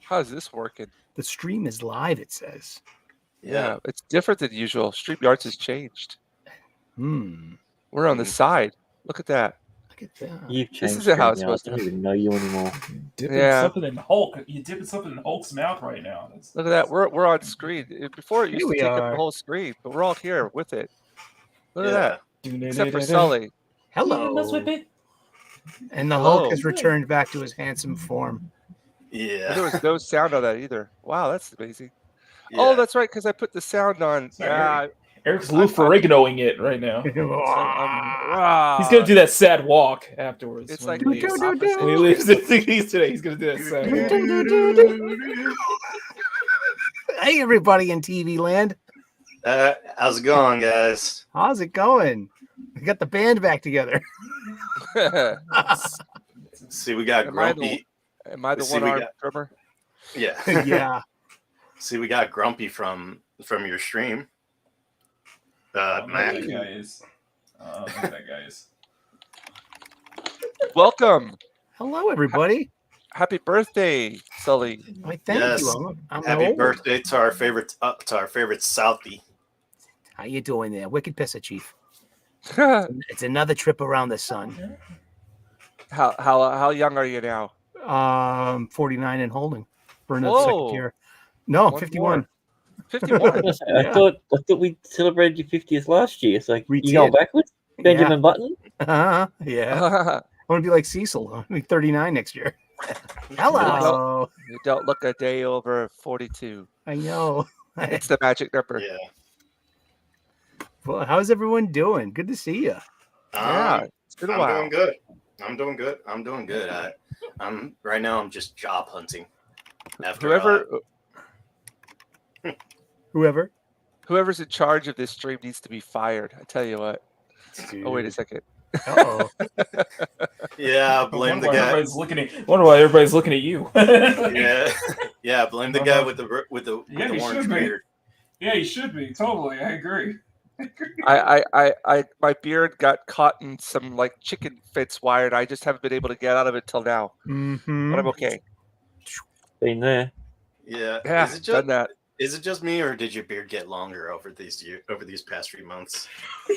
How's this working? The stream is live, it says. Yeah, it's different than usual. StreamYards has changed. We're on the side. Look at that. Look at that. You've This changed isn't how it's StreamYard. I supposed don't to. even know you anymore. Dipping something in Hulk. You're dipping something in Hulk's mouth right now. Look at that. We're on screen. Before it used to we take up are. the whole screen, but we're all here with it. Look at that. Except for Sully. Hello. Mess with it. And the Hello. Hulk has returned back to his handsome form. And there was no sound on that either. Wow, that's amazing. Oh, that's right, because I put the sound on. Eric's Lou Ferrignoing it right now. He's gonna do that sad walk afterwards. It's when like he the leaves. opposite. When he leaves today, he's gonna do that sad walk. Hey, everybody in TV land. How's it going, guys? How's it going? We got the band back together. See, we got Grumpy. Am I the one-armed drummer? Yeah. Yeah. See, we got Grumpy from your stream. Mac. That guy is. That guy is. Welcome. Hello, everybody. Happy birthday, Sully. Why, thank you. I'm Happy old. birthday to our favorite Southie. How you doing there? Wicked Pisser Chief. It's another trip around the sun. How young are you now? 49 and holding for another second Whoa. year. No, One 51. more. 51. I thought we celebrated your 50th last year. It's like We you going did. backwards, Benjamin Button. Yeah. I want to be like Cecil. I'm be 39 next year. Hello. You don't look a day over 42. I know. It's the magic number. Yeah. Well, how's everyone doing? Good to see you. Yeah, it's been a while. I'm doing good. I'm right now. I'm just job hunting. After Whoever's in charge of this stream needs to be fired. I tell you what. Oh, wait a second. Uh-oh. Yeah, blame the guy. Wonder why everybody's looking at you. yeah. Blame the guy with the orange beard. Yeah, he should be. Totally, I agree. I my beard got caught in some like chicken fence wire, and I just haven't been able to get out of it till now. Mm-hmm. But I'm okay. Been there. Yeah. Yeah, done that. Is it just me, or did your beard get longer over these past 3 months?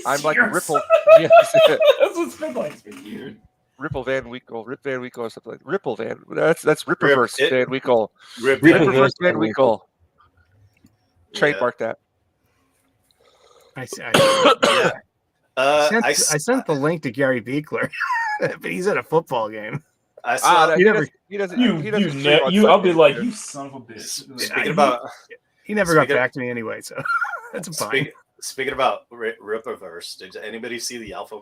I'm like Ripple. Yes. That's what's been like. It's been weird. Ripple Van Winkle, Rip Van Winkle, or something like Ripple Van. That's Ripperverse Van Winkle. Ripperverse Van Winkle. Trademark that. I I sent the link to Gary Beekler, but he's at a football game. I saw. He doesn't stream on I'll be Sundays, like, dude. you son of a bitch. Speaking about, he never got back to me anyway, so that's fine. Speaking about Ripperverse, did anybody see the Alpha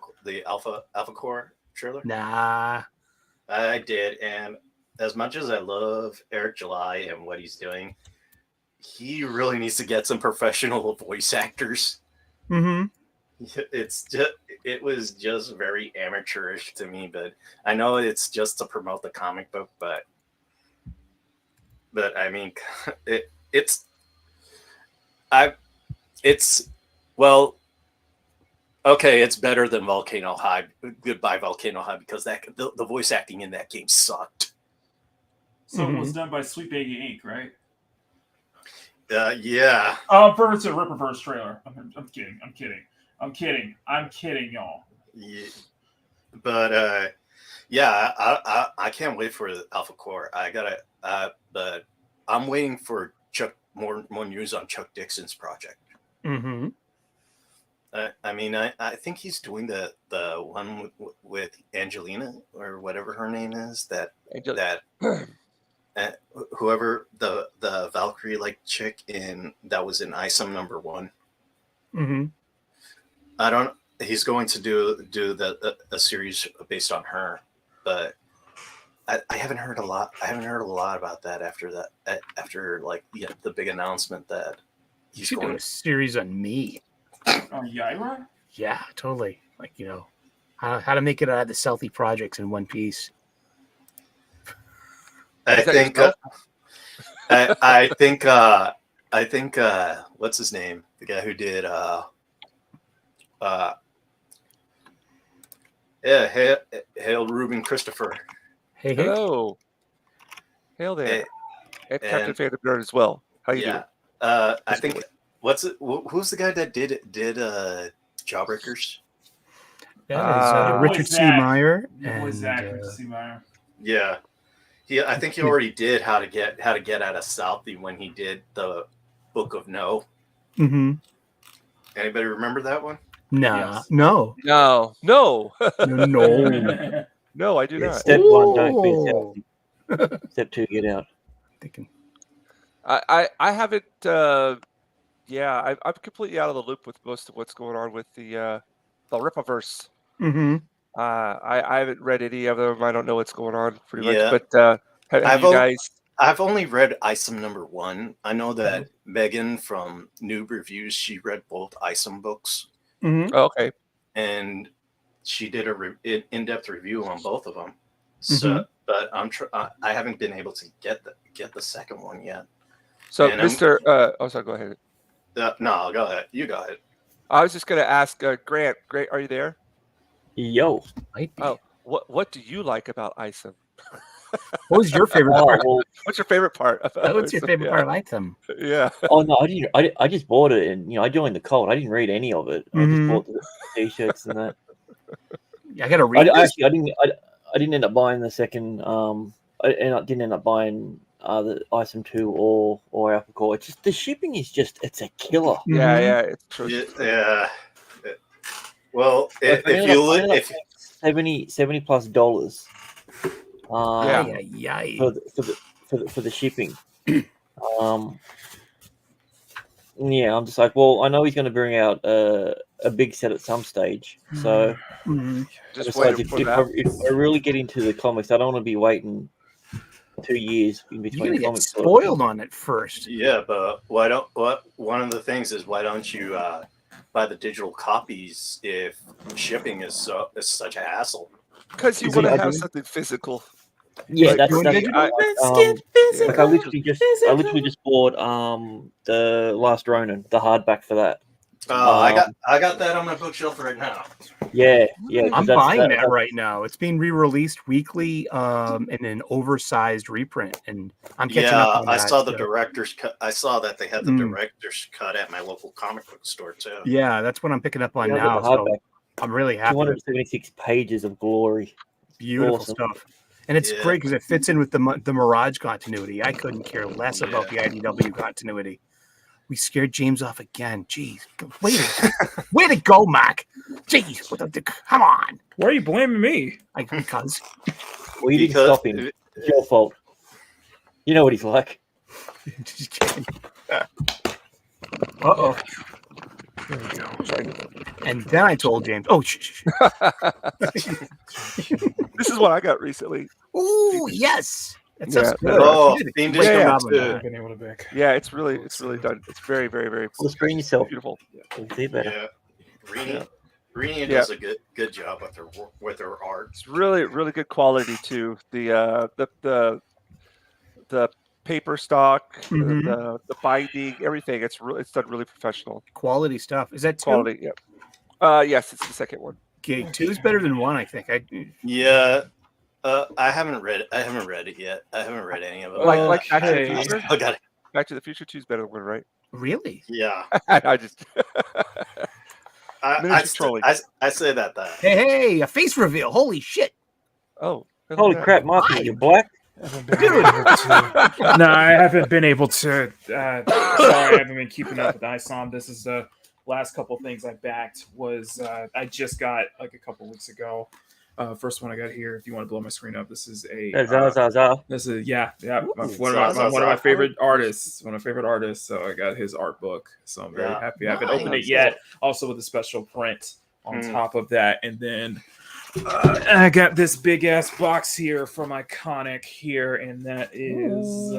Core trailer? Nah, I did, and as much as I love Eric July and what he's doing, he really needs to get some professional voice actors. Mm-hmm. It was just very amateurish to me, but I know it's just to promote the comic book, but I mean, okay, it's better than Volcano High. Goodbye, Volcano High, because the voice acting in that game sucked. So it was done by Sweet Baby Inc., right? Yeah. It's a Ripperverse trailer. I'm kidding, y'all. Yeah. But yeah, I can't wait for the Alpha Core. But I'm waiting for more news on Chuck Dixon's project. Mm-hmm. I mean, I think he's doing the one with Angelina or whatever her name is. Whoever the Valkyrie like chick that was in ISOM #1. Mm-hmm. He's going to do a series based on her, but I haven't heard a lot. I haven't heard a lot about that after the big announcement that he's going to do a series on me. On Yaira? Yeah, totally. Like, how to make it out of the Southie projects in one piece. I think what's his name? The guy who did Hail Ruben Christopher. Hey, hello. Hail there. And Captain Phantom Nerd as well. How you doing? I think who's the guy that did Jawbreakers? That is Richard C. Meyer. Richard C. Meyer. Yeah, I think he already did how to get out of Southie when he did the Book of No. Mm-hmm. Anybody remember that one? No. No, No. no, I do not. Step 1, don't be Southie. Step 2, get out. I haven't. I'm completely out of the loop with most of what's going on with the Rippaverse. Mm-hmm. I haven't read any of them. I don't know what's going on pretty much. Yeah. But have you guys? I've only read Isom #1. I know that Megan from Noob Reviews, she read both Isom books. Mm-hmm. Oh, okay. And she did a in-depth review on both of them. So, but I haven't been able to get the second one yet. So, and Mr. Sorry, go ahead. No, go ahead. You go ahead. I was just going to ask Grant. Grant, are you there? Yo. Oh, what do you like about Isom? What was your favorite part? What's your favorite part? What's your favorite part of Isom? Yeah. Oh no, I didn't. I just bought it, and I joined the cult. I didn't read any of it. I just bought the t-shirts and that. I gotta read. I didn't end up buying the second. I didn't end up buying the Isom 2 or Apple Core. It's just the shipping is it's a killer. Yeah, it's true. Yeah. Well, if you look, $70 plus dollars. For the shipping. Yeah, I'm just like, well, I know he's going to bring out a big set at some stage, so just like, if I really get into the comics, I don't want to be waiting 2 years in between. You're gonna get spoiled on it first. Yeah, but one of the things is why don't you buy the digital copies if shipping is such a hassle? Because you want to have something physical. Yeah, like, I literally just bought the Last Ronin, the hardback for that. I got that on my bookshelf right now. Yeah. I'm buying that right now. It's being re-released weekly in an oversized reprint, and I'm catching up on that. I saw the director's cut. I saw that they had the director's cut at my local comic book store too. Yeah, that's what I'm picking up on now. So I'm really happy. 276 pages of glory. Beautiful stuff. And it's great because it fits in with the Mirage continuity. I couldn't care less about the IDW continuity. We scared James off again. Jeez. Way to go, Mac. Jeez. Come on. Why are you blaming me? Because. Well, you didn't stop him. It's your fault. You know what he's like. Just kidding. Uh-oh. There we go. And then I told James, oh, shh. This is what I got recently. Ooh, yes. That's good. Oh, yeah, it's really done. It's very, very, very cool. Screen yourself. Beautiful. Yeah. Rini does a good job with her art. It's really, really good quality too. The paper stock, the binding, everything. It's done really professional. Quality stuff. Is that two? Quality? Yeah. Yes, it's the second one. Okay, 2 is better than 1, I think. Yeah. I haven't read it yet. I haven't read any of it. Like Back to the Future? I got it. Back to the Future 2 is better than 1, right? Really? Yeah. I just I say that. Hey, a face reveal. Holy shit. Oh. Holy crap, Marky, you're black? Dude. No, I haven't been able to. Sorry, I haven't been keeping up with ISOM. This is the last couple things I backed. I just got like a couple weeks ago. First one I got here. If you want to blow my screen up, this is a. This is one of my favorite artists. One of my favorite artists. So I got his art book. So I'm very happy. I haven't opened it yet. Also with a special print on top of that, and then. I got this big ass box here from Iconic here, and that is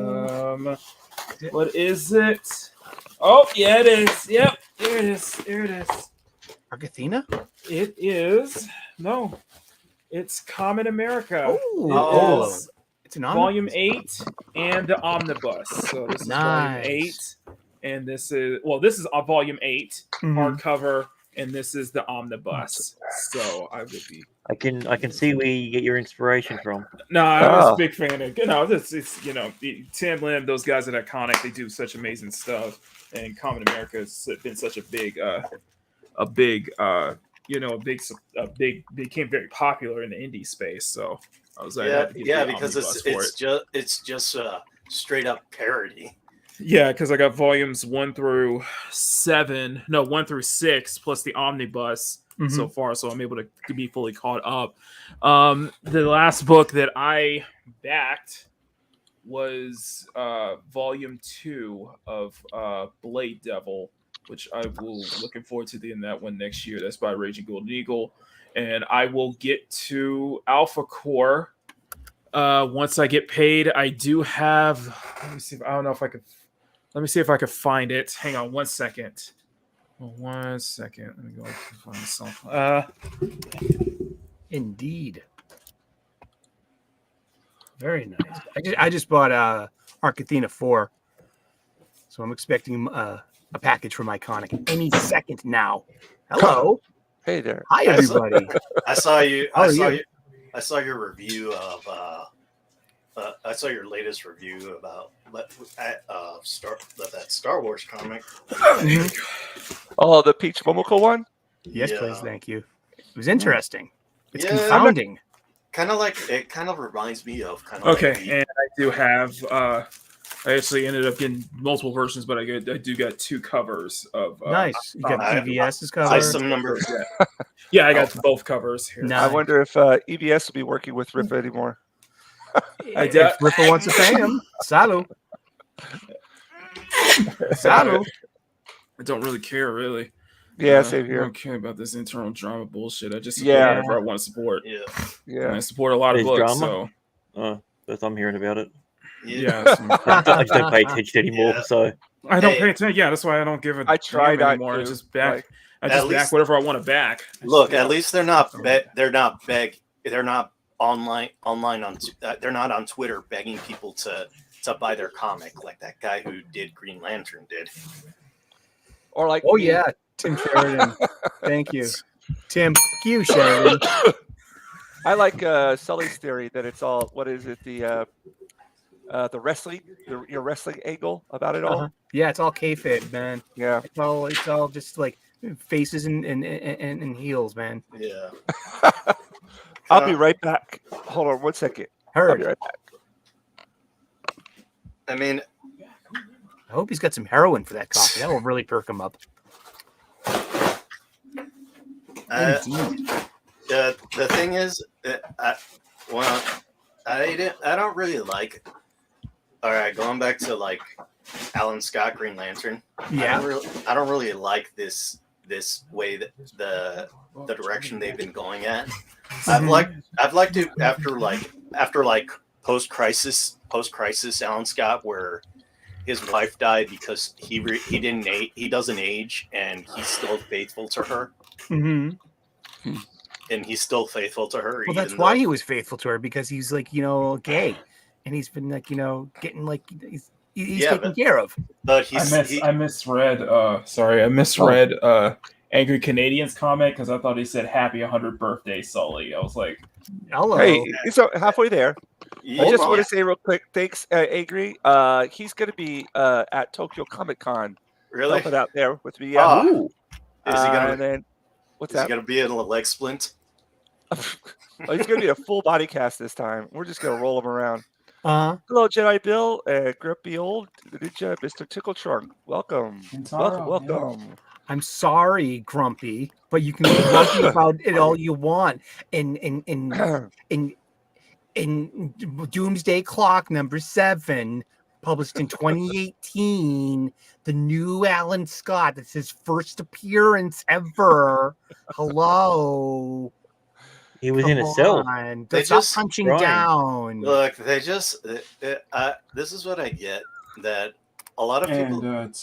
what is it? Oh yeah, it is. Yep, here it is. Here it is. Argathena? It is it's Common America. It's an volume 8 and the omnibus. So this is volume 8, and this is a volume 8 hardcover. And this is the omnibus. So I can see where you get your inspiration from. No, I was Oh. a big fan of it's Tim Lim, those guys at Iconic, they do such amazing stuff, and Common America has been such a big became very popular in the indie space. So I was like, I had to get the because omnibus for it. it's just straight up parody. Yeah, because I got volumes 1 through 6 plus the omnibus so far, so I'm able to be fully caught up. The last book that I backed was volume 2 of Blade Devil, which I will looking forward to doing that one next year. That's by Raging Golden Eagle, and I will get to Alpha Core once I get paid. I do have. Let me see. I don't know if I could. Let me see if I could find it. Hang on 1 second. 1 second. Let me go find myself. Indeed. Very nice. I just bought Arc Athena 4, so I'm expecting a package from Iconic any second now. Hello. Hey there. Hi, everybody. I saw you. How I are saw you? you. I saw your review of. I saw your latest review about that Star Wars comic. Oh, the Peach Momoko one? Yes, Yeah. please. Thank you. It was interesting. It's Yeah. confounding. Kind of reminds me of Okay, like and I do have. I actually ended up getting multiple versions, but I do got 2 covers of. Nice. You got I- PVS's cover. Item number. Yeah, I got both covers here. Nice. I wonder if EBS will be working with Rippa anymore. If Ripper wants to pay him, Salu. Salu. I don't really care, really. Yeah, same I here. don't care about this internal drama bullshit. I just support Yeah. whatever I want to support. Yeah. And Yeah. I support a lot of There's books, drama? so First I'm hearing about it. yeah. I just don't pay attention anymore. Yeah. So I don't Hey. pay attention. Yeah, that's why I don't give a I try damn not anymore. to, I just back. like- I At just least- back whatever I want to back. Look, at least they're not they're not online on they're not on Twitter begging people to buy their comic like that guy who did Green Lantern did. Or like Oh, me. yeah. Tim Sheridan. Thank you. Tim, fuck you, Sheridan. I like Sully's theory that it's all, what is it, the wrestling, your wrestling angle about it all. Uh-huh. Yeah, it's all kayfabe, man. Yeah. It's all just like faces and heels, man. Yeah. I'll be right back. Hold on 1 second. I'll be Heard. right back. I mean, I hope he's got some heroin for that coffee. That will really perk him up. Indeed. the thing is, I don't really like. All right, going back to like Alan Scott Green Lantern. Yeah. I don't really like this way that the direction they've been going at. I've liked it after post crisis Alan Scott, where his wife died because he doesn't age and he's still faithful to her. Mm-hmm. And he's still faithful to her. Well, that's why he was faithful to her, because he's like, gay, and he's been like, getting like he's taken care of. But I misread. Sorry, I misread. Angry Canadians comment because I thought he said "Happy 100th birthday, Sully." I was like, Hello. Hey, so halfway there. I just want to to say real quick, thanks, Angry. He's going to be at Tokyo Comic Con, really. helping out there with me. Ah, ooh, is he gonna? And then, what's Is he that? gonna be in a leg splint? Oh, he's going to be a full body cast this time. We're just going to roll him around. Uh-huh. Hello, Jedi Bill, Grumpy Old Ninja, Mr. Tickle Trunk. Welcome. Welcome. I'm sorry, Grumpy, but you can be grumpy about it all you want. In Doomsday Clock number 7, published in 2018, the new Alan Scott. That's his first appearance ever. Hello. he was in a cell. On. They Stop just punching grind. down. Look, they just. This is what I get. That a lot of people. and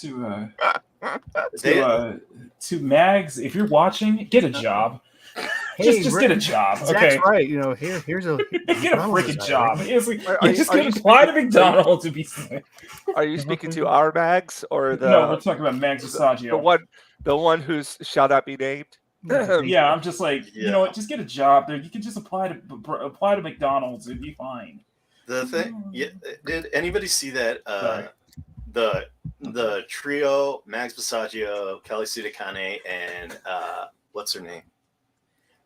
They, to Mags, if you're watching, get a job. Just get a job, Zach's okay? right. Here's a Get a freaking job. It's like, Are you- just are get you apply to speaking- McDonald's to be. Are you speaking to our Mags or No, we're talking about Mags Asagio. the one whose shall not be named? Yeah, I'm just like, you Yeah. know what? Just get a job there. You can just apply to McDonald's. It'd be fine. The thing, yeah, did anybody see that? Sorry. The trio, Max Basaggio, Kelly Sudakane, and what's her name?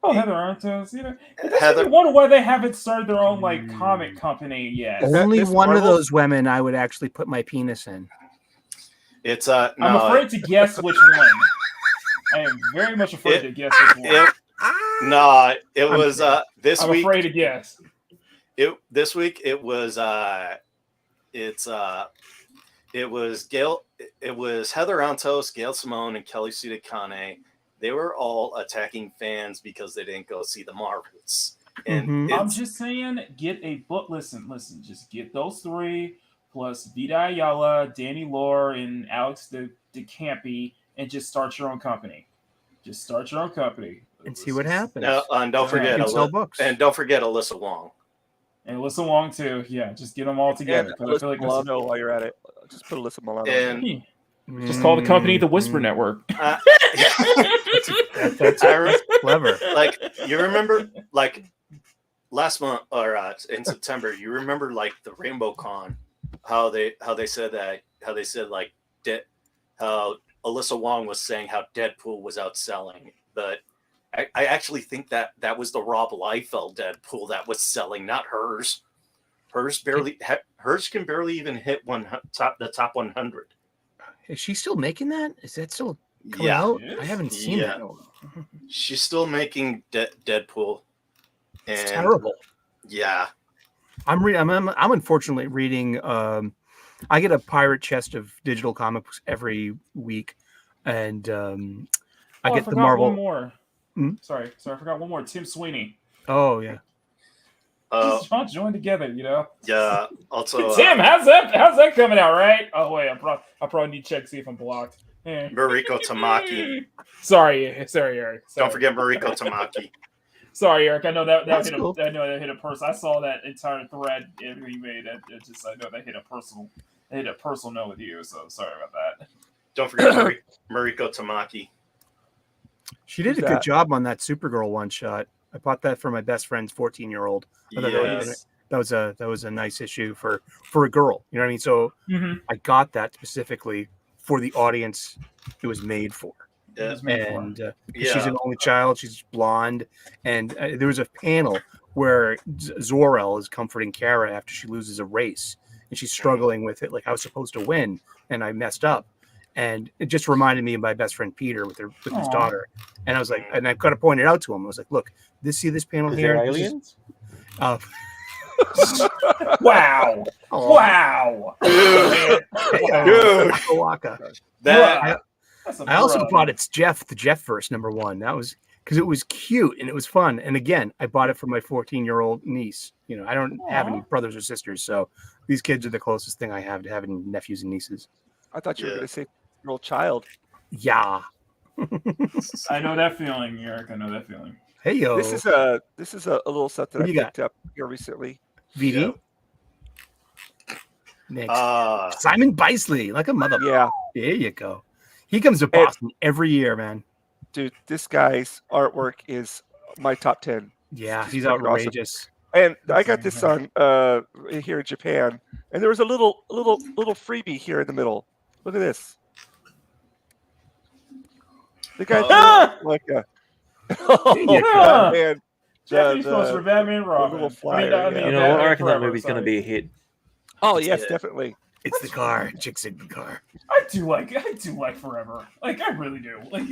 Oh, Heather Arntos, you know, it does make Heather- me wonder why they haven't started their own like comic company yet. Is that Only Miss one of Marvel? those women I would actually put my penis in. It's I'm no, afraid to guess which one. I am very much afraid to guess which one. it was this I'm week. afraid to guess. This week it was it was Gail. It was Heather Antos, Gail Simone, and Kelly Sudakane. They were all attacking fans because they didn't go see the Marvels. And I'm just saying, get a book. Listen. Just get those three plus Vita Ayala, Danny Lore, and Alex DeCampi, and just start your own company. Just start your own company And see what happens. and don't forget You can sell books. and don't forget Alyssa Wong. And Alyssa Wong too. Yeah, just get them all together. And 'cause I feel Alyssa like Milano, while you're at it, just put Alyssa Milano. And Yeah. Just call the company the Whisper Network. That's clever. Like you remember, like last month or in September, you remember like the Rainbow Con, how they said like how Alyssa Wong was saying how Deadpool was outselling, but I actually think that was the Rob Liefeld Deadpool that was selling, not hers. Hers can barely even hit the top 100. Is she still making that? Is that still coming Yeah. out? Yes. I haven't seen Yeah. that. She's still making Deadpool. And It's terrible. Yeah. I'm unfortunately reading. I get a pirate chest of digital comic books every week, and I get the Marvel. One more. Hmm? Sorry, I forgot one more. Tim Sweeney. Oh yeah. Just all join together, you know. Yeah. Also, Tim, how's that coming out? Right? Oh wait, I probably need to check to see if I'm blocked. Mariko Tamaki. Sorry, Eric. Sorry. Don't forget Mariko Tamaki. Sorry, Eric. I know that That's hit cool. I know that hit a person. I saw that entire thread you made. I know that hit a personal note with you. So sorry about that. Don't forget Mariko Tamaki. She did Who's a good that? job on that Supergirl one shot. I bought that for my best friend's 14-year-old. I thought Yes. that was a nice issue for a girl. You know what I mean? So I got that specifically for the audience it was made for. Yeah. And Yeah. she's an only child. She's blonde, and there was a panel where Zor-El is comforting Kara after she loses a race, and she's struggling with it. Like, I was supposed to win, and I messed up. And it just reminded me of my best friend Peter with his daughter. And I was like, and I kind of pointed out to him. I was like, look, see this panel Is here? there This is- aliens? Wow! Oh. Wow! Dude. Waka. That I also bought It's Jeff, the Jeff verse #1. That was because it was cute and it was fun. And again, I bought it for my 14-year-old niece. You know, I don't have any brothers or sisters, so these kids are the closest thing I have to having nephews and nieces. I thought you were going to say girl child. Yeah. I know that feeling, Eric. I know that feeling. Hey yo. This is a little set that What I you got? picked up here recently. VD. Next. uh Simon Beisley, like a mother. Yeah, There you go. He comes to Boston every year, man. dude, this guy's artwork is my top 10. Yeah, It's he's fucking awesome. outrageous. And I got this on here in Japan, and there was a little freebie here in the middle. Look at this. The guy threw like a Yeah. man. Japanese poster for Batman Robin. little flyer, yeah. You know what? Batman I reckon that Forever, movie's going to sorry. be a hit. Oh yes, Yeah. definitely. It's the car. Chicks in the car. I do like Forever. Like, I really do. Like,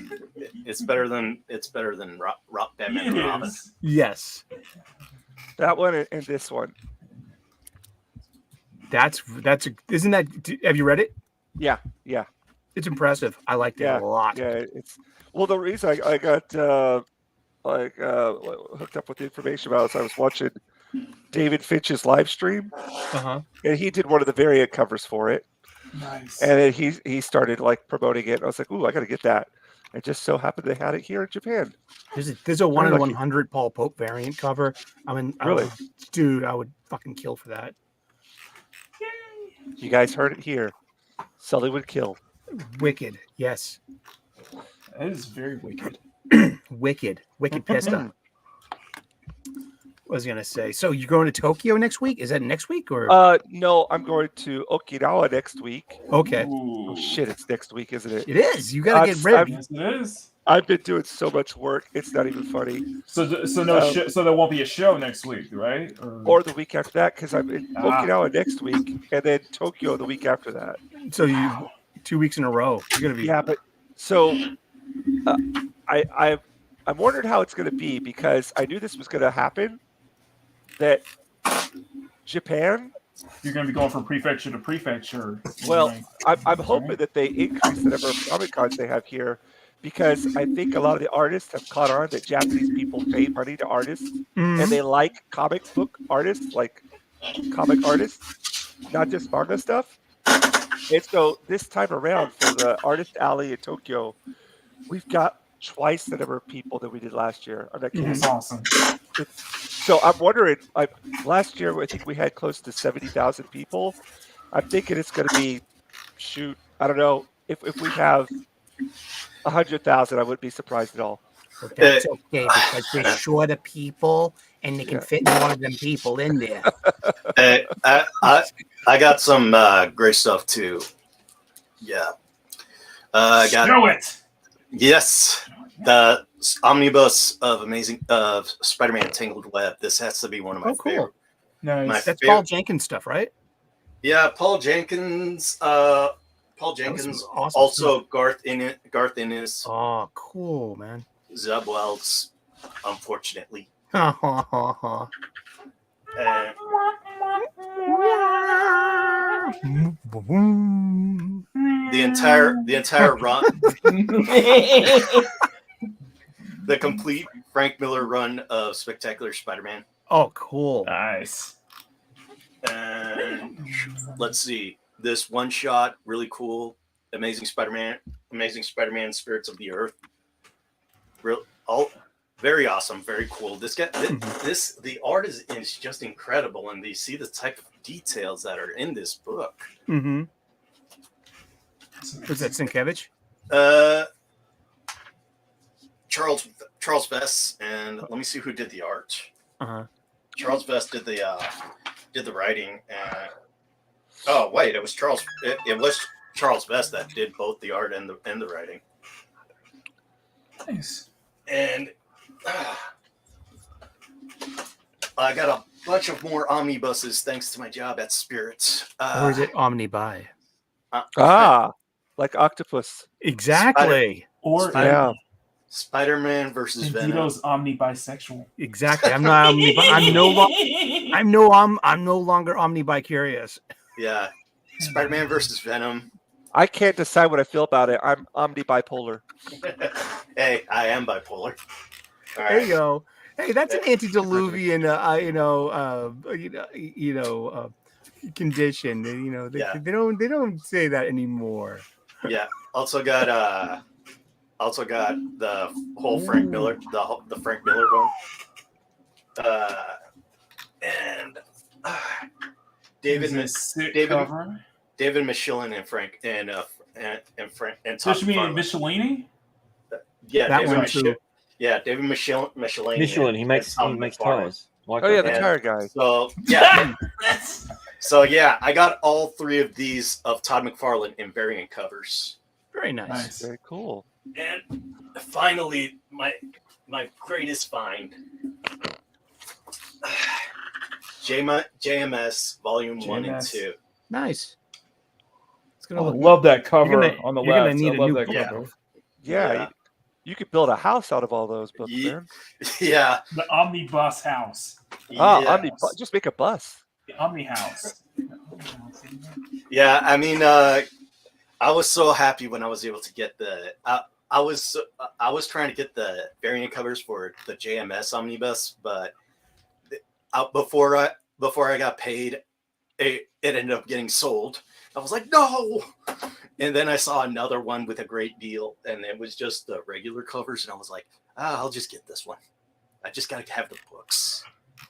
it's better than Batman and it Robin. is. Yes. That one and this one. Isn't that, have you read it? Yeah. It's impressive. I liked it a lot. Yeah, it's the reason I got hooked up with the information about it is I was watching David Finch's live stream, and he did one of the variant covers for it, Nice. and then he started like promoting it. And I was like, "Ooh, I got to get that!" It just so happened they had it here in Japan. There's a 1 in lucky. 100 Paul Pope variant cover. I mean, Really? I would fucking kill for that. You guys heard it here. Sully would kill. Wicked. Yes. That is very wicked. Wicked pista. What was I gonna say? So you're going to Tokyo next week? Is that next week or? No, I'm going to Okinawa next week. Okay, Oh shit, it's next week, isn't it? it is. You got to get ready. Yes, it is. I've been doing so much work; it's not even funny. So there won't be a show next week, right? Or the week after that, because I'm in Ah. Okinawa next week, and then Tokyo the week after that. So you 2 weeks in a row. You're gonna be. Yeah, but so I'm wondering how it's going to be because I knew this was going to happen. That Japan. You're going to be going from prefecture to prefecture. Well, I'm hoping that they increase the number of Comic Cons they have here, because I think a lot of the artists have caught on that Japanese people pay money to artists, and they like comic book artists, like comic artists, not just manga stuff. And so this time around for the Artist Alley in Tokyo, we've got twice the number of people that we did last year. I'm not kidding. That's awesome. So I'm wondering, last year I think we had close to 70,000 people. I'm thinking it's going to be, I don't know, if we have 100,000, I wouldn't be surprised at all. But that's okay because they're short of people and they can fit more of them people in there. Hey, I got some great stuff too. Yeah. I got Show it. Yes, the omnibus of Spider-Man Tangled Web. This has to be one of my favorite. Nice. That's Paul Jenkins stuff, right? Yeah, Paul Jenkins. Awesome Also stuff. Garth Ennis. Oh, cool, man. Zeb Wells, unfortunately. Ha ha ha ha. The entire run, the complete Frank Miller run of Spectacular Spider-Man. Oh, cool. Nice. And let's see, this one shot, really cool. Amazing Spider-Man, Spirits of the Earth. Very awesome, very cool. The art is just incredible, and you see the type of details that are in this book. Mm-hmm. Was that Sienkiewicz? Charles Vess, and let me see who did the art. Uh-huh. Charles Vess did the writing. Oh wait, it was Charles Vess that did both the art and the writing. Nice. And I got a bunch of more omnibuses thanks to my job at Spirit. Or is it Omnibuy? Like octopus. Exactly. Spider-Man versus Venom. Vito's omni-bisexual. Exactly. I'm not Omnibuy. I'm no longer Omnibuy curious. Yeah. Spider-Man versus Venom. I can't decide what I feel about it. I'm omni-bipolar. Hey, I am bipolar. All right. There you go. Hey, that's an antediluvian, condition. They don't say that anymore. Yeah. Also got the whole Frank Miller, the Frank Miller one. And David Michelin and Frank and Todd Just mean McFarlane. Michelini? Yeah, That David one too. Yeah, David Michelin. Michelin, he makes tires. Like Oh yeah, that. the tire guy. So yeah, so yeah, I got all three of these of Todd McFarlane in variant covers. Very nice. Very cool. And finally, my greatest find, JMS Volume 1 and 2. Nice. It's I gonna look. love that cover You're gonna- on the you're gonna left. need I a love new that book. cover. Yeah. You could build a house out of all those books, man. Yeah. The omnibus house. Yes. Just make a bus. The omni house. Yeah, I mean, I was so happy when I was able to get I was trying to get the variant covers for the JMS omnibus, but before I got paid, it ended up getting sold. I was like, no. And then I saw another one with a great deal, and it was just the regular covers, and I was like, I'll just get this one. I just gotta have the books.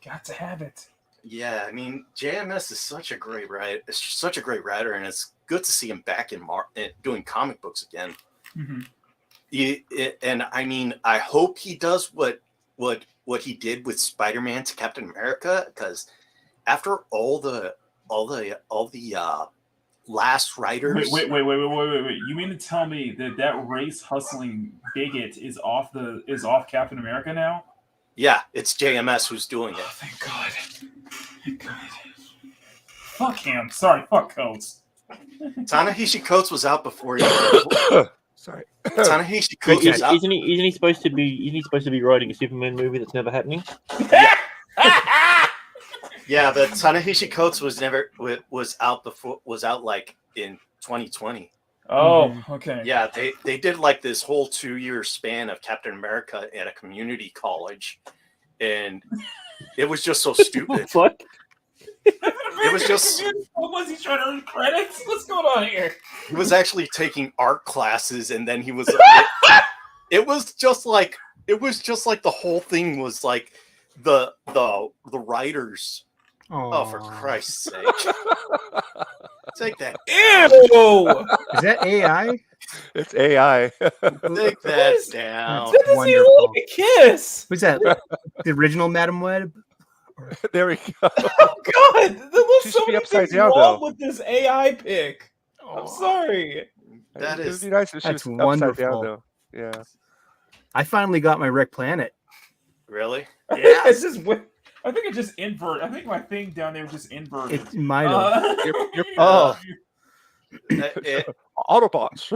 Got to have it. Yeah, I mean, JMS is such a great writer. It's such a great writer, and it's good to see him back in doing comic books again. Mm-hmm. And I mean, I hope he does what he did with Spider-Man to Captain America, because after all the last writers. Wait! You mean to tell me that race hustling bigot is off Captain America now? Yeah, it's JMS who's doing it. Oh, thank God. Thank God. Fuck him. Sorry, fuck Coates. Ta-Nehisi Coates was out before he. Sorry. Ta-Nehisi Coates was out. Isn't he supposed to be? Isn't he supposed to be writing a Superman movie that's never happening? Yeah, but Ta-Nehisi Coates was out like in 2020. Oh, okay. Yeah, they did like this whole 2-year span of Captain America at a community college, and it was just so stupid. Fuck. It was just. What was he trying to earn credits? What's going on here? He was actually taking art classes, and then he was. It was just like the whole thing was like the writers. Oh, for Christ's sake! Take that. Ew! Is that AI? It's AI. Take that down. That doesn't even look like a kiss. Who's that? The original Madam Web? There we go. Oh God! There's She so should be many upside things down, wrong though. with this AI pick. I'm sorry. That It is. would be nice if she That's was upside down, wonderful. though. Yeah. I finally got my Rick Planet. Really? Yeah, it's just. I think it just invert. I think my thing down there just inverted. It might have. Oh. It- Autobots.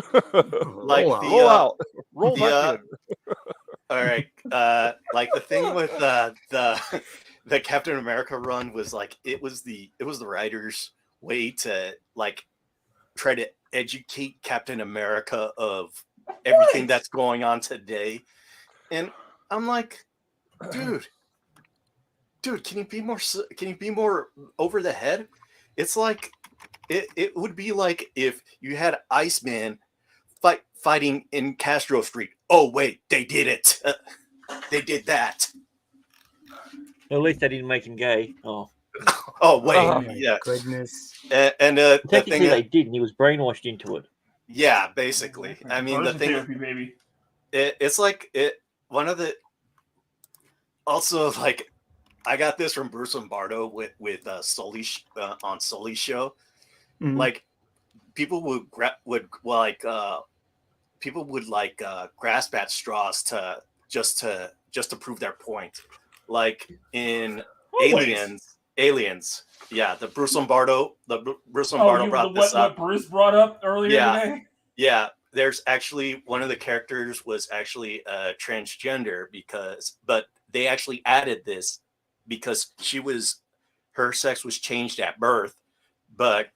like Roll out. the Roll out. Roll the, back all right. Like the thing with the Captain America run was like it was the writers' way to like try to educate Captain America of everything that's going on today, and I'm like, dude, can you be more over the head? It's like it would be like if you had Iceman fighting in Castro Street. Oh wait, they did it. They did that. At least they didn't make him gay. Oh, Oh wait, Oh, my yeah. goodness. And the technically thing, they did, and he was brainwashed into it. yeah, basically. I mean, the Conversion thing, therapy, baby. it's like it. One of the also like I got this from Bruce Lombardo with Sully on Sully's show. Mhm. Like people would grasp at straws to prove their point. Like in Always. Aliens. Yeah, the Bruce Lombardo brought this what up. Bruce brought up earlier today. Yeah, there's actually one of the characters was actually transgender but they actually added this because her sex was changed at birth, but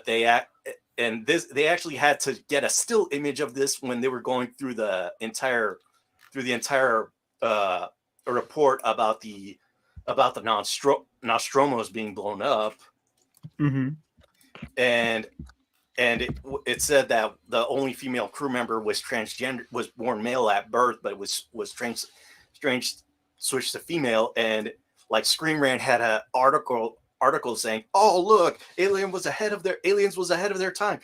they actually had to get a still image of this when they were going through the entire report about the Nostromos being blown up, Mm-hmm. and it said that the only female crew member was transgender, was born male at birth, but was strange switched to female, and like Screen Rant had an article saying, "Oh look, Aliens was ahead of their time."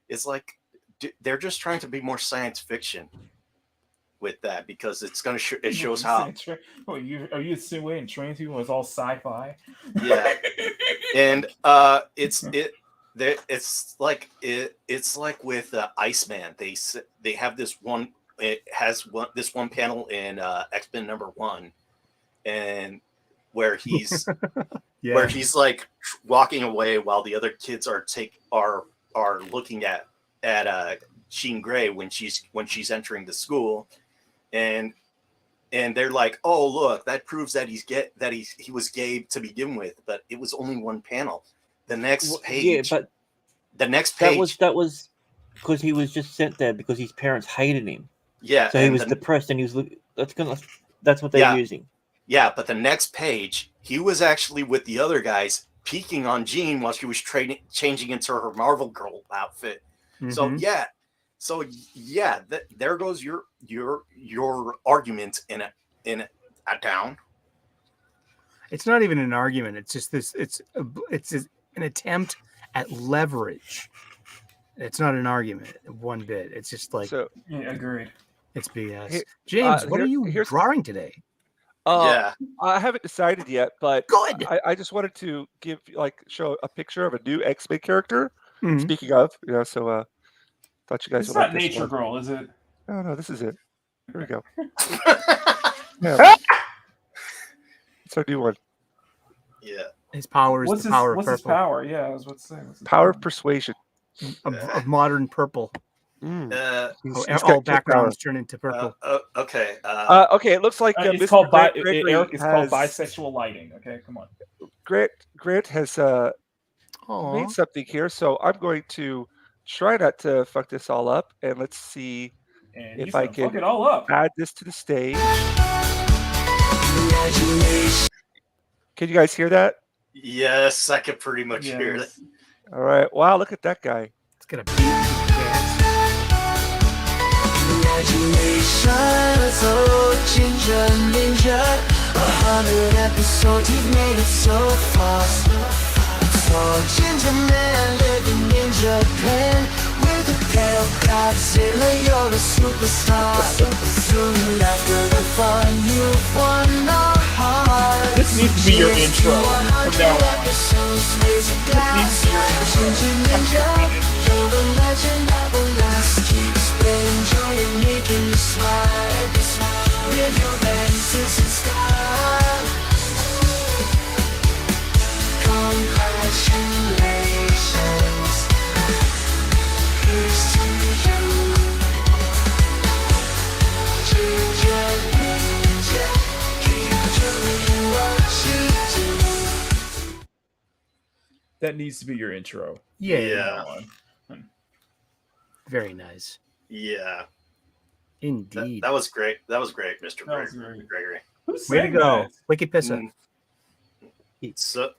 It's like they're just trying to be more science fiction with that because it's gonna it shows how. Are you insinuating trans people is all sci-fi? Yeah, and it's like with Iceman. They have this one. It has this one panel in X-Men #1, and where he's where he's like walking away while the other kids are looking at Jean Grey when she's entering the school, and they're like, "Oh, look, that proves that he was gay to begin with," but it was only one panel. The next page, Yeah, but the next page, that was because he was just sent there because his parents hated him. yeah, So he was depressed, and he was that's what they're using. Yeah, but the next page, he was actually with the other guys peeking on Jean while she was changing into her Marvel Girl outfit. Mm-hmm. So yeah, there goes your argument in a down. It's not even an argument. It's just this. It's an attempt at leverage. It's not an argument one bit. It's just like So Yeah, agreed. it's BS. Here- James, what are you here's drawing today? Yeah. I haven't decided yet, but Good. I just wanted to show a picture of a new X-Men character. Mhm. Speaking of, so thought you guys It's would like not this Nature one. Girl, is it? No, this is it. Here we go. Yeah. It's our new one. Yeah. His power is What's the his power of What's his purple. power? Yeah, I was about to say. What's his Power of persuasion. Of modern purple. He's All got kid backgrounds turn into purple. Okay. Okay, it looks like it's Mr. called Gregory Eric. It's called has- bisexual lighting. Okay, come on. Grant has made something here, so I'm going to try not to fuck this all up, and let's see And if he's I gonna can fuck it all up. add this to the stage. Can you guys hear that? Yes, I can pretty much hear that. Yes. All right. Wow, look at that guy. It's gonna beat dance. Congratulations, oh Jinja Ninja. 100 episodes, you've made it so far. So Jinja Man living in Japan with a pale Godzilla, you're a superstar. Soon after the fun, you've won our heart. This needs to be your intro from now on. Jinja Ninja, you're the legend that will last. Keep spreading joy and making you smile. Live your answers in style. Congratulations. Here's to you. Jinja Ninja, keep doing what you do. That needs to be your intro. Yeah. Yeah. Very nice. Yeah. Indeed. That was great. That was great, Mr. That was great. Gregory. Who Way to sang go. that? Wicked Pissa. So,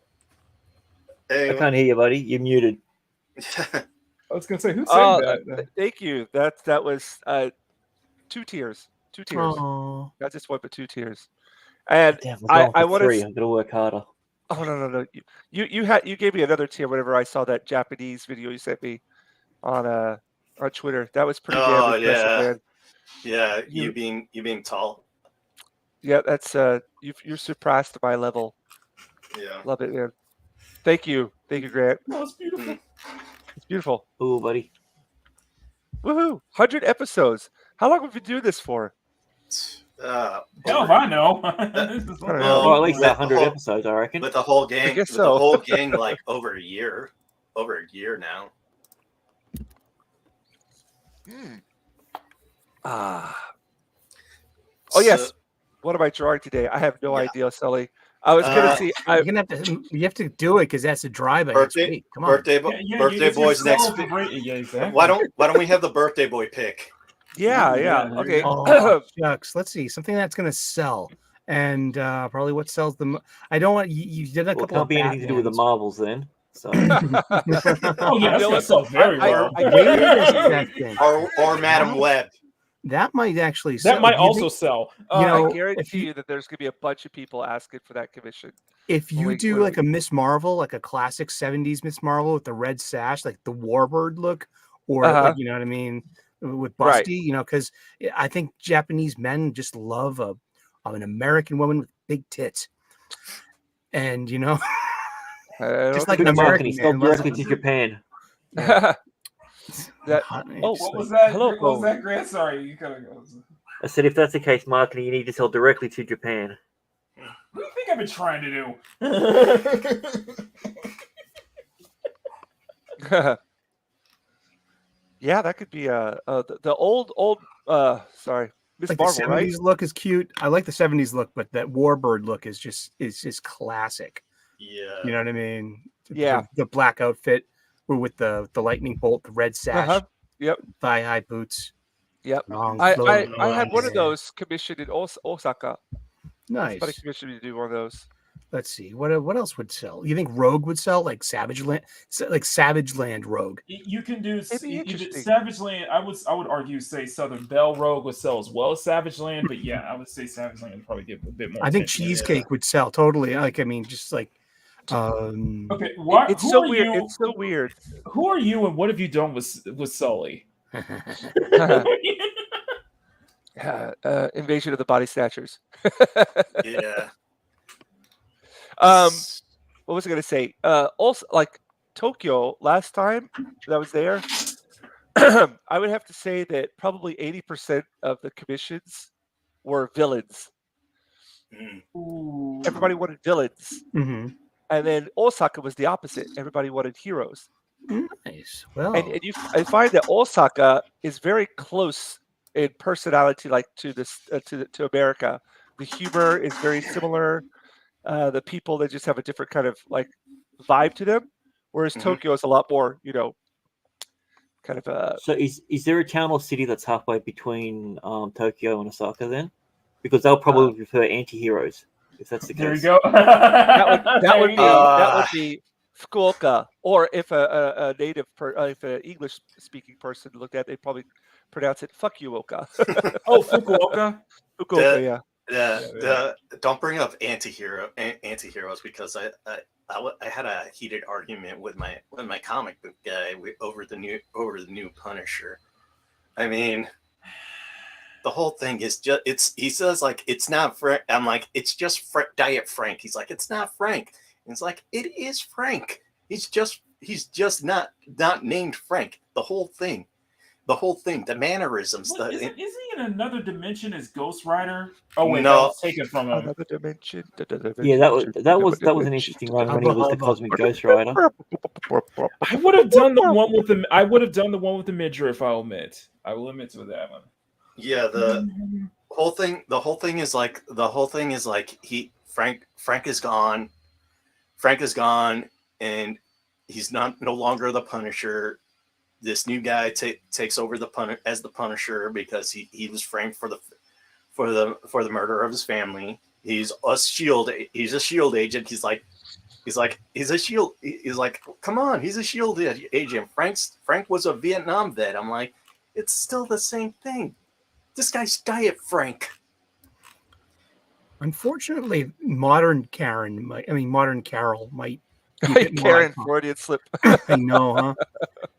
I anyway, can't hear you, buddy. You're muted. I was gonna say who sang that? Thank you. That was 2 tiers. 2 tiers. Oh. Not just one, but 2 tiers. And Damn, I I want three. to. I'm gonna work harder. Oh no! You gave me another tier whenever I saw that Japanese video you sent me on Twitter. That was pretty damn impressive, yeah. man. Yeah, you being tall. Yeah, that's you're surpassed my level. Yeah. Love it, man. Thank you, Grant. That was beautiful. It's beautiful. Ooh, buddy. Woohoo! 100 episodes. How long have we been doing this for? Hell if I know. Well, at least with 100 episodes, I reckon. With the whole gang, guess with so. the whole gang, like over a year now. Oh yes. So- What am I drawing today? I have no Yeah. idea, Sully. I was gonna see. You're gonna you have to do it because that's a dry by next Birthday, week. Come on. birthday boys next. Yeah, exactly. Why don't we have the birthday boy pick? Yeah. Yeah, Okay. Oh, shucks. Let's see. Something that's gonna sell. And probably what sells the I don't want you did a Well, it couple can't of be anything to do with the Batmans. Marvels then. So Oh yeah, that's Dylan, gonna sell very well. I Wait a guarantee second. Or Madam Web. That might actually sell. That might Do you also think- sell. you know, I guarantee if you- you that there's gonna be a bunch of people asking for that commission. if you Wait, do wait, like a Miss Marvel, like a classic 70s Miss Marvel with the red sash, like the Warbird look, or like, you know what I mean, with Busty, Right. you know, because I think Japanese men just love an American woman with big tits. And you know, I don't just like think an Good American marketing. Sell man. directly to Japan. that. Oh, It's What like- was that? Hello, What was Bo. that, Grant? Sorry, you gotta go. I said, if that's the case, marketing, you need to sell directly to Japan. What do you think I've been trying to do? Yeah, that could be the old sorry, Miss like Marvel, the 70s right? look is cute. I like the 70s look, but that Warbird look is just classic. Yeah. You know what I mean? Yeah. The black outfit with the lightning bolt, the red sash, Yep. thigh high boots. Yep. Long, I flowing had one of hair. those commissioned in Osaka. Nice. Somebody commissioned me to do one of those. Let's see. What else would sell? You think Rogue would sell like Savage Land Rogue? You can do be interesting. Savage Land. I would argue say Southern Belle Rogue would sell as well as Savage Land, but yeah, I would say Savage Land would probably get a bit more. I think attention. Cheesecake would sell totally. Like I mean, just like Okay, what? It's Who so are weird. you? It's so weird. Who are you, and what have you done with Sully? Invasion of the Body Snatchers. Yeah. What was I going to say? Also, like Tokyo, last time that I was there, I would have to say that probably 80% of the commissions were villains. Mm. Everybody wanted villains. Mm-hmm. And then Osaka was the opposite. Everybody wanted heroes. Nice. Well, And I find that Osaka is very close in personality, like to this to America. The humor is very similar. The people, they just have a different kind of like vibe to them, whereas Mhm. Tokyo is a lot more, kind of So is there a town or city that's halfway between Tokyo and Osaka then? Because they'll probably prefer anti-heroes if that's the There you case. go. that would go. be Fukuoka, or if a native, if an English speaking person looked at it, they'd probably pronounce it "fuck you, Oka." Oh, Fukuoka. Fukuoka, yeah. Don't bring up anti-heroes because I had a heated argument with my comic book guy over the new Punisher. I mean, the whole thing is just he says like it's not Frank. I'm like it's just Diet Frank. He's like it's not Frank. And it's like it is Frank. He's just not named Frank. The whole thing, the mannerisms. What, isn't he in another dimension as Ghost Rider? Oh wait, No. that was taken from him. Another dimension. Yeah, that was an interesting run when he was the Cosmic Ghost Rider. I would have done the one with the. I would have done the one with the midriff. I'll admit. I will admit to that one. Yeah, the whole thing is like Frank is gone. Frank is gone, and he's no longer the Punisher. This new guy takes over as the Punisher because he was framed for the murder of his family. He's a shield agent. He's like come on, he's a shield agent. Frank was a Vietnam vet. I'm like, it's still the same thing. This guy's Diet Frank. unfortunately, modern Carol might be a bit more Karen, iconic. Freudian slip. I know, huh?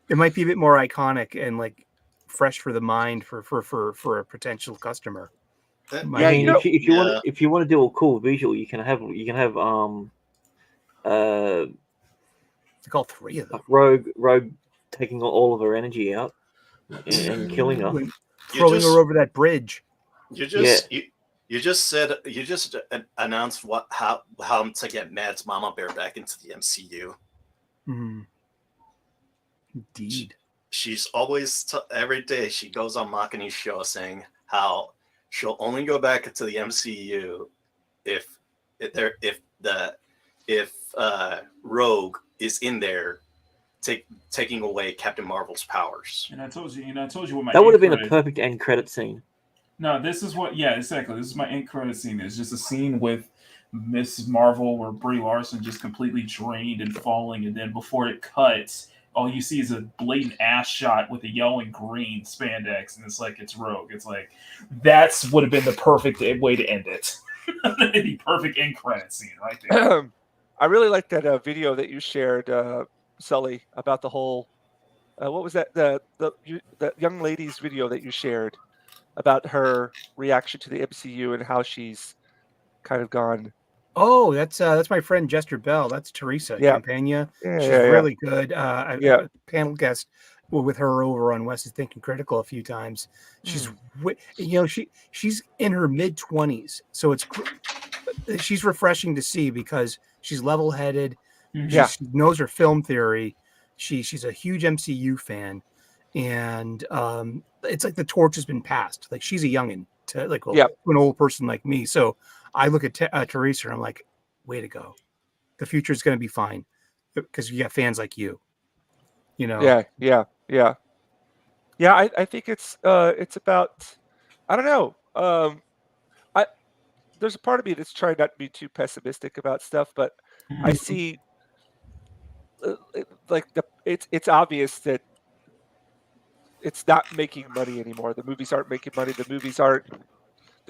It might be a bit more iconic and like fresh for the mind for a potential customer. I mean, if you want to do a cool visual, you can have They call 3 of them. Rogue taking all of her energy out and killing her, throwing her over that bridge. You just announced how to get Mad's Mama Bear back into the MCU. Mm-hmm. Indeed. She's always every day she goes on Makani's show saying how she'll only go back into the MCU if Rogue is in there taking away Captain Marvel's powers. And I told you what my that would have been a perfect end credit scene. No, this is what. Yeah, exactly. This is my end credit scene. It's just a scene with Mrs. Marvel where Brie Larson just completely drained and falling, and then before it cuts, all you see is a blatant ass shot with a yellow and green spandex, and it's like it's Rogue. It's like that's would have been the perfect way to end it. The perfect end credit scene right there. I really like that video that you shared, Sully, about the whole. What was that? The young lady's video that you shared about her reaction to the MCU and how she's kind of gone. Oh, that's my friend Jester Bell. That's Teresa Campagna. She's really good. I've a panel guest with her over on Wes is Thinking Critical a few times. She's she's in her mid-20s, so she's refreshing to see because she's level-headed. She knows her film theory. She's a huge MCU fan, and it's like the torch has been passed. Like she's a youngin to an old person like me. So I look at Teresa and I'm like, way to go. The future is going to be fine because you got fans like you. Yeah. I think it's about, I don't know. There's a part of me that's trying not to be too pessimistic about stuff, but I see it's obvious that it's not making money anymore. The movies aren't making money. They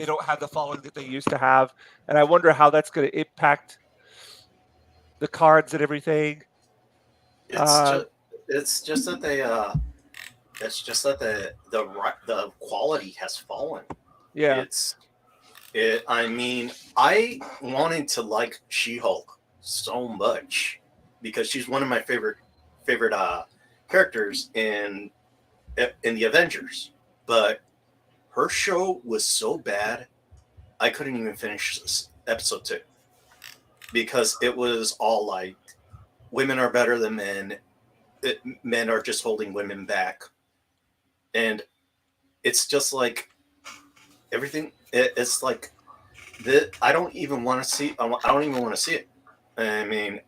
don't have the following that they used to have. And I wonder how that's going to impact the cards and everything. It's just that the quality has fallen. Yeah. I mean, I wanted to like She-Hulk so much because she's one of my favorite characters in the Avengers, but her show was so bad I couldn't even finish episode 2 because it was all like women are better than men. Men are just holding women back, and it's just like everything. It's like I don't even want to see. I don't even want to see it. I mean,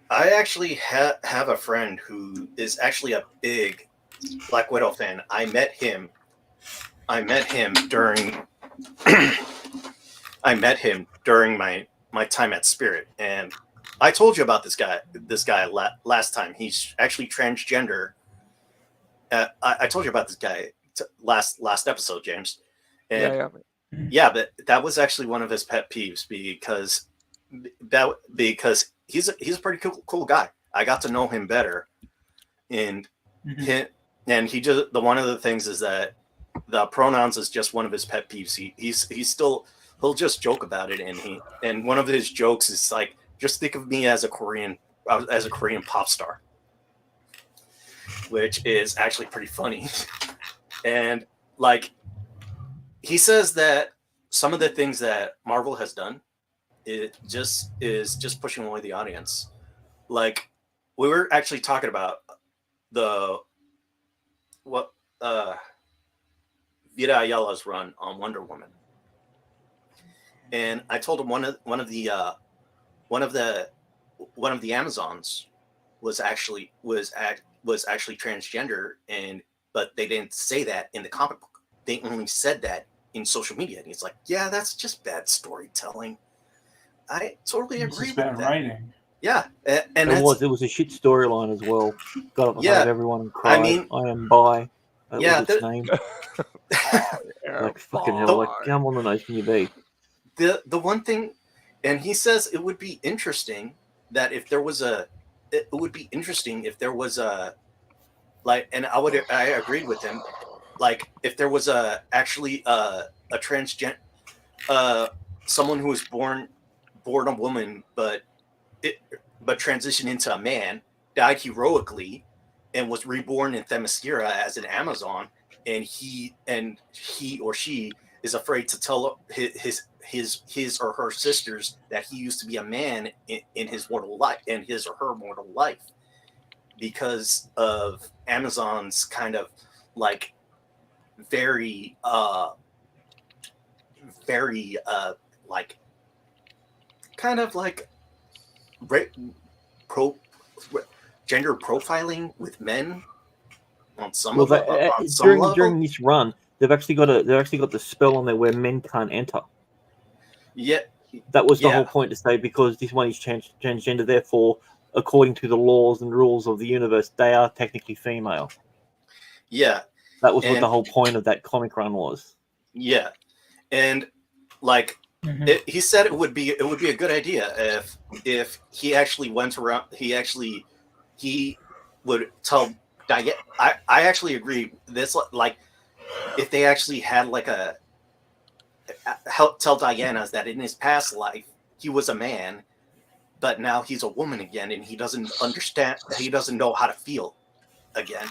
I actually have a friend who is actually a big Black Widow fan. I met him during my time at Spirit, and I told you about this guy last time. He's actually transgender. I told you about this guy last episode, James. And yeah, but that was actually one of his pet peeves because he's a pretty cool guy. I got to know him better, and he just one of the things is that the pronouns is just one of his pet peeves. He'll just joke about it, and one of his jokes is like, just think of me as a Korean pop star, which is actually pretty funny. And like, he says that some of the things that Marvel has done, it just is just pushing away the audience. Like, we were actually talking about Vita Ayala's run on Wonder Woman, and I told him one of the Amazons was actually transgender, but they didn't say that in the comic book. They only said that in social media. And he's like, yeah, that's just bad storytelling. I totally agree with that. Writing. Yeah, and it was a shit storyline as well. Got up in front of everyone and cried. I mean, I am bi. That was its name. Like fucking hell! Like, how on the nose can you be? The one thing, and he says it would be interesting that if there was like, and I agreed with him, like if there was actually a transgender, someone who was born a woman but transitioned into a man, died heroically, and was reborn in Themyscira as an Amazon, and he or she is afraid to tell his or her sisters that he used to be a man in his mortal life, in his or her mortal life, because of Amazon's kind of like very like kind of like gender profiling with men on some during this run. They've actually got the spell on there where men can't enter. Yeah, that was the whole point, to say, because this one is transgender. Therefore, according to the laws and rules of the universe, they are technically female. Yeah, that was what the whole point of that comic run was. Yeah, and like he said, it would be a good idea if he actually went around. He would tell Diana. I actually agree. This, like, if they actually had like help tell Diana that in his past life he was a man, but now he's a woman again, and he doesn't understand. He doesn't know how to feel again,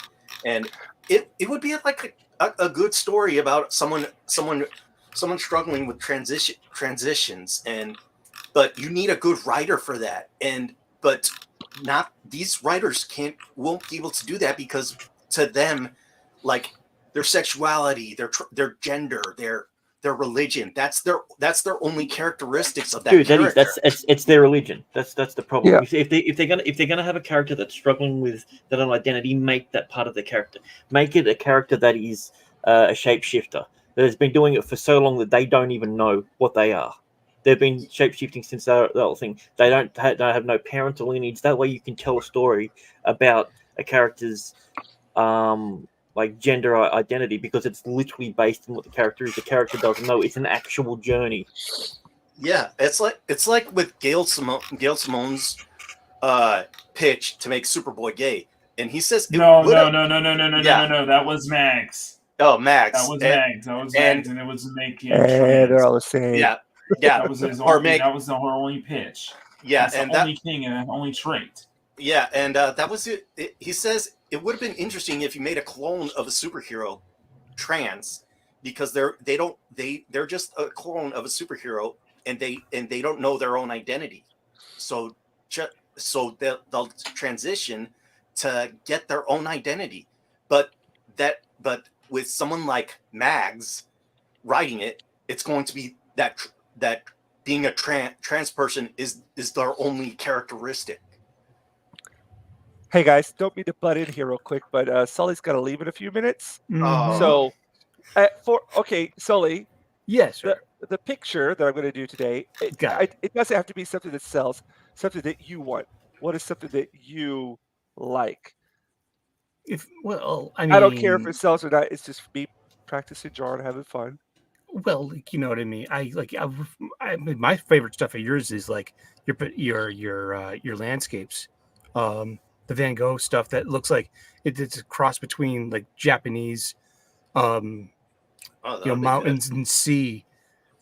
and it would be like a good story about someone struggling with transitions, but you need a good writer for that, but not these writers won't be able to do that, because to them, like, their sexuality, their gender, their religion, that's their only characteristics of that character. It's their religion. That's the problem. Yeah. If they're gonna have a character that's struggling with that own identity, make that part of the character. Make it a character that is a shapeshifter that has been doing it for so long that they don't even know what they are. They've been shapeshifting since that whole thing. They don't have no parental lineage. That way you can tell a story about a character's like gender identity, because it's literally based on what the character is. The character doesn't know. It's an actual journey. Yeah, it's like with Gail Simone's pitch to make Superboy gay, and he says No. Yeah. That was Max. Oh, Max. That was Max, and it was to make him And they're trans. all the same. Yeah. That was his Or only. make That was the only pitch. yeah, That's and the only thing and the only trait. yeah, and that was it. He says it would have been interesting if you made a clone of a superhero trans, because they're just a clone of a superhero, and they don't know their own identity, so they'll transition to get their own identity, but with someone like Mags writing it, it's going to be that being a trans person is their only characteristic. Hey guys, don't mean to butt in here real quick, but Sully's got to leave in a few minutes. Oh. So, Sully, Yes, sir. the picture that I'm going to do today, it doesn't have to be something that sells, something that you want. What is something that you like? I mean, I don't care if it sells or not. It's just me practicing drawing, having fun. Well, like, you know what I mean. My favorite stuff of yours is like your landscapes, the Van Gogh stuff that looks like it's a cross between like Japanese, mountains and sea,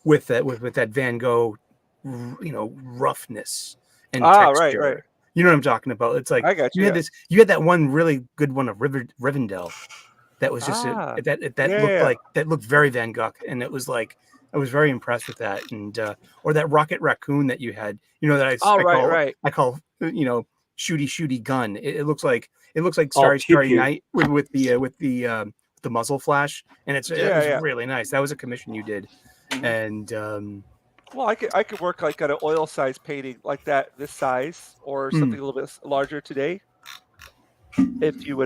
with that Van Gogh, roughness and texture. Right. You know what I'm talking about? It's like I got you. You had that one really good one of Rivendell. That was just that looked very Van Gogh, and it was like I was very impressed with that, and or that Rocket Raccoon that you had, that I call shooty gun. It looks like Starry Night with the muzzle flash, and it was really nice. That was a commission you did, and well, I could work like on an oil size painting like that, this size, or something a little bit larger today. If you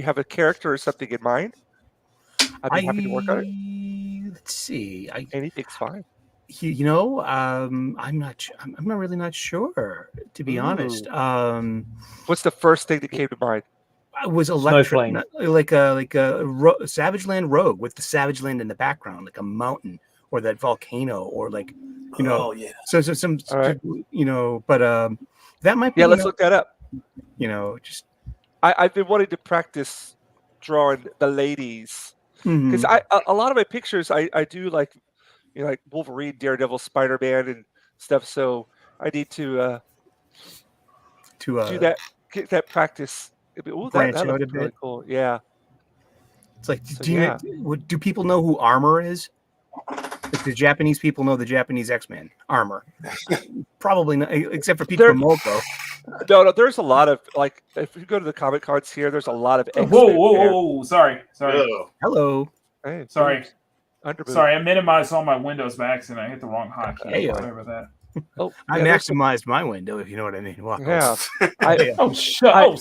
have a character or something in mind, I'd be happy to work on it. Let's see. Anything's fine. I'm not really sure, to be honest. What's the first thing that came to mind? It was electric, like a Savage Land Rogue with the Savage Land in the background, like a mountain or that volcano, or like Oh yeah. So some right. But that might be. Yeah, let's look that up. Just. I've been wanting to practice drawing the ladies, because a lot of my pictures I do like like Wolverine, Daredevil, Spider-Man, and stuff. So I need to do that, get that practice. Ooh, that looks really cool. Yeah. It's like, do people know who Armor is? Like, the Japanese people know the Japanese X-Men Armor. Probably not, except for Peter Momoko. No, there's a lot of, like, if you go to the comic cards here, there's a lot of X-Men. Whoa, sorry. Hello. Hey, sorry, I minimized all my windows by accident. I hit the wrong hotkey. Hey, sorry about that. Oh, I maximized my window, if you know what I mean. Wow. Yeah. Shut up.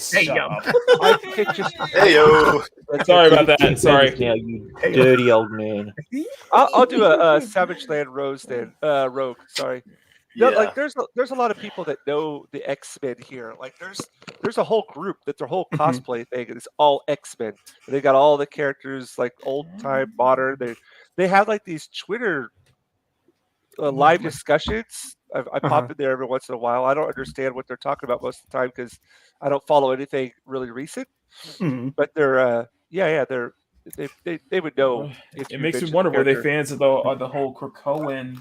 Hey yo. Sorry about that. Sorry. Now, you dirty old man. I'll do a Savage Land Rogue. Sorry. No, Yeah. like there's a lot of people that know the X-Men here. Like there's a whole group that their whole cosplay thing is all X-Men. And they got all the characters like old time, modern. They have like these Twitter live discussions. I pop in there every once in a while. I don't understand what they're talking about most of the time because I don't follow anything really recent. But they're they would know. It makes me wonder, were they fans of the whole Krakoan,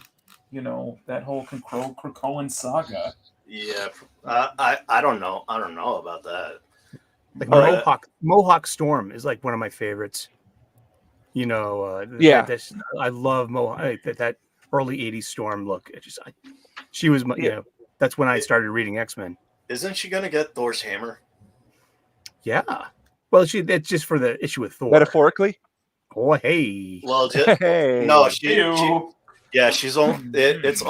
that whole Krakoan saga? Yeah, I don't know. I don't know about that. Like Mohawk Storm is like one of my favorites. I love Mohawk. That early '80s Storm look. She was my, that's when I started reading X-Men. Isn't she gonna get Thor's hammer? Yeah. Well, that's just for the issue with Thor. Metaphorically. Oh, hey. Well, Hey. no, she's on. It's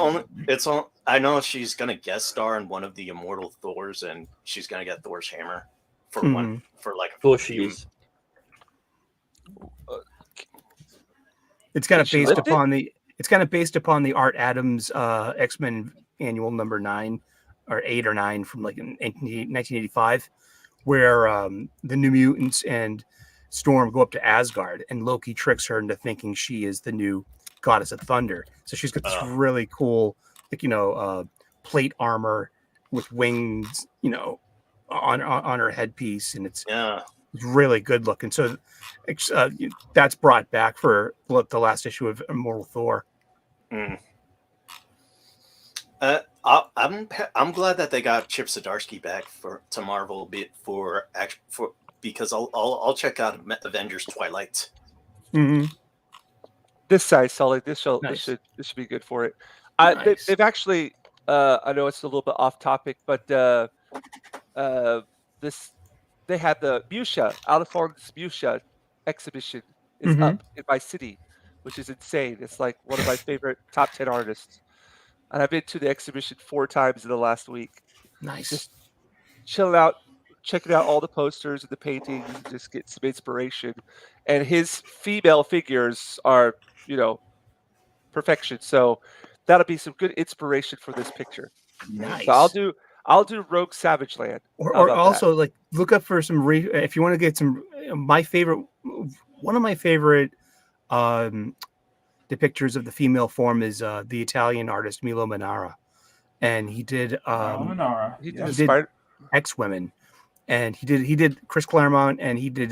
on. I know she's gonna guest star in one of the Immortal Thors, and she's gonna get Thor's hammer for Thor she is. It's kind of based upon the Art Adams X-Men Annual number 9 or 8 or 9 from like in 1985, where the New Mutants and Storm go up to Asgard, and Loki tricks her into thinking she is the new goddess of thunder. So she's got this really cool plate armor with wings, on her headpiece, and it's really good looking. So that's brought back for the last issue of Immortal Thor. I'm glad that they got Chip Zdarsky back to Marvel because I'll check out Avengers Twilight. Mm-hmm. This size, Sully. This should be good for it. They've actually. I know it's a little bit off topic, but they had the Alphonse Musha exhibition is up in my city, which is insane. It's like one of my favorite top 10 artists, and I've been to the exhibition 4 times in the last week. Nice. Just chilling out, checking out all the posters and the paintings, and just get some inspiration. And his female figures are, perfection. So that'll be some good inspiration for this picture. Nice. So I'll do Rogue Savage Land. Or also that? Look up for some if you want to get some one of my favorite depictors of the female form is the Italian artist Milo Manara, and he did he did X-Women, and he did Chris Claremont, and he did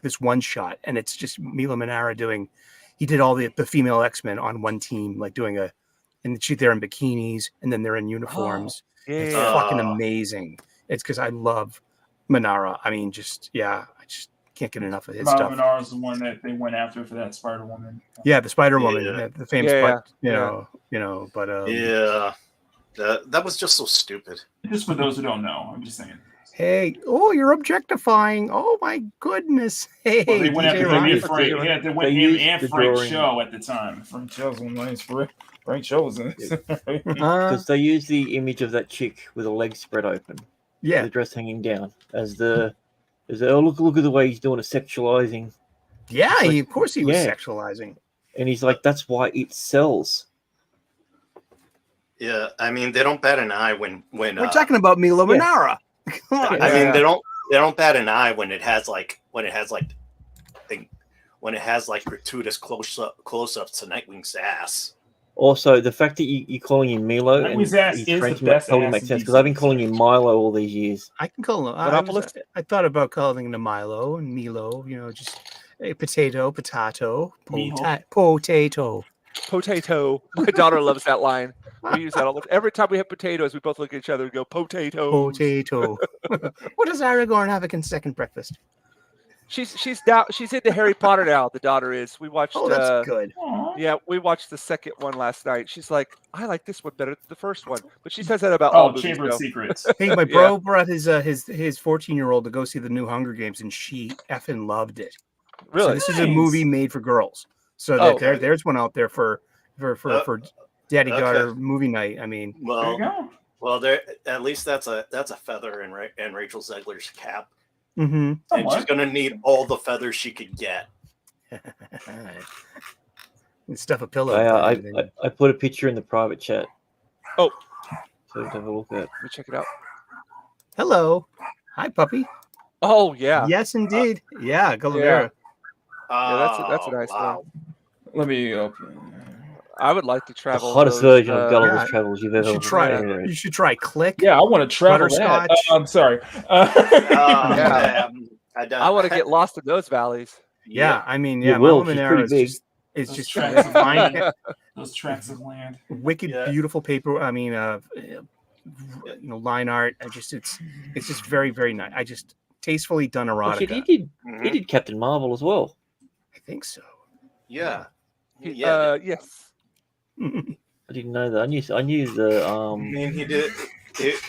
this one shot, and it's just Milo Manara he did all the female X-Men on one team, like doing and they're in bikinis and then they're in uniforms. It's fucking amazing. It's because I love Manara. I mean, I just can't get enough of his stuff. Manara is the one that they went after for that Spider-Woman. Yeah, the Spider-Woman, the famous, that was just so stupid. Just for those who don't know, I'm just saying. Hey, you're objectifying. Oh my goodness. Hey, well, they went after him and Frank. Yeah, they went him and Frank's show at the time. Frank show's nice. Frank shows because they use the image of that chick with her legs spread open, the dress hanging down, as look at the way he's doing a sexualizing. Yeah, of course he was sexualizing, and he's like, that's why it sells. Yeah, I mean they don't bat an eye when we're talking about Milo Manara. Come on. I mean they don't bat an eye when it has gratuitous close-ups to Nightwing's ass. Also, the fact that you're calling him Milo Nightwing's ass is the best totally makes sense, because I've been calling him Milo all these years. I can call him. I thought about calling him Milo and Milo. Just a potato. Potato. My daughter loves that line. We use that all every time we have potatoes. We both look at each other and go potato. Potato. What does Aragorn have a second breakfast? She's into Harry Potter now. The daughter is. We watched. Oh, that's good. Yeah, we watched the second one last night. She's like, I like this one better than the first one, but she says that about all movies. Chamber of Secrets. Hey, my bro brought his 14-year-old to go see the new Hunger Games, and she effing loved it. Really? So this is a movie made for girls. So there's one out there for daddy daughter movie night. I mean, there at least that's a feather in Rachel Zegler's cap. Mm-hmm. And she's gonna need all the feathers she could get. Stuff a pillow. I put a picture in the private chat. Oh, so you can have a look at. Let me check it out. Hello, hi puppy. Oh yeah. Yes, indeed. Calavera. That's a nice one. Let me open. I would like to travel. The hottest version of Gulliver's Travels you've ever tried. You should try Click. Yeah, I want to travel that. I'm sorry. I want to get lost in those valleys. Yeah, I mean, it's just fine. Those tracts of land. Wicked, beautiful paper. I mean, line art. It's just very, very nice. I just tastefully done erotica. He did Captain Marvel as well. I think so. Yeah. Yes. I didn't know that. I knew the. I mean, he did.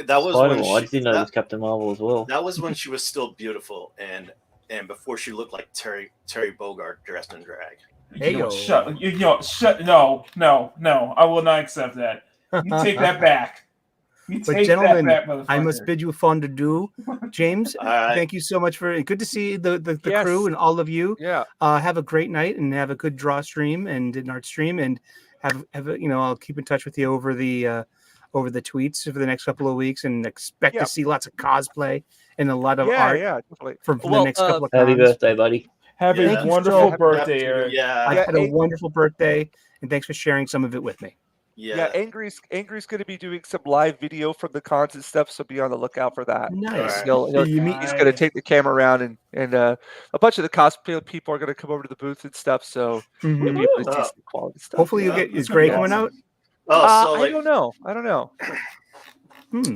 That was when I just didn't know it was Captain Marvel as well. That was when she was still beautiful and before she looked like Terry Bogard dressed in drag. Hey, shut. No. I will not accept that. You take that back. But gentlemen, I must bid you fond adieu. James, thank you so much for good to see the crew and all of you. Yeah. Have a great night and have a good draw stream and an art stream, and have I'll keep in touch with you over the tweets for the next couple of weeks, and expect to see lots of cosplay and a lot of art definitely. from the next couple of Happy birthday, buddy. Have a wonderful birthday, Eric. I had a wonderful birthday, and thanks for sharing some of it with me. Yeah, Angry's going to be doing some live video from the cons and stuff, so be on the lookout for that. Nice. He's going to take the camera around, and a bunch of the cosplay people are going to come over to the booth and stuff. So you'll be able to see some quality stuff. Hopefully, you'll get. Is Gray coming out? Oh, I don't know.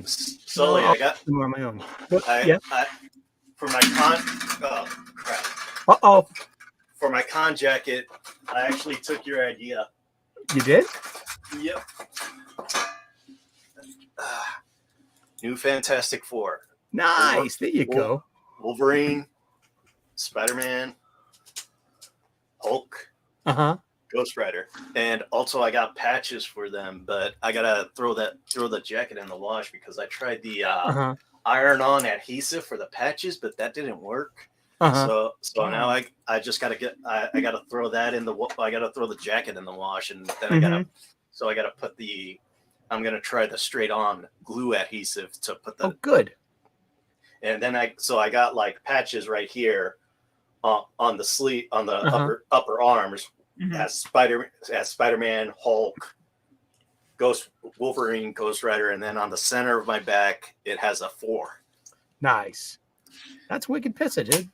Sully, I got more on my own. For my con. Oh crap! For my con jacket, I actually took your idea. You did? Yep. New Fantastic Four. Nice. There you go. Wolverine, Spider-Man, Hulk, Ghost Rider, and also I got patches for them. But I gotta throw the jacket in the wash because I tried the iron-on adhesive for the patches, but that didn't work. So now I just gotta I gotta throw that in I gotta throw the jacket in the wash, and then I gotta put I'm gonna try the straight-on glue adhesive to put the. Oh, good. And then I got like patches right here, on the sleeve, on the upper arms, as Spider-Man, Hulk, Wolverine, Ghost Rider, and then on the center of my back it has a 4. Nice. That's wicked pizza, dude.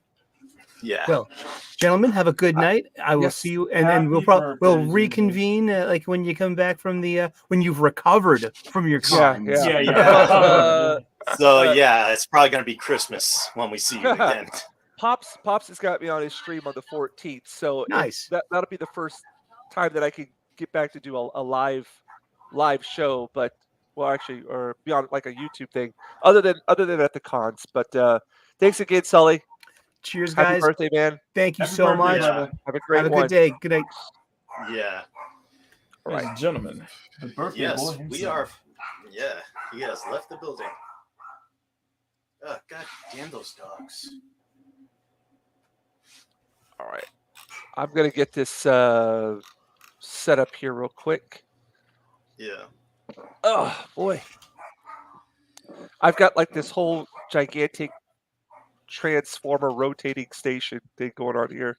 Yeah. Well, gentlemen, have a good night. I will see you, and then we'll reconvene like when you come back from the when you've recovered from your con. Yeah. So it's probably gonna be Christmas when we see you again. Pops has got me on his stream on the 14th, so nice. That'll be the first time that I can get back to do a live show, but or be on like a YouTube thing, other than at the cons. But thanks again, Sully. Cheers, guys. Happy birthday, man. Thank you so much. Have a great Have a good day. Good night. Yeah. All right, ladies and gentlemen. The birthday boy himself. We are. Yeah, he has left the building. Oh, God damn those dogs. All right. I'm going to get this set up here real quick. Yeah. Oh, boy. I've got like this whole gigantic transformer rotating station thing going on here.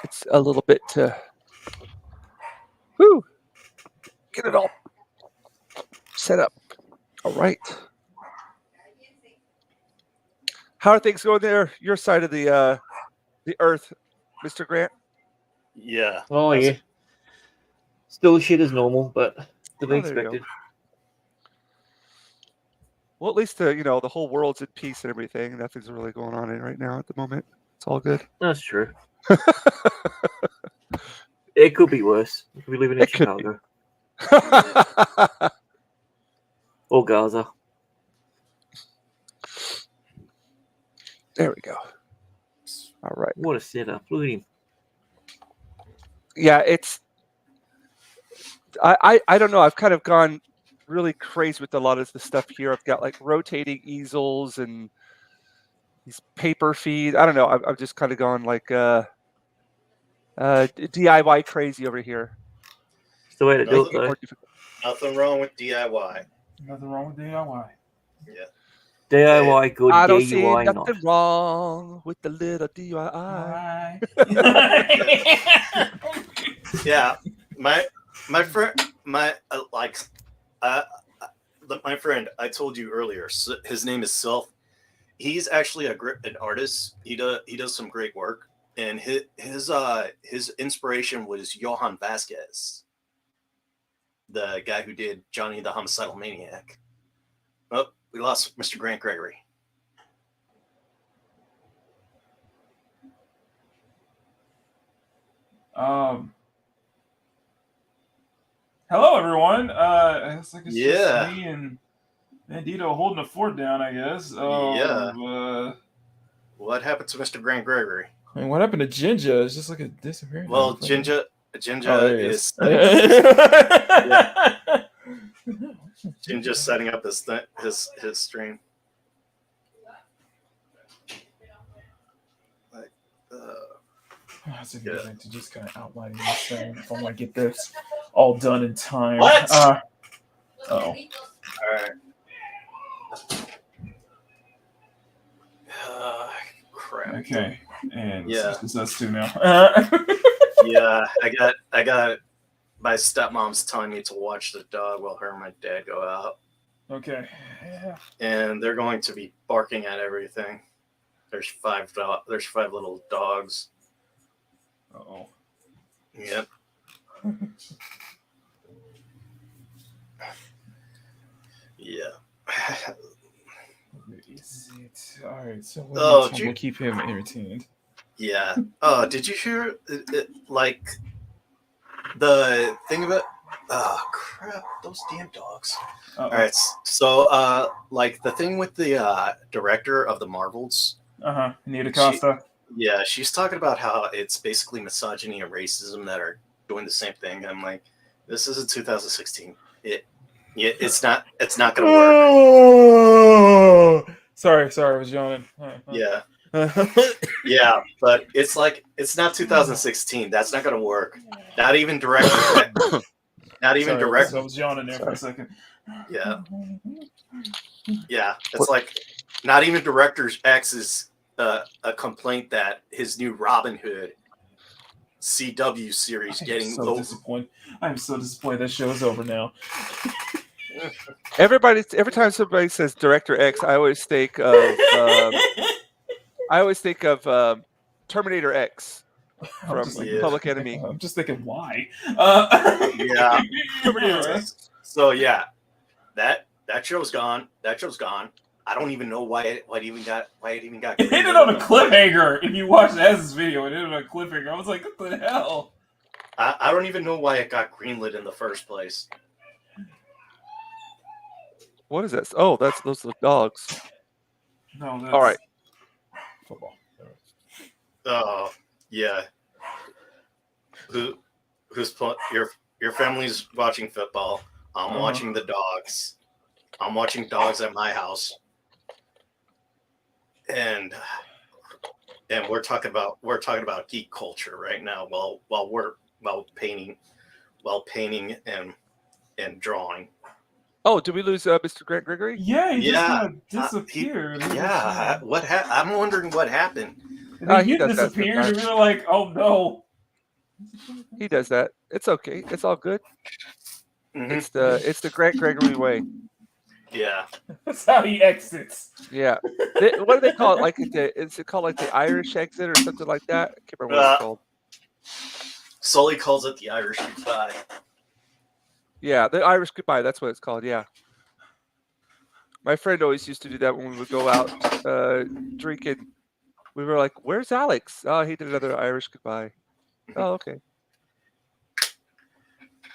It's a little bit get it all set up. All right. How are things going there? Your side of the earth, Mr. Grant? Yeah. Oh yeah. Still shit as normal, but to be expected. Well, at least the whole world's at peace and everything. Nothing's really going on right now at the moment. It's all good. That's true. It could be worse. We could be living in Chicago. Or Gaza. There we go. All right. What a setup. Look at him. Yeah, it's I don't know. I've kind of gone really crazy with a lot of the stuff here. I've got like rotating easels and these paper feeds. I don't know. I've just kind of gone like DIY crazy over here. It's the way to do it, though. Nothing wrong with DIY. Nothing wrong with DIY. Yeah. DIY good, I don't DIY see not. nothing wrong with the little DIY. Yeah, my friend, my friend. I told you earlier. His name is Self. He's actually an artist. He does some great work, and his inspiration was Johann Vasquez, the guy who did Johnny the Homicidal Maniac. Oh, we lost Mr. Grant Gregory. Hello, everyone. It's like it's Yeah. just me and Bandito holding the fort down, I guess. What happened to Mr. Grant Gregory? I mean, what happened to Jinja? It's just like a disappearance. Well, Jinja is Jinja's setting up his stream. Like, that's a good thing to just kind of outline this thing if I want to get this all done in time. What? All right. Crap. Okay, and yeah, it's us two now. Yeah, I got my stepmom's telling me to watch the dog while her and my dad go out, Okay. Yeah. and they're going to be barking at everything. There's five little dogs. Uh-oh. Yep. Yeah. Is it all right? So we'll keep him entertained. Yeah. Oh, did you hear like the thing about? Oh crap! Those damn dogs. Uh-oh. All right. So, like the thing with the director of the Marvels. Nita Costa. She's talking about how it's basically misogyny and racism that are doing the same thing. I'm like, this isn't 2016. It's not gonna work. Sorry, I was yawning. Yeah. Yeah, but it's like it's not 2016. That's not gonna work. Not even director. Not even director. I was yawning there for a second. Yeah. Yeah. It's like not even Director's X is a complaint that his new Robin Hood CW series disappointed. I'm so disappointed that show's over now. Every time somebody says Director X, I always think of Terminator X from Public Enemy. I'm just thinking, why? Yeah. Terminator X. So yeah, that show's gone. I don't even know why it even got. It ended on a cliffhanger. If you watch Ez's video, it ended on a cliffhanger. I was like, what the hell? I don't even know why it got greenlit in the first place. What is this? Oh, those are the dogs. No, that's all right. Football. Oh yeah. Your family's watching football. I'm watching the dogs. I'm watching dogs at my house. And we're talking about geek culture right now while painting and drawing. Oh, did we lose Mr. Grant Gregory? Yeah, he just kind of disappeared. I'm wondering what happened. He does disappeared, that and we were like, "Oh no!" He does that. It's okay. It's all good. Mm-hmm. It's the Grant Gregory way. Yeah, that's how he exits. Yeah. What do they call it? Like is it called like the Irish exit or something like that? I can't remember what it's called. Sully calls it the Irish goodbye. Yeah, the Irish goodbye. That's what it's called. Yeah. My friend always used to do that when we would go out drinking. We were like, "Where's Alex?" Oh, he did another Irish goodbye. Oh, okay.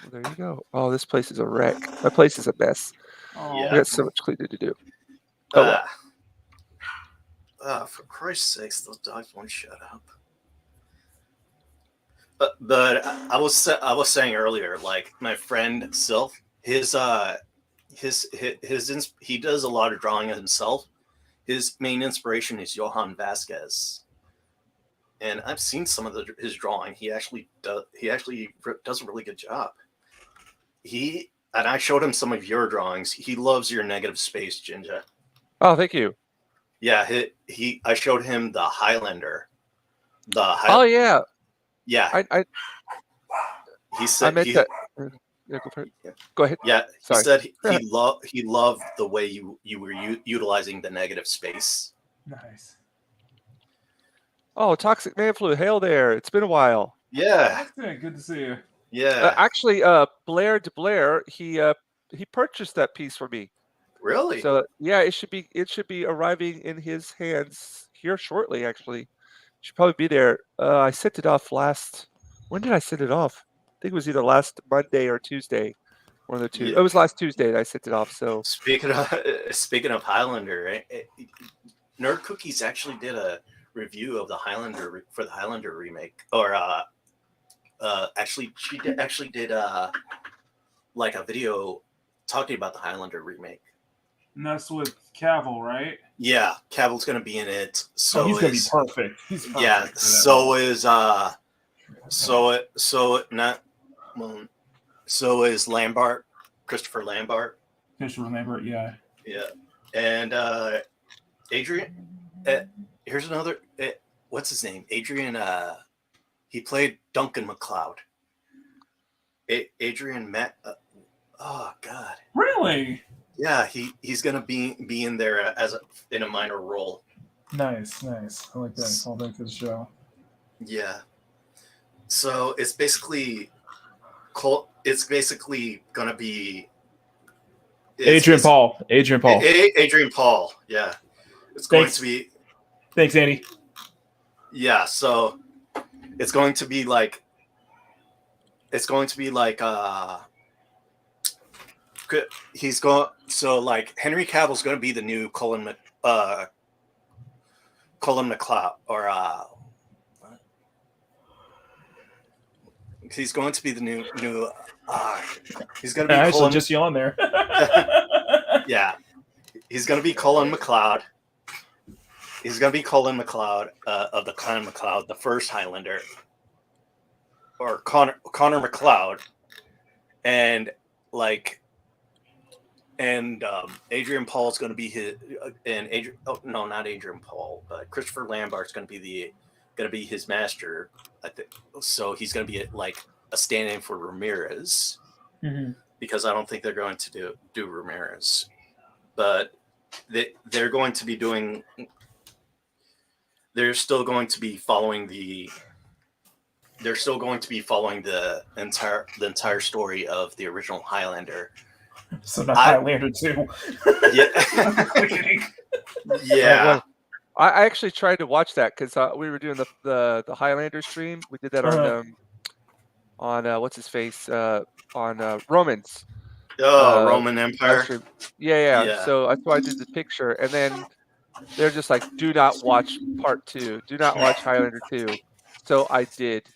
Well, there you go. Oh, this place is a wreck. My place is a mess. Oh, Yeah. We got so much cleaning to do. Oh, well. For Christ's sakes, those dogs won't shut up. But I was saying earlier, like my friend Sylph, he does a lot of drawing of his main inspiration is Johann Vasquez, and I've seen some of his drawing. He actually does a really good job. And I showed him some of your drawings. He loves your negative space, Jinja. Oh, thank you. Yeah, I showed him the Highlander. Oh yeah. Yeah. He said I meant that. Yeah, go ahead. Yeah, Sorry. he said he loved the way you were utilizing the negative space. Nice. Oh, Toxic Man Flu. Hail there. It's been a while. Yeah. Good to see you. Yeah. Actually, Blair DeBlair, he purchased that piece for me. Really? So yeah, it should be arriving in his hands here shortly. Actually, should probably be there. I sent it off when did I send it off? I think it was either last Monday or Tuesday, one of the two. Yeah. It was last Tuesday that I sent it off. So speaking of Highlander, Nerd Cookies actually did a review of the Highlander for the Highlander remake, or actually she did like a video talking about the Highlander remake. And that's with Cavill, right? Yeah, Cavill's gonna be in it. So he's gonna be perfect. He's perfect. Yeah. So is Lambert, Christopher Lambert. Christopher Lambert, yeah. Yeah, and Adrian. Here's another. What's his name? Adrian. He played Duncan MacLeod. Adrian Matt. Oh God. Really? Yeah, he's gonna be in there in a minor role. Nice. I like that. Call back to the show. Yeah. So it's basically It's basically gonna be Adrian Paul. Adrian Paul. Yeah. It's going to be. Thanks, Andy. Yeah. So it's going to be like. It's going to be like. He's going. So like Henry Cavill's going to be the new Colin McLeod, or he's going to be the new. He's going to be Colin. Just you on there. Yeah, he's going to be Colin McLeod. He's going to be Colin McLeod of the Clan McLeod, the first Highlander, or Connor McLeod, and like. And Adrian Paul is going to be his, and not Adrian Paul, but Christopher Lambert's going to be his master. I think so. He's going to be like a stand-in for Ramirez, because I don't think they're going to do Ramirez, but they're going to be doing. They're still going to be following the. They're still going to be following the entire story of the original Highlander. So not Highlander 2. Yeah. Yeah. I actually tried to watch that because we were doing the Highlander stream. We did that on what's his face on Romans. Roman Empire. Yeah. So that's why I did the picture, and then they're just like, "Do not watch part 2. Do not watch Highlander 2." So I did,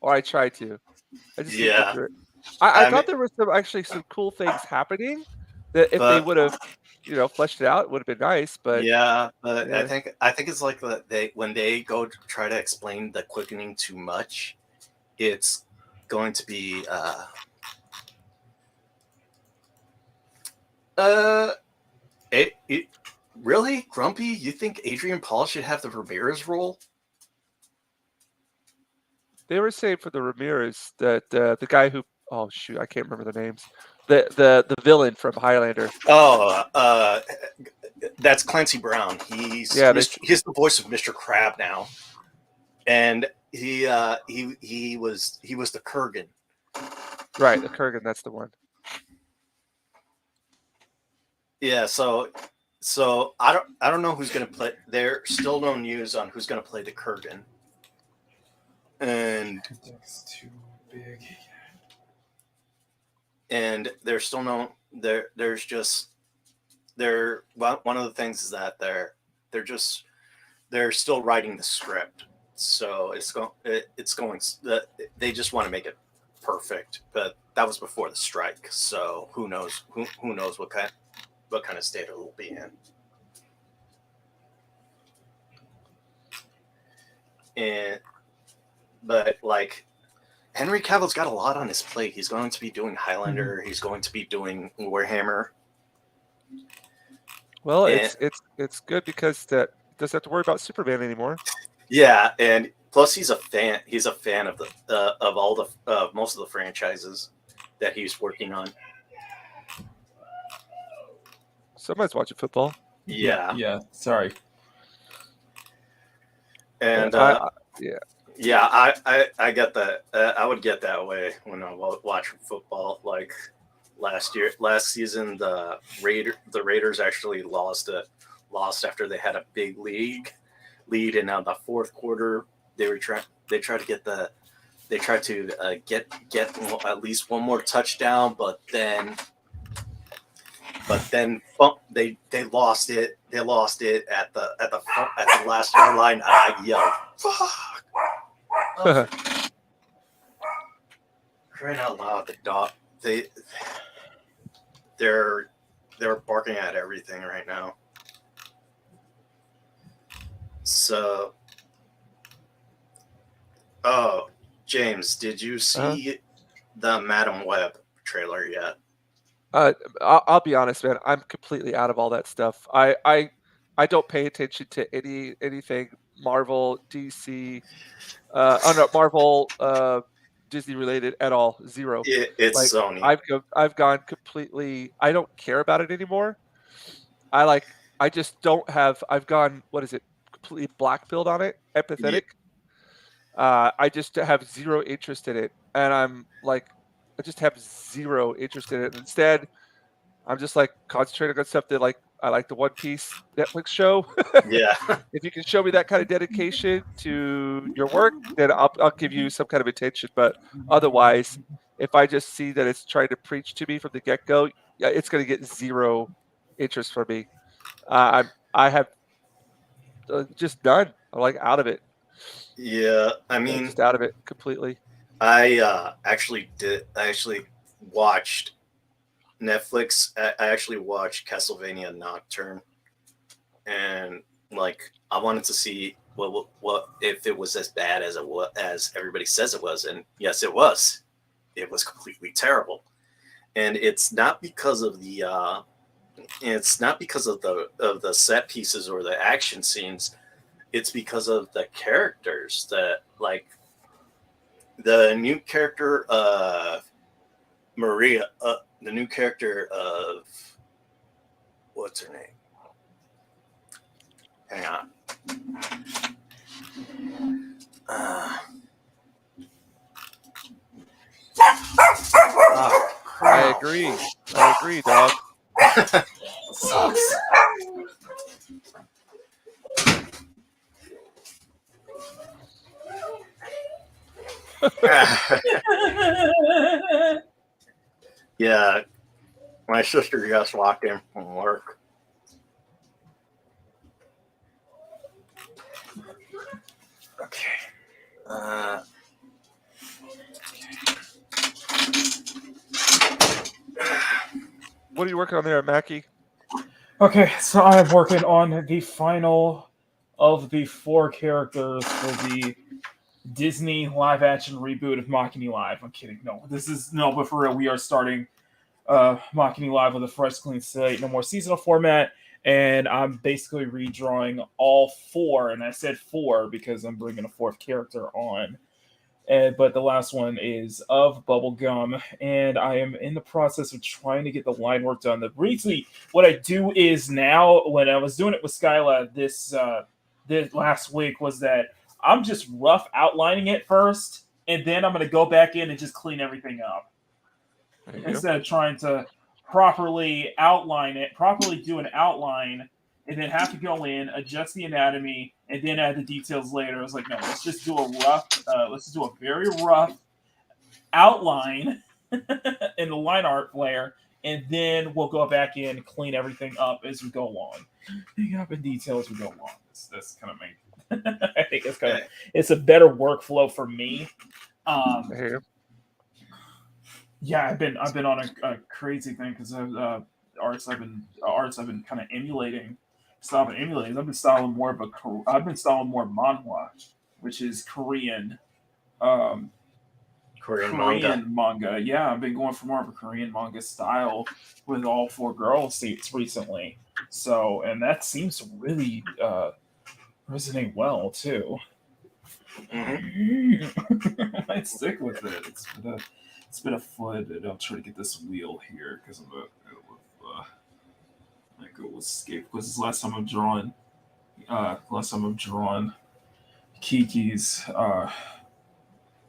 or I tried to. I just looked through it. I thought there was some cool things happening that if they would have, fleshed it out, it would have been nice. But but I think it's like when they go to try to explain the quickening too much, it's going to be really Grumpy. You think Adrian Paul should have the Ramirez role? They were saying for the Ramirez that the guy who. Oh shoot! I can't remember the names. The villain from Highlander. That's Clancy Brown. He's the voice of Mr. Crab now, and he was the Kurgan. Right, the Kurgan. That's the one. Yeah. So I don't know who's going to play. There's still no news on who's going to play the Kurgan, and that's too big. And there's still no there's just one of the things is that they're still writing the script, so they just want to make it perfect, but that was before the strike, so who knows what kind of state it will be in. But like Henry Cavill's got a lot on his plate. He's going to be doing Highlander. He's going to be doing Warhammer. Well, it's good because that doesn't have to worry about Superman anymore. Yeah, and plus he's a fan. He's a fan of of all the most of the franchises that he's working on. Somebody's watching football. Yeah. Yeah. Sorry. And Yeah, I get that. I would get that way when I watch football. Like last season, the Raiders actually lost after they had a big lead, and now the fourth quarter they tried to get at least one more touchdown, but then they lost it. They lost it at the last yard line. And I yelled, "Fuck!" Crying out loud, the dog they're barking at everything right now. So James, did you see the Madam Web trailer yet? I'll be honest, man. I'm completely out of all that stuff. I don't pay attention to anything Marvel, DC, Marvel, Disney related at all. Zero. It's Like Sony. I've gone completely. I don't care about it anymore. I just don't have. I've gone. What is it? Completely black-pilled on it. Yeah, Empathetic. I just have zero interest in it, and I'm like, I just have zero interest in it. Instead, I'm just like concentrating on stuff that like I like the One Piece Netflix show. yeah, If you can show me that kind of dedication to your work, then I'll give you some kind of attention. But otherwise, if I just see that it's trying to preach to me from the get go, yeah, it's going to get zero interest from me. I have just none. I'm like out of it. yeah. I Yeah, mean, just out of it completely. I actually did. I actually watched Netflix. I actually watched Castlevania Nocturne, and like I wanted to see what if it was as bad as as everybody says it was, and yes, it was. It was completely terrible, and it's not because of the set pieces or the action scenes. It's because of the characters that like the new character Maria, the new character of what's her name? Hang on. I agree. I agree, dog. Sucks. Yeah, my sister just walked in from work. Okay. What are you working on there, Mackie? Okay, so I'm working on the final of the 4 characters for the Disney live-action reboot of Mocking Live. I'm kidding. No, but for real, we are starting Mocking Live with a fresh, clean slate, no more seasonal format, and I'm basically redrawing all 4. And I said 4 because I'm bringing a 4th character on. But the last one is of Bubblegum, and I am in the process of trying to get the line work done. Briefly, what I do is now, when I was doing it with Skyla this last week, was that I'm just rough outlining it first, and then I'm going to go back in and just clean everything up. Instead of trying to properly outline it, properly do an outline, and then have to go in, adjust the anatomy, and then add the details later. I was like, no, let's just do a very rough outline in the line art layer, and then we'll go back in and clean everything up as we go along. Cleaning up in detail as we go along. That's kind of me. I think it's a better workflow for me. Yeah, I've been on a crazy thing because arts I've been kind of emulating. I've been styling more manhwa, which is Korean. Korean manga. Yeah, I've been going for more of a Korean manga style with all 4 girl seats recently. So, and that seems to really resonate well too. Mm-hmm. I might stick with it. It's been a flood, and I'll try to get this wheel here because I'm I go with Escape because last time I've drawn Kiki's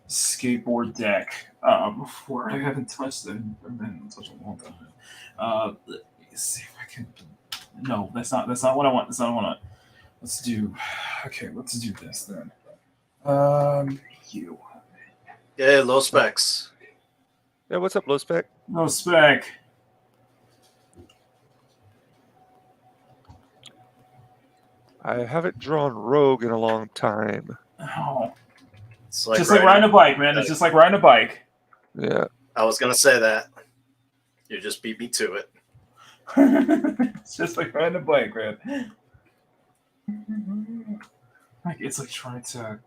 skateboard deck before. I haven't touched it. I've been in such a long time. Let me see if I can. No, that's not what I want. That's not what I want. Let's do this then. You. Yeah, low specs. Yeah, what's up, low spec? No spec. I haven't drawn Rogue in a long time. Oh. It's just like riding a bike, man. It's just like riding a bike. Yeah. I was gonna say that. You just beat me to it. It's just like riding a bike, man. Like it's like trying to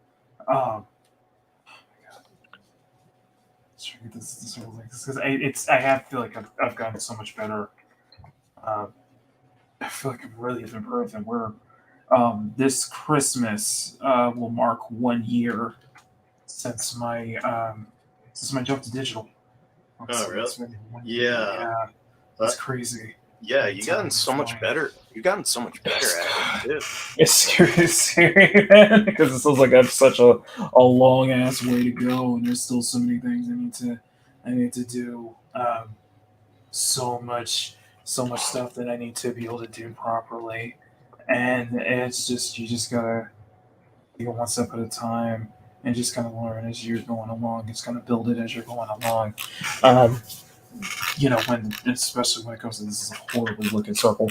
oh my god. Let's try to get this whole thing because I feel like I've gotten so much better. I feel like I've really improved, and we're this Christmas will mark 1 year since my since my jump to digital. Oh, really? It's been 1 year. Yeah. Yeah, that's crazy. Yeah, you gotten so much better. You gotten so much better at it too. It's scary, man, because it feels like I have such a long ass way to go, and there's still so many things I need to do. So much stuff that I need to be able to do properly, and it's just you just gotta go one step at a time and just kind of learn as you're going along. Just kind of build it as you're going along. When especially when it comes to this is a horribly looking circle.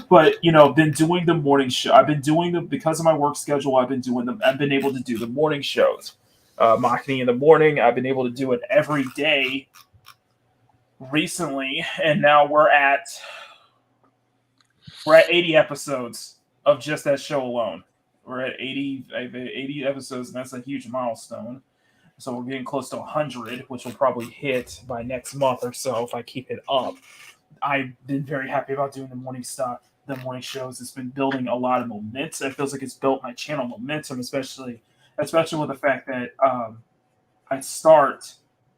But been doing the morning show. I've been doing them because of my work schedule. I've been doing them. I've been able to do the morning shows. Marketing in the morning. I've been able to do it every day recently, and now we're at 80 episodes of just that show alone. We're at 80 episodes, and that's a huge milestone. So we're getting close to 100, which will probably hit by next month or so if I keep it up. I've been very happy about doing the morning stuff, the morning shows. It's been building a lot of momentum. It feels like it's built my channel momentum, especially with the fact that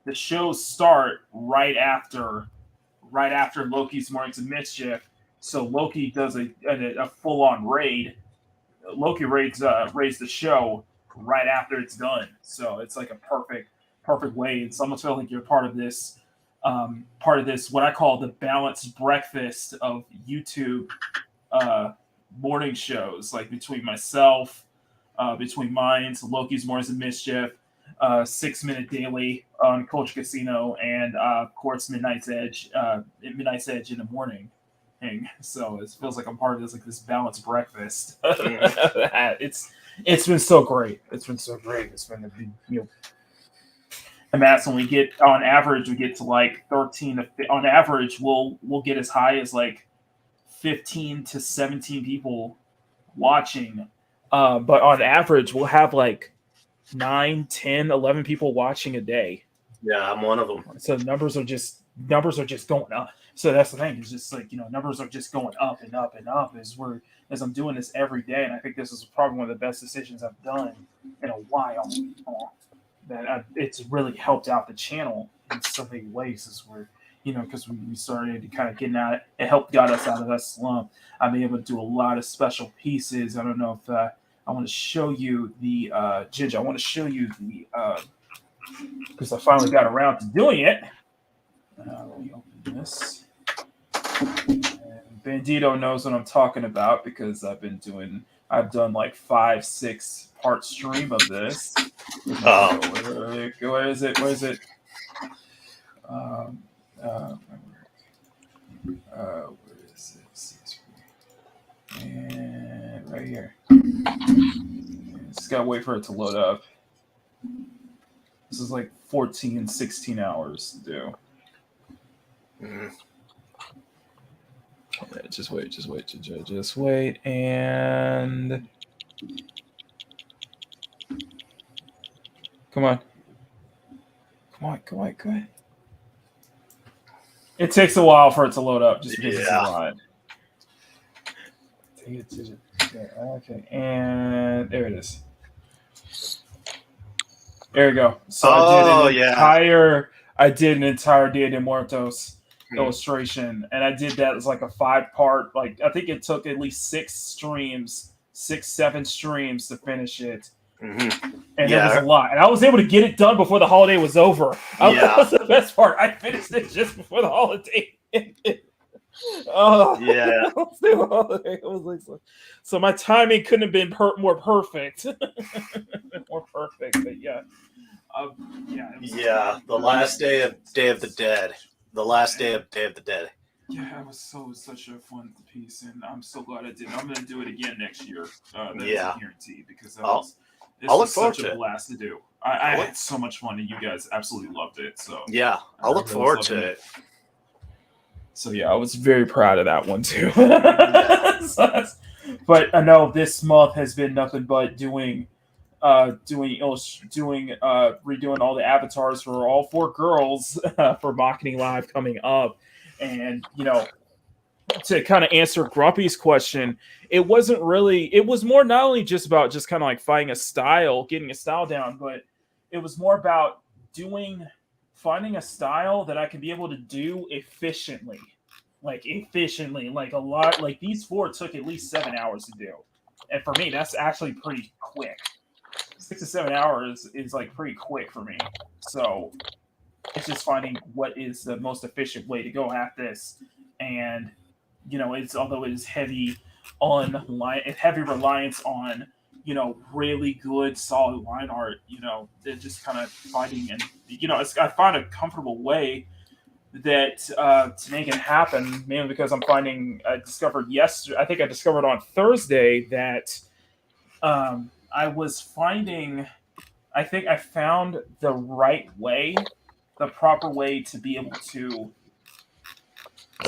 the shows start right after Loki's Mornings of Mischief. So Loki does a full-on raid. Loki raids the show right after it's done. So it's like a perfect way. It's almost feel like you're part of this what I call the balanced breakfast of YouTube morning shows, like between myself, between Minds, Loki's Mornings of Mischief, 6 Minute Daily on Culture Casino, and of course Midnight's Edge in the morning. So it feels like I'm part of this balanced breakfast. It's been so great. It's been and that's when we get on average to like 13 on average we'll get as high as like 15 to 17 people watching, but on average we'll have like 9, 10, 11 people watching a day. Yeah, I'm one of them. So numbers are just going up. So that's the thing. It's just like, numbers are just going up and up and up as I'm doing this every day. And I think this is probably one of the best decisions I've done in a while. It's really helped out the channel in so many ways. Because we started to kind of getting out, it got us out of that slump. I've been able to do a lot of special pieces. I don't know if I want to show you the Jinja. I want to show you the because I finally got around to doing it. Let me open this. And Bandito knows what I'm talking about because I've done like 5-6 part stream of this. Where is it? Where is it? And right here. Just gotta wait for it to load up. This is like 14, 16 hours to do. Mm. Yeah, just wait, and come on. It takes a while for it to load up, just because it's a lot. Okay, and there it is. There we go. So I did an entire Dia de Muertos illustration, and I did that as like a 5-part. Like I think it took at least 7 streams to finish it. Mm-hmm. And it was a lot, and I was able to get it done before the holiday was over. That was the best part. I finished it just before the holiday. Oh yeah, it was like so. My timing couldn't have been more perfect. More perfect, but yeah. The last day of Day of the Dead. The last day of Day of the Dead. Yeah, it was such a fun piece, and I'm so glad I did. I'm going to do it again next year. That's a guarantee because this was such a blast to do. I had so much fun, and you guys absolutely loved it. So yeah, I'll look forward to it. So yeah, I was very proud of that one too. But I know this month has been nothing but redoing all the avatars for all 4 girls for Marketing Live coming up, and to kind of answer Grumpy's question, it was more not only just about just kind of like finding a style, getting a style down, but it was more about finding a style that I can be able to do efficiently. Like a lot. Like these 4 took at least 7 hours to do. And for me, that's actually pretty quick. 6 to 7 hours is like pretty quick for me. So it's just finding what is the most efficient way to go at this. And although it is heavy reliance on really good solid line art, just kind of finding and I find a comfortable way that to make it happen, mainly because I discovered on Thursday that I think I found the proper way to be able to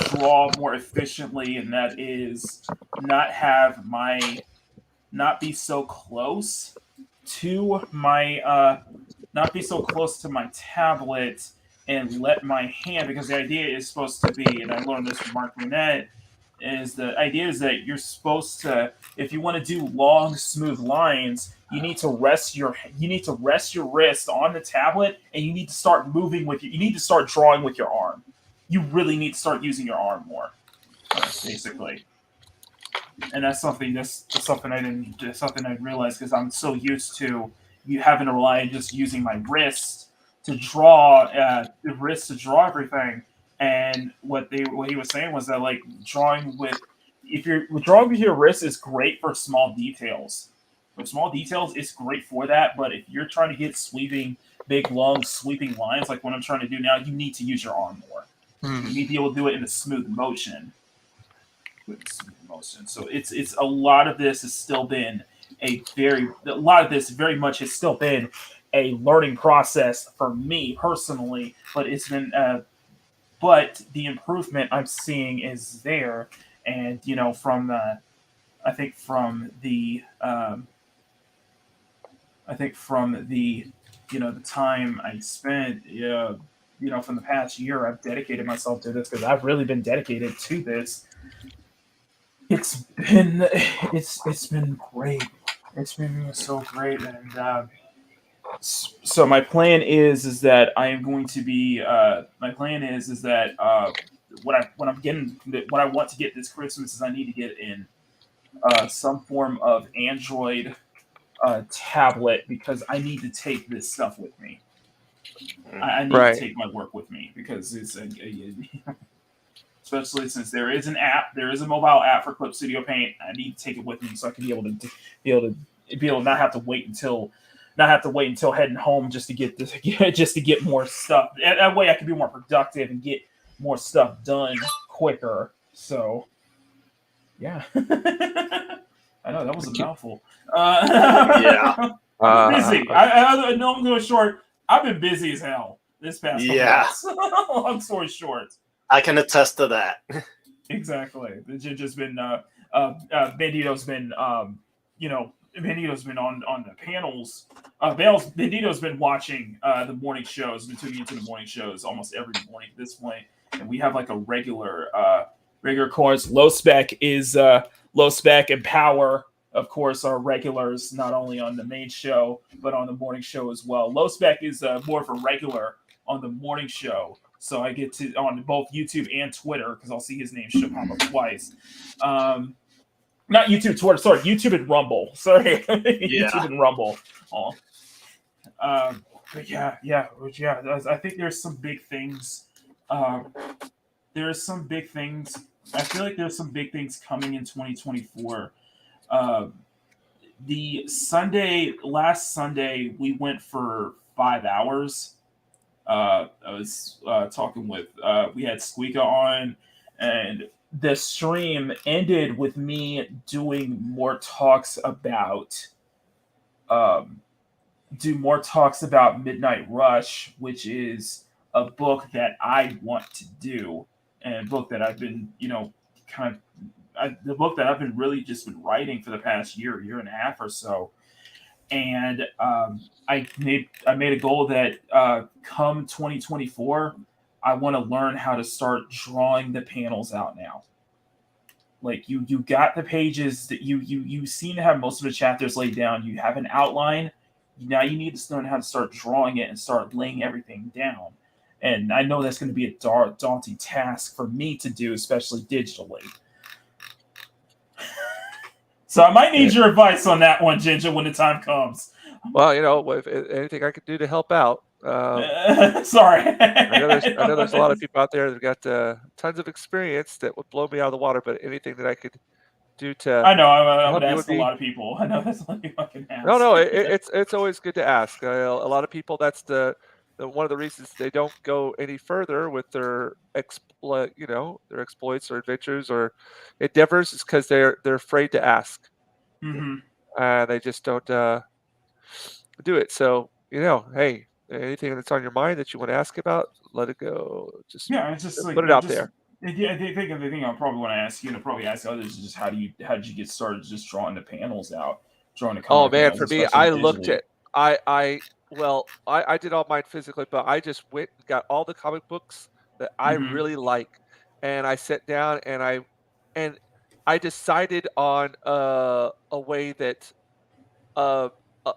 draw more efficiently, and that is not be so close to my tablet and let my hand, because the idea is supposed to be, and I learned this from Mark Brunette, is the idea is that you're supposed to, if you want to do long, smooth lines, you need to rest your wrist on the tablet, and you need to start you need to start drawing with your arm. You really need to start using your arm more, basically. And that's something I realized, because I'm so used to you having to rely on just using my wrist to draw everything. And what he was saying was that, like, drawing with your wrist is great for small details. For small details, it's great for that. But if you're trying to get big, long, sweeping lines like what I'm trying to do now, you need to use your arm more. You need to be able to do it in a smooth motion. So it's a lot of this has still been very much has still been a learning process for me personally, but it's been but the improvement I'm seeing is there. And from the the time I spent from the past year, I've dedicated myself to this, because I've really been dedicated to this. It's been great. It's been so great. And so my plan is that I am going to be what I want to get this Christmas is I need to get in some form of Android tablet, because I need to take this stuff with me. I need to take my work with me, because it's especially since there is a mobile app for Clip Studio Paint. I need to take it with me so I can be able to not have to wait until heading home just to get more stuff. That way I can be more productive and get more stuff done quicker. So yeah. I know that was a mouthful. Yeah. Busy. I know I'm going short. I've been busy as hell this past couple months. Long story short. I can attest to that. Exactly. It's just been Bandito's been Bandito's been on the panels. Bandito's been watching the morning shows, been tuning into the morning shows almost every morning at this point. And we have like a regular course. Low Spec and Power, of course, are regulars, not only on the main show, but on the morning show as well. Low Spec is more of a regular on the morning show. So I get to on both YouTube and Twitter, because I'll see his name should pop up twice. Not YouTube, Twitter. Sorry, YouTube and Rumble. Sorry, YouTube and Rumble. Oh, but yeah. I think there's some big things. There's some big things. I feel like there's some big things coming in 2024. Last Sunday, we went for 5 hours. I was talking with, we had Squeaka on, and the stream ended with me doing more talks about Midnight Rush, which is a book that I want to do, and a book that I've been, the book that I've been really just been writing for the past year and a half or so. And I made a goal that come 2024, I want to learn how to start drawing the panels out now. Like you got the pages that you seem to have most of the chapters laid down. You have an outline. Now you need to learn how to start drawing it and start laying everything down. And I know that's going to be a daunting task for me to do, especially digitally. So I might need your advice on that one, Jinja, when the time comes. Well, if anything I could do to help out. Sorry. I know there's a lot of people out there that got tons of experience that would blow me out of the water, but anything that I could do to I know I'm help going to you would ask a be. lot of people. I know that's what I can ask. No, it's always good to ask. A lot of people, that's the one of the reasons they don't go any further with their their exploits or adventures or endeavors is because they're afraid to ask. They just don't do it. So hey, anything that's on your mind that you want to ask about, let it go. Just it's just like put it out there. Yeah, I think the thing I probably want to ask you, and probably ask others, is just how did you get started just drawing the panels out, drawing the Oh comic man, panels, for me, especially I looked digitally? at I did all mine physically, but I just went and got all the comic books that I really like, and I sat down and I decided on a way that uh, uh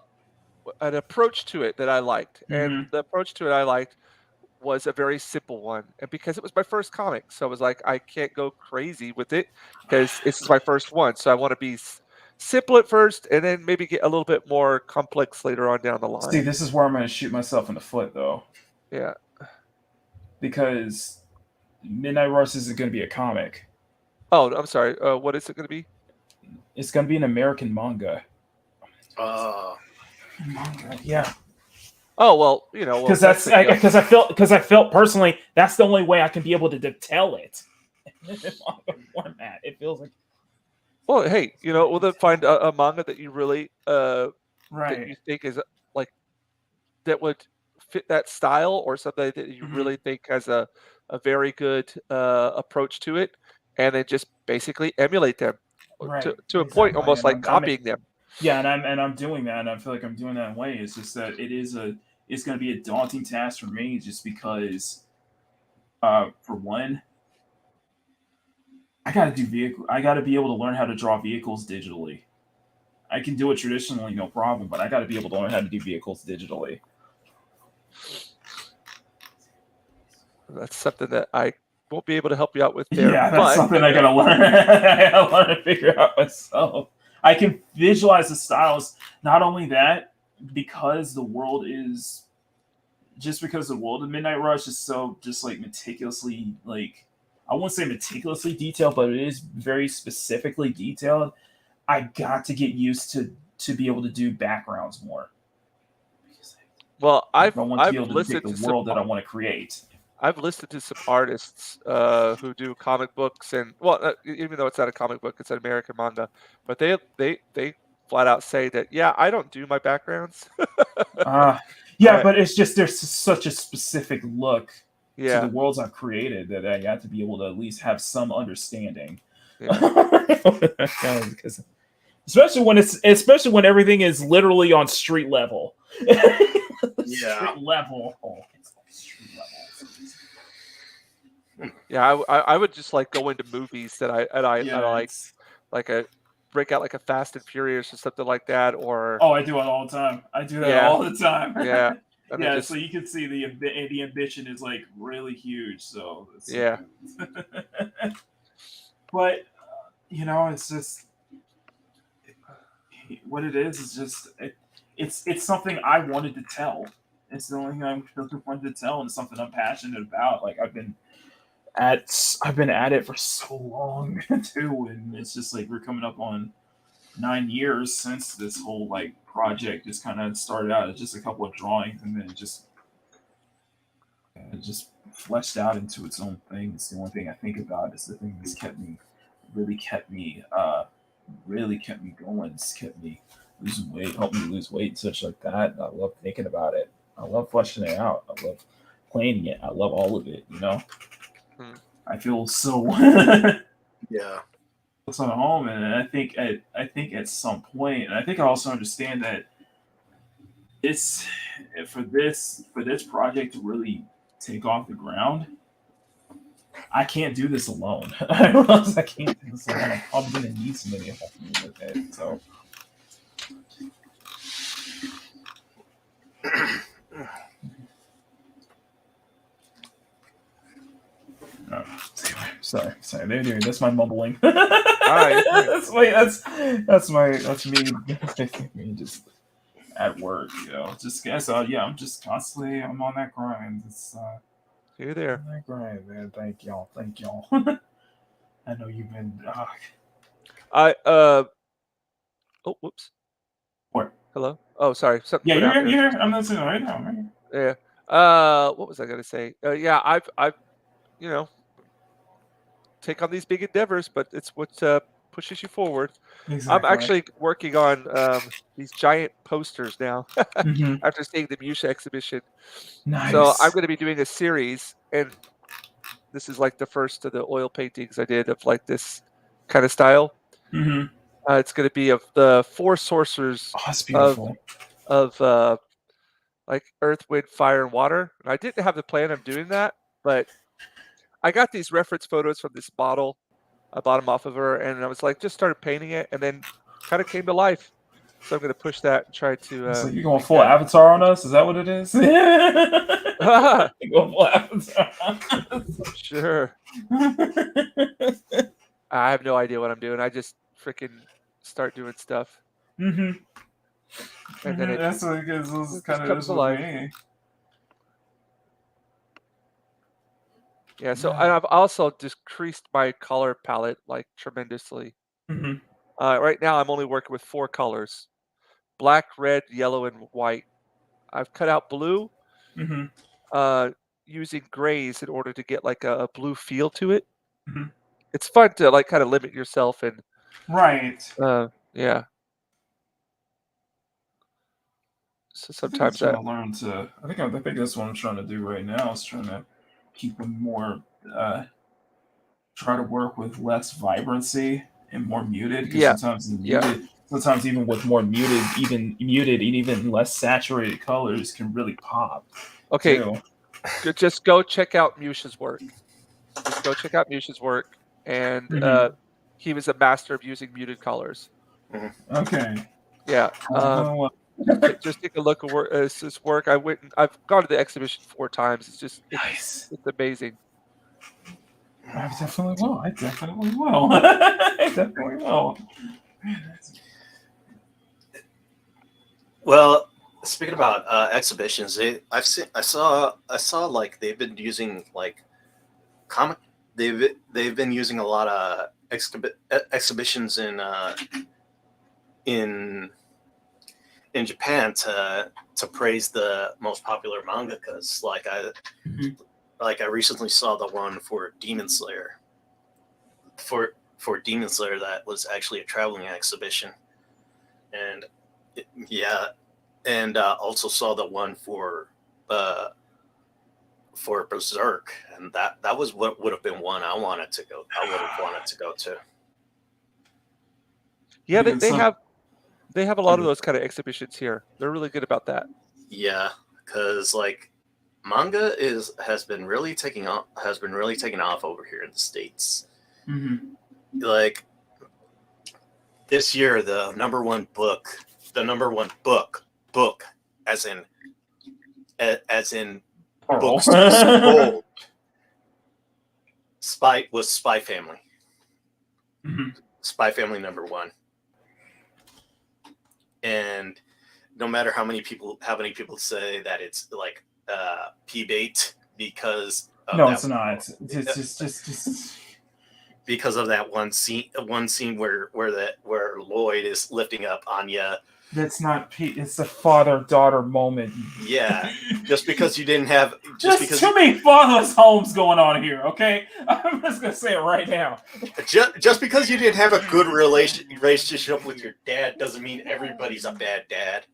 an approach to it that I liked, and the approach to it I liked was a very simple one, and because it was my first comic, so I was like, I can't go crazy with it because this is my first one, so I want to be simple at first, and then maybe get a little bit more complex later on down the See, line. this is where I'm going to shoot myself in the foot, though, Yeah. because Midnight Rush isn't going to be a comic. Oh, I'm sorry. What is it going to be? It's going to be an American manga. Yeah. Oh well, because I felt personally that's the only way I can be able to tell it in manga format. It feels like. Well, hey, we'll then find a manga that you really that you think is like that would fit that style, or something that you really think has a very good approach to it, and then just basically emulate them to a point, almost like copying them. Yeah, and I'm doing that, and I feel like I'm doing that in a way. It's just that it's going to be a daunting task for me, just because, for one, I got to be able to learn how to draw vehicles digitally. I can do it traditionally, no problem, but I got to be able to learn how to do vehicles digitally. That's something that I won't be able to help you out with there. Yeah, that's something I gotta learn. I gotta learn to figure out myself. I can visualize the styles. Not only that, because the world of Midnight Rush is so just like meticulously, like, I won't say meticulously detailed, but it is very specifically detailed. I got to get used to be able to do backgrounds more. Well, I've listened to the world that I want to create. I've listened to some artists who do comic books, and even though it's not a comic book, it's an American manga, but they flat out say that, yeah, I don't do my backgrounds. But it's just there's such a specific look to Yeah. the worlds I've created that I have to be able to at least have some understanding. Yeah. especially when everything is literally on street level. Street level. Street level. Yeah, I would just like go into movies that I like break out like a Fast and Furious or something like that, or I do it all the time. I do that all the time. Yeah. Yeah, so you can see the ambition is like really huge. So yeah. But it's just what it is just it's something I wanted to tell. It's the only thing I wanted to tell, and something I'm passionate about. Like I've been at it for so long too, and it's just like we're coming up on 9 years since this whole like project just kind of started out as just a couple of drawings, and then it just fleshed out into its own thing. It's the only thing I think about. It's the thing that's really kept me going. It's kept me losing weight, helped me lose weight and such like that. I love thinking about it. I love fleshing it out. I love planning it. I love all of it. I feel so it's on home, and I think at some point, and I think I also understand that it's for this project to really take off the ground. I can't do this alone. I realize I can't do this alone. I'm probably gonna need somebody to help me with it. So. Oh, sorry. There. That's my mumbling. That's me just at work, Just guess, I'm just constantly I'm on that grind. It's You're there. on that grind, man. Thank y'all. I know you've been. Oh, whoops. What? Hello. Oh, sorry. Something. Yeah, went out you're there. here. I'm listening right now, man. Yeah. What was I gonna say? Yeah, I've take on these big endeavors, but it's what pushes you forward. Exactly. I'm actually working on these giant posters now Mm-hmm. after seeing the Musha exhibition. Nice. So I'm going to be doing a series, and this is like the first of the oil paintings I did of like this kind of style. Mm-hmm. It's going to be of the 4 sorcerers that's beautiful. of like earth, wind, fire, and water. And I didn't have the plan of doing that, but I got these reference photos from this model. I bought them off of her, and I was like, just started painting it, and then kind of came to life. So I'm going to push that and try to. So you're going full Avatar on us? Is that what it is? You're going full Avatar. Sure. I have no idea what I'm doing. I just freaking start doing stuff. Mm-hmm. And then that's what it is. This kind of comes alive. Me. Yeah, so and I've also decreased my color palette like tremendously. Mm-hmm. Right now, I'm only working with 4 colors: black, red, yellow, and white. I've cut out blue, using grays in order to get like a blue feel to it. Mm-hmm. It's fun to like kind of limit yourself and. Right. Yeah. So sometimes I learn to. I think that's what I'm trying to do right now. Is trying to keep a more. Try to work with less vibrancy and more muted. Because sometimes even with more muted and even less saturated colors can really pop. Okay. Just go check out Musha's work. And he was a master of using muted colors. Okay. Yeah. Just take a look at his work. I've gone to the exhibition 4 times. It's just nice. It's amazing. I definitely will. Well, speaking about exhibitions, I saw like they've been using like comic. They've been using a lot of exhibitions in Japan to praise the most popular mangakas. Like I recently saw the one for Demon Slayer. For Demon Slayer, that was actually a traveling exhibition, and also saw the one for Berserk, and that was what would have been one I would have wanted to go to. Yeah, they have a lot of those kind of exhibitions here. They're really good about that. Yeah, because like manga has been really taking off over here in the States. Mm-hmm. Like this year, the number one book, as in books sold, was Spy Family. Mm-hmm. Spy Family #1. And no matter how many people say that it's like P-bait because it's not. It's just because of that one scene where Lloyd is lifting up Anya. That's not Pete. It's a father-daughter moment. Yeah, just because you didn't have because too many fatherless homes going on here. Okay, I'm just gonna say it right now. Just because you didn't have a good relationship with your dad doesn't mean everybody's a bad dad.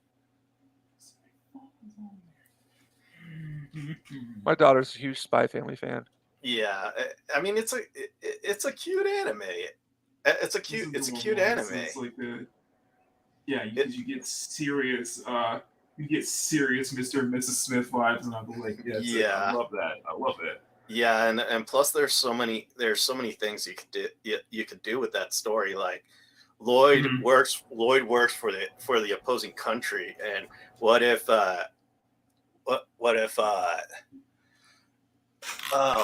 My daughter's a huge Spy Family fan. Yeah, I mean it's a cute anime. It's a cute anime. It's like you get serious. You get serious Mr. and Mrs. Smith vibes, and I'm like, I love that. Yeah, and plus there's so many things you could do, you could do with that story. Like Mhm. Lloyd works for the opposing country, and what if what if oh,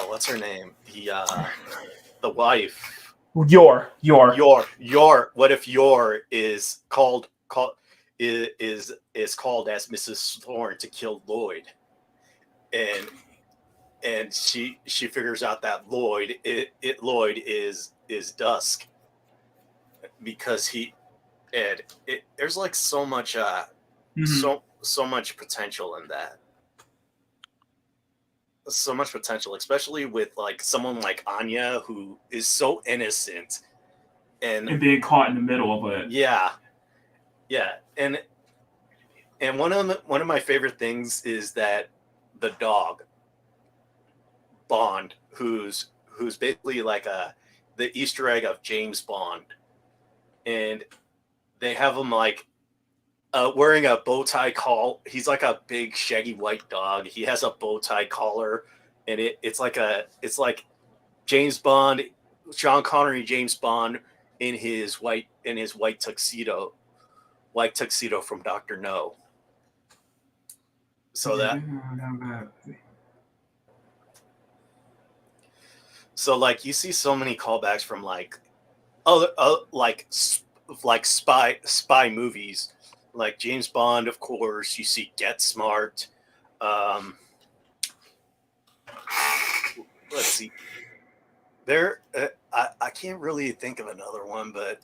what's her name, the wife, Your. your what if your is called as Mrs. Thorne to kill Lloyd, and she figures out that Lloyd is Dusk, because there's like so much Mhm. so much potential in that. So much potential, especially with like someone like Anya, who is so innocent, and And being caught in the middle of it. yeah, yeah, and one of my favorite things is that the dog Bond, who's basically like the Easter egg of James Bond, and they have him like wearing a bow tie collar. He's like a big shaggy white dog. He has a bow tie collar, and it's like James Bond, Sean Connery, James Bond in his white tuxedo from Doctor No. So that like you see so many callbacks from like other like spy movies, like James Bond, of course. You see Get Smart. Um, let's see. There, I can't really think of another one, but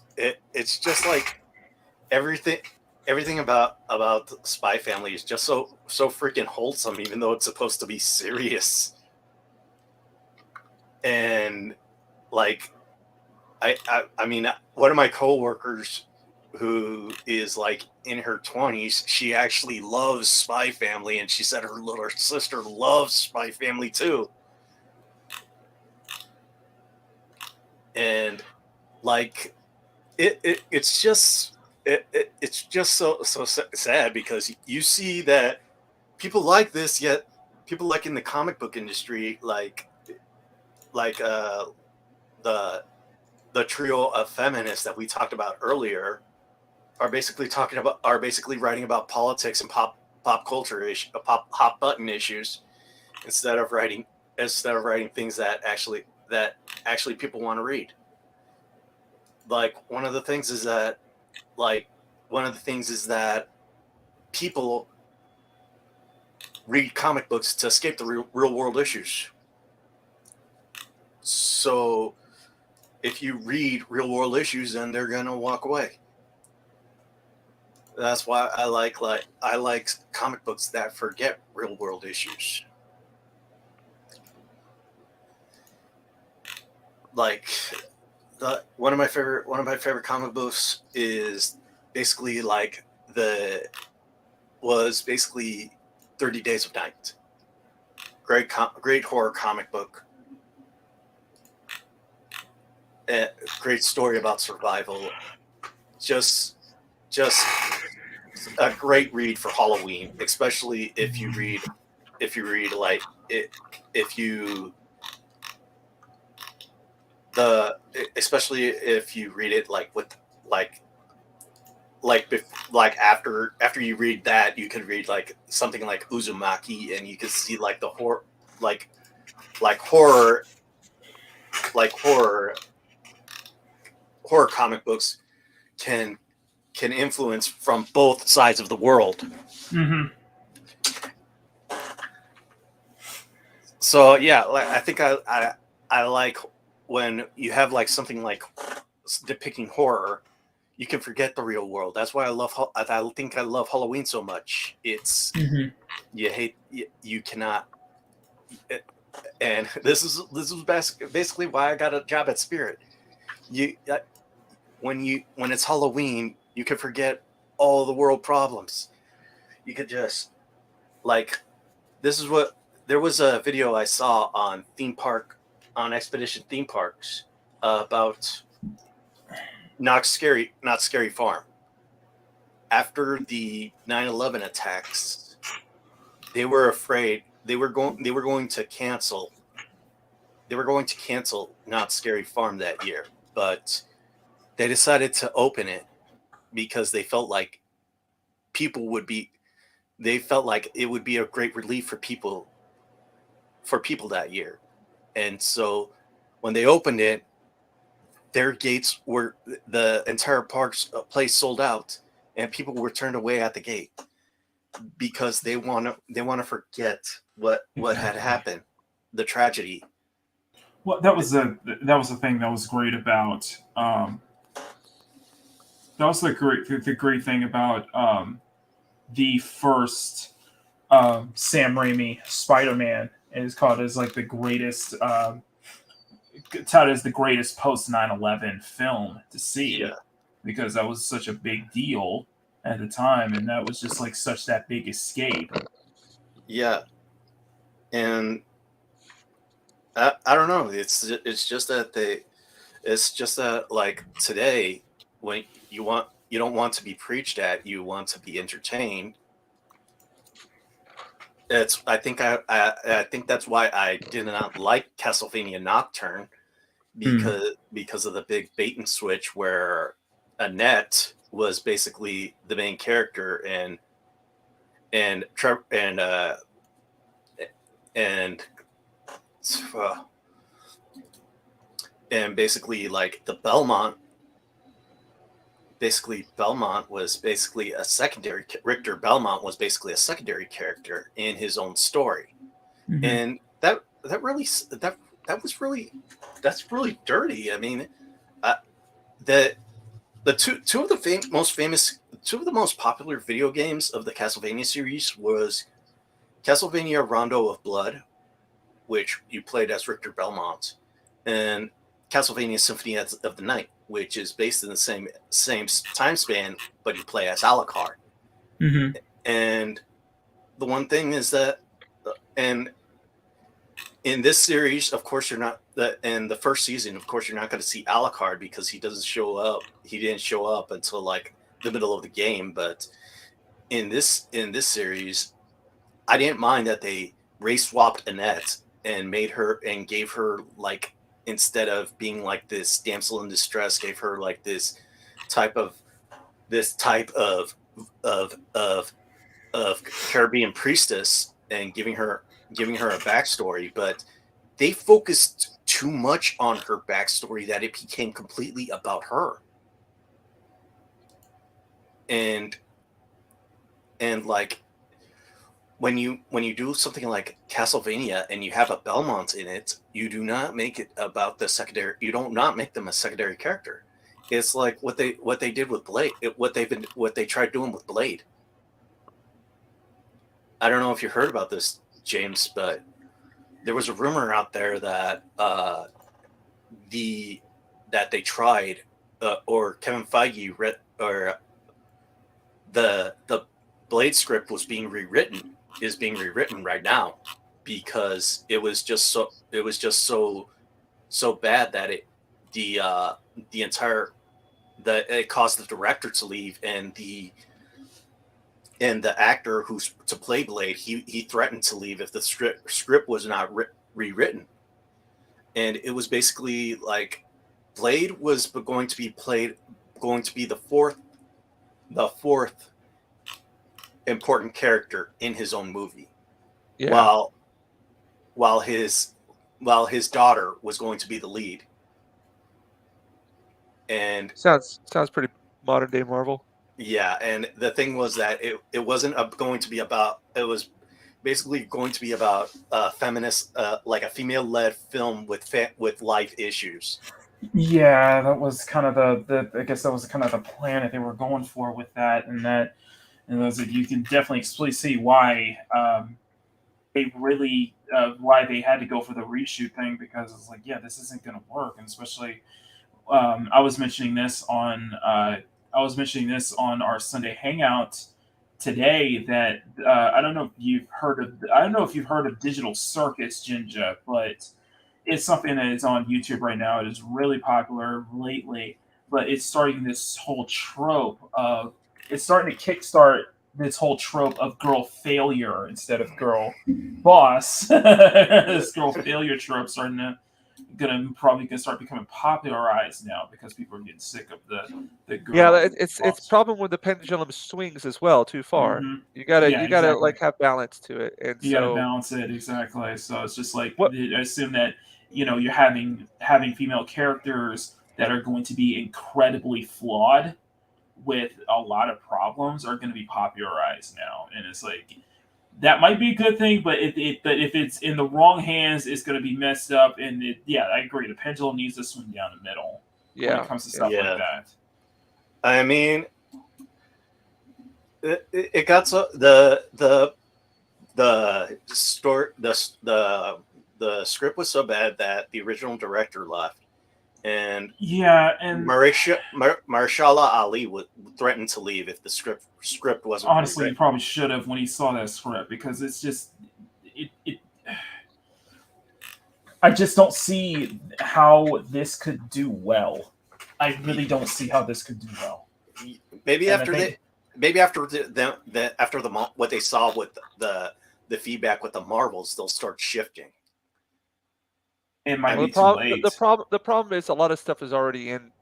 it's just like everything about Spy Family is just so freaking wholesome, even though it's supposed to be serious. And like I mean, one of my coworkers who is like in her 20s, she actually loves Spy Family, and she said her little sister loves Spy Family too. And like it's just it's just so sad, because you see that people like this, yet people like in the comic book industry, like the trio of feminists that we talked about earlier, are basically writing about politics and pop culture hot button issues, instead of writing things that actually people want to read. Like one of the things is that people read comic books to escape the real world issues. So if you read real world issues, then they're gonna walk away. That's why I like comic books that forget real world issues. Like one of my favorite comic books is basically like was basically 30 Days of Night. Great horror comic book. Great story about survival. Just a great read for Halloween, especially if you read like it if you the especially if you read it like with like after you read that, you can read like something like Uzumaki, and you can see like the horror like horror comic books can influence from both sides of the world. Mm-hmm. So yeah, I think I like when you have like something like depicting horror, you can forget the real world. That's why I think I love Halloween so much. It's Mm-hmm. you cannot. And this is basically why I got a job at Spirit. When it's Halloween, you can forget all the world problems. You could just like this is what there was a video I saw on Expedition Theme Parks about Not Scary Farm. After the 9/11 attacks, they were afraid they were going to cancel going to cancel Not Scary Farm that year, but they decided to open it because they felt like it would be a great relief for people that year. And so when they opened it, their gates were the entire park's place sold out, and people were turned away at the gate because they want to forget what had happened, the tragedy. Well, that was the thing that was great about that was the great thing about the first Sam Raimi Spider-Man is called as like the greatest touted as the greatest post 9/11 film to see, Yeah. because that was such a big deal at the time, and that was just like such that big escape. Yeah, and I don't know. It's just that like today, when you don't want to be preached at, you want to be entertained. I think that's why I did not like Castlevania Nocturne, because of the big bait and switch where Annette was basically the main character, and basically like the Belmont. Basically, Belmont was basically a secondary. Richter Belmont was basically a secondary character in his own story, and that's really dirty. I mean, the two of the most popular video games of the Castlevania series was Castlevania Rondo of Blood, which you played as Richter Belmont, and Castlevania Symphony of the Night, which is based in the same time span, but you play as Alucard. And the one thing is that, and in this series, of course, in the first season, of course, you're not going to see Alucard because he doesn't show up. He didn't show up until like the middle of the game. But in this series, I didn't mind that they race swapped Annette and gave her like, instead of being like this damsel in distress, gave her like this type of Caribbean priestess, and giving her a backstory. But they focused too much on her backstory that it became completely about her. And like when you do something like Castlevania and you have a Belmont in it, you do not make it about the secondary. You don't not make them a secondary character. It's like what they did with Blade. What they tried doing with Blade. I don't know if you heard about this, James, but there was a rumor out there that that they tried, or Kevin Feige read, or the Blade script is being rewritten right now, because it was just so bad that it caused the director to leave, and the actor who's to play Blade, he threatened to leave if the script was not rewritten. And it was basically like Blade was going to be the fourth important character in his own movie. Yeah. While his daughter was going to be the lead. And sounds pretty modern day Marvel. Yeah, and the thing was that it wasn't going to be about. It was basically going to be about feminist, like a female-led film with life issues. Yeah, that was kind of the I guess that was kind of the plan that they were going for with that, and those you can definitely explicitly see why why they had to go for the reshoot thing, because it's like, yeah, this isn't going to work, and especially I was mentioning this on our Sunday Hangout today, that I don't know if you've heard of Digital Circus, Jinja, but it's something that is on YouTube right now. It is really popular lately, but it's starting to kickstart this whole trope of girl failure instead of girl boss. This girl failure trope starting to probably gonna start becoming popularized now because people are getting sick of the girl. Yeah, it's problem when the pendulum swings as well too far. Mhm. You gotta Yeah, you gotta exactly. like have balance to it, and You got to so balance it exactly. So it's just like what I assume that you're having female characters that are going to be incredibly flawed with a lot of problems are going to be popularized now, and it's like that might be a good thing, but but if it's in the wrong hands, it's going to be messed up. And yeah, I agree. The pendulum needs to swing down the middle when yeah it comes to stuff Yeah. like that. I mean, it got so the story the script was so bad that the original director left, and Yeah, and Marshala Ali would threaten to leave if the script wasn't honestly, he rewritten. probably should have when he saw that script because it's just it. I just don't see how this could do well. I really don't see how this could do well. Maybe And I after think- after what they saw with the feedback with the Marvels, they'll start shifting. It might well, be too late. the problem is a lot of stuff is already in.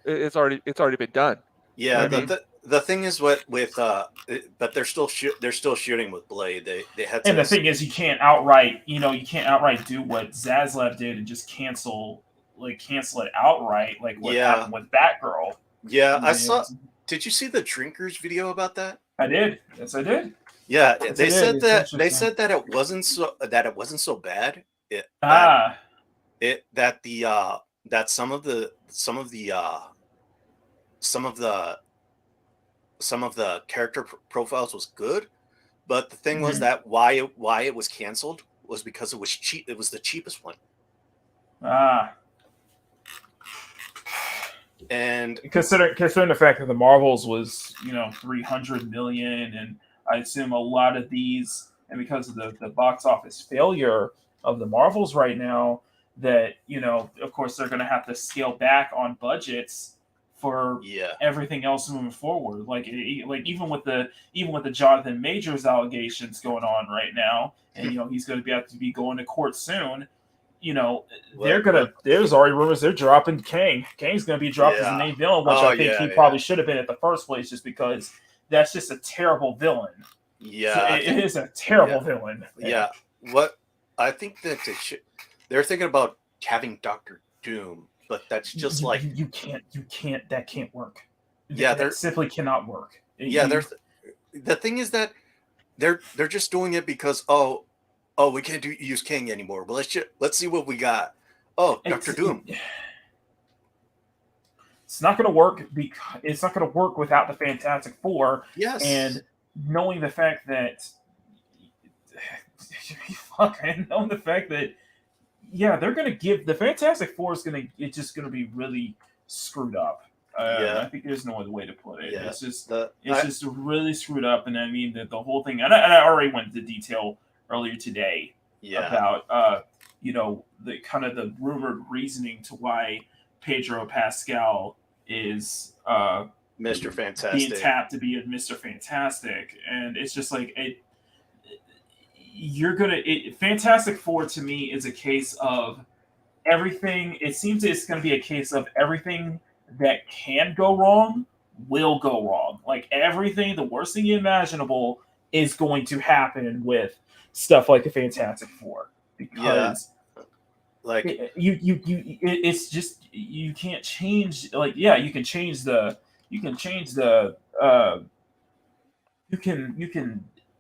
It's already been done. Yeah, You know what I mean? the thing is with but they're still shooting with Blade. They had to. And the thing is, you can't outright do what Zaslav did and just cancel it outright, like what Yeah. happened with Batgirl. Yeah, I Yeah. saw. Did you see the Drinkers video about that? I did. Yes, I did. Yeah, Yes, they it said is. that It's they interesting. said that it wasn't so bad. That some of the character profiles was good, but the thing was Mhm. that why it was canceled was because it was cheap. It was the cheapest one, and considering the fact that the Marvels was 300 million, and I assume a lot of these, and because of the box office failure of the Marvels right now, that of course they're going to have to scale back on budgets for yeah, everything else moving forward. Like even with the Jonathan Majors allegations going on right now, and he's going to have to be going to court soon. There's already rumors they're dropping Kang. Kang's going to be dropped as the main villain, which I think he probably should have been at the first place, just because that's just a terrible villain. yeah, It is a terrible villain. yeah. What I think that they're thinking about having Doctor Doom, but that's just you, like you can't that can't work. Yeah, that simply cannot work. yeah. The thing is that they're just doing it because we can't use King anymore. But let's see what we got. Oh, Doctor Doom. It's not going to work because it's not going to work without the Fantastic Four. Yes, And knowing the fact that knowing the fact that they're going to give the Fantastic Four it's just going to be really screwed up. I think there's no other way to put it. Yeah. It's just just really screwed up, and I mean the whole thing. And I already went into detail earlier today about the kind of the rumored reasoning to why Pedro Pascal is Mr. Fantastic being tapped to be a Mr. Fantastic, and it's just like Fantastic Four to me is a case of everything. It seems it's going to be a case of everything that can go wrong will go wrong. Like everything, the worst thing imaginable is going to happen with stuff like the Fantastic Four, because like it's just you can't change. Like you can change the you can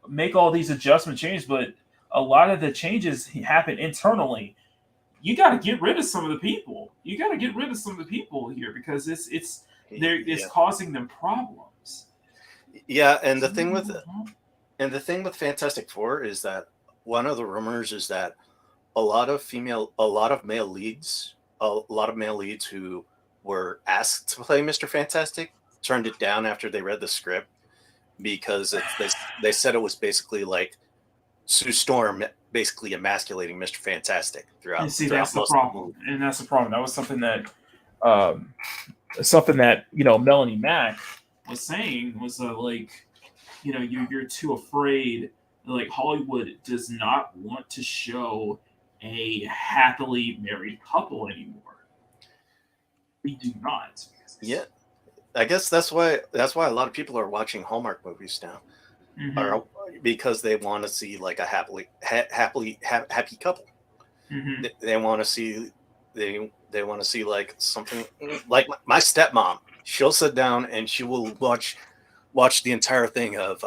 make all these adjustment changes, but a lot of the changes happen internally. You got to get rid of some of the people. You got to get rid of some of the people here because it's causing them problems. Yeah, and the thing with Fantastic Four is that one of the rumors is that a lot of male leads who were asked to play Mr. Fantastic turned it down after they read the script because they said it was basically like Sue Storm basically emasculating Mr. Fantastic throughout. And see, that's the problem, and that's the problem. That was something that Melanie Mack was saying was you're too afraid. Like Hollywood does not want to show a happily married couple anymore. We do not. Yeah, I guess that's why a lot of people are watching Hallmark movies now, Mhm. or because they want to see like a happy couple. Mhm. They want to see they want to see like something like my stepmom. She'll sit down and she will watch the entire thing of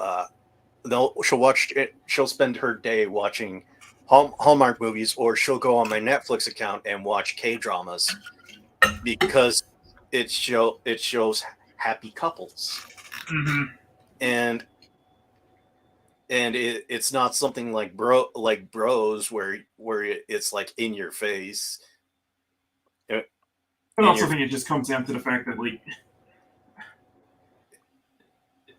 she'll spend her day watching Hallmark movies, or she'll go on my Netflix account and watch K-dramas because it shows happy couples. Mhm. And it's not something like bros where it's like in your face. I also think it just comes down to the fact that, like,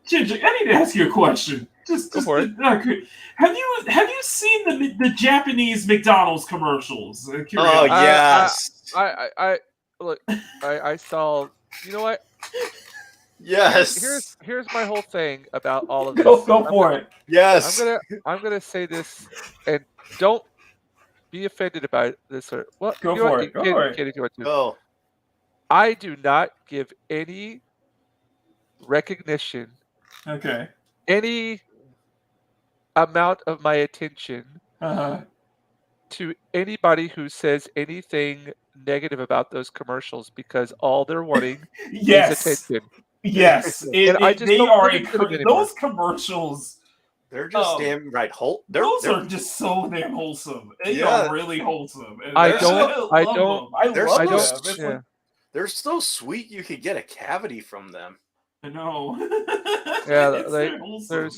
Jinja, I need to ask you a question. Just for it. have you seen the Japanese McDonald's commercials? Oh yes, I look. I saw. You know what? yes, Here's my whole thing about all of this. Go for it. yes. I'm gonna say this, and don't be offended about this. Or well, Go you know what? for You it. Go can, for you it. can if you want to. Oh, I do not give any recognition, Okay. any amount of my attention Uh-huh. to anybody who says anything negative about those commercials because all they're wanting is Yes. attention. Yes. And I just They don't are listen to them anymore. those commercials. they're just damn right. Those are just so damn wholesome. They Yeah. are really wholesome. And I They're don't- I I love don't- them. I they're love supposed them. to- It's Yeah. like, they're so sweet. You could get a cavity from them. I know. Yeah, It's like, so wholesome.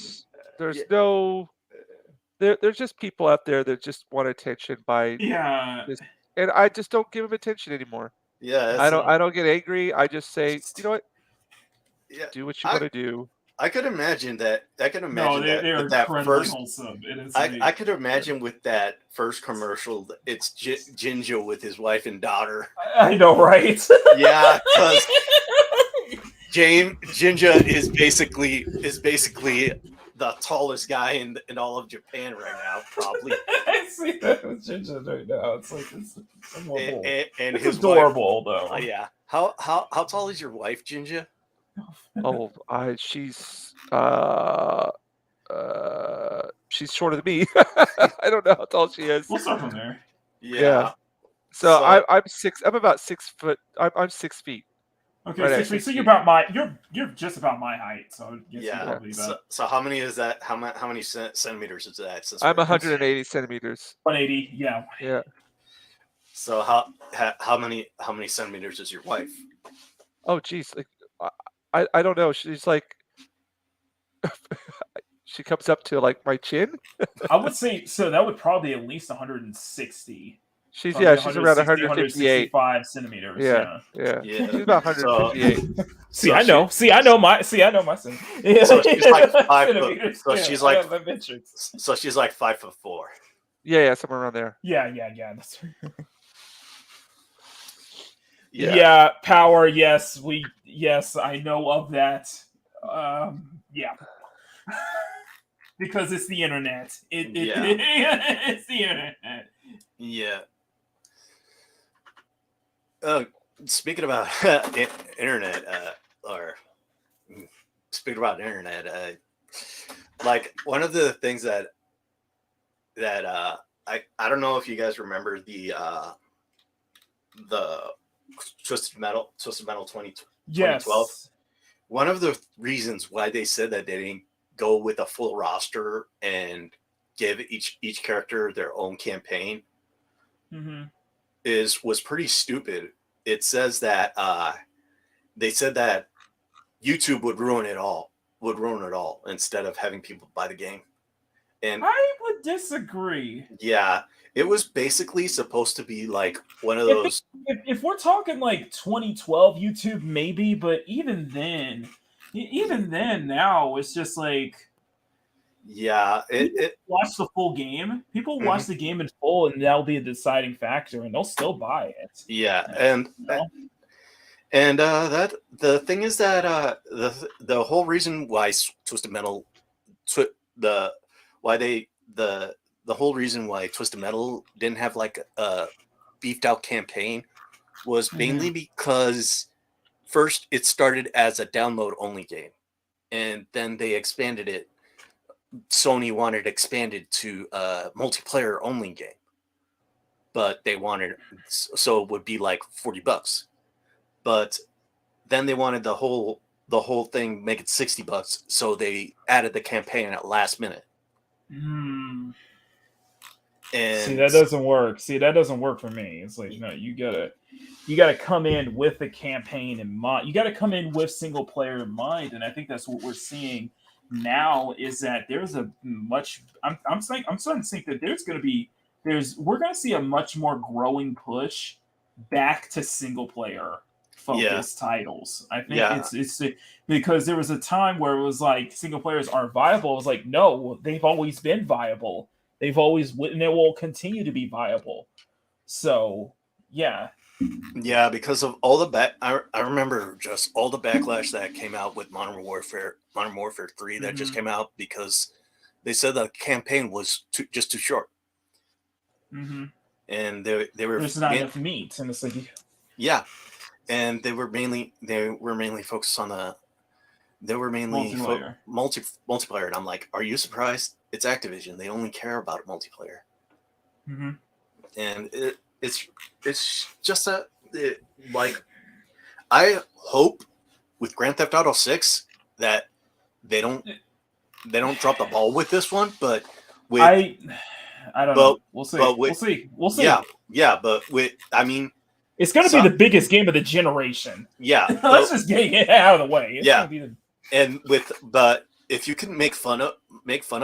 there's Yeah. no there's just people out there that just want attention by Yeah. and I just don't give them attention anymore. Yeah, I don't get angry. I just say, you know what? yeah. Do what you want to do. I could imagine that. I could No, imagine they are that incredibly first. wholesome. It is I could imagine with that first commercial, it's Jinja with his wife and daughter. I know, right? Yeah, because Jinja is basically the tallest guy in all of Japan right now, probably. I see that with Jinja right now. It's like it's adorable. And It's his adorable though. wife, yeah. How tall is your wife, Jinja? Oh, she's she's shorter than me. I don't know how tall she is. We'll start from there. Yeah. So- I'm about 6 foot. I'm 6 feet. Okay, Right, 6 feet. 6 So feet. you're about my you're just about my height. So I guess you're Yeah. probably about So how many is that? How many centimeters is that? Since I'm we're- 180 centimeters. 180. Yeah. Yeah. So how many centimeters is your wife? Oh, geez. Like, I don't know. She's like, she comes up to like my chin. I would say so. That would probably at least 160. She's Probably she's around 158. 165 centimeters. Yeah. Yeah. She's about 158. See, So I know. I know my son. So she's like 5 foot. Centimeters. So Yeah, she's I like have my metrics. so she's like 5'4". Yeah, somewhere around there. Yeah. That's Yeah. yeah. Power. Yes, I know of that. Yeah. Because it's the internet. It's the internet. Yeah. Speaking about internet, like one of the things that I don't know if you guys remember the Twisted Metal 2012. Yes. One of the reasons why they said that they didn't go with a full roster and give each character their own campaign Mm-hmm. was pretty stupid. It says that they said that YouTube would ruin it all instead of having people buy the game. And I would disagree. yeah, it was basically supposed to be like one of those. If we're talking like 2012 YouTube, maybe, but even then now it's just like Yeah, it watch the full game. People watch the game in full, and that'll be a deciding factor, and they'll still buy it. yeah, You know? and that the thing is that the whole reason why Twisted Metal the why Twisted Metal didn't have like a beefed out campaign was mainly because first it started as a download only game, and then they expanded it. Sony wanted expanded to a multiplayer only game, but they wanted so it would be like $40. But then they wanted the whole thing make it $60, so they added the campaign at last minute. And And see, that doesn't work. See, that doesn't work for me. It's like, no, you gotta come in with the campaign in mind. You gotta come in with single player in mind, and I think that's what we're seeing now. Is that there's a much. I'm starting to think that we're gonna see a much more growing push back to single player focused titles. I think it's because there was a time where it was like single players aren't viable. It was like, no, they've always been viable. They've always, and they will continue to be viable. So, yeah. Yeah, because of all the I remember just all the backlash that came out with Modern Warfare 3 that just came out because they said the campaign was just too short. And they were there's not enough meat, and it's like, yeah, and they were mainly focused on multiplayer, and I'm like, are you surprised? It's Activision. They only care about multiplayer. And it's just like, I hope with Grand Theft Auto 6 that they don't drop the ball with this one, but with I don't know. We'll see. We'll see. Yeah, but it's going to be the biggest game of the generation. Yeah, let's just get it out of the way. But if you can make fun of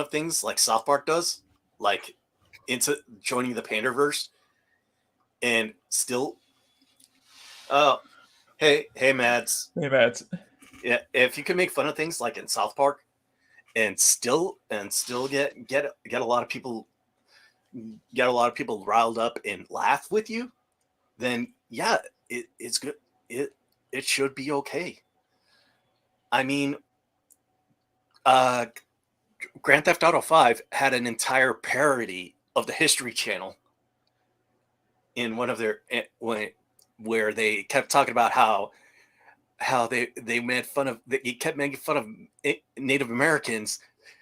things like South Park does, like into joining the Panderverse, and still, hey Mads, yeah, if you can make fun of things like in South Park, and still get a lot of people riled up and laugh with you, then yeah, it's good. It should be okay. I mean, Grand Theft Auto 5 had an entire parody of the History Channel in one of their where they kept talking about how they made fun of, they kept making fun of Native Americans,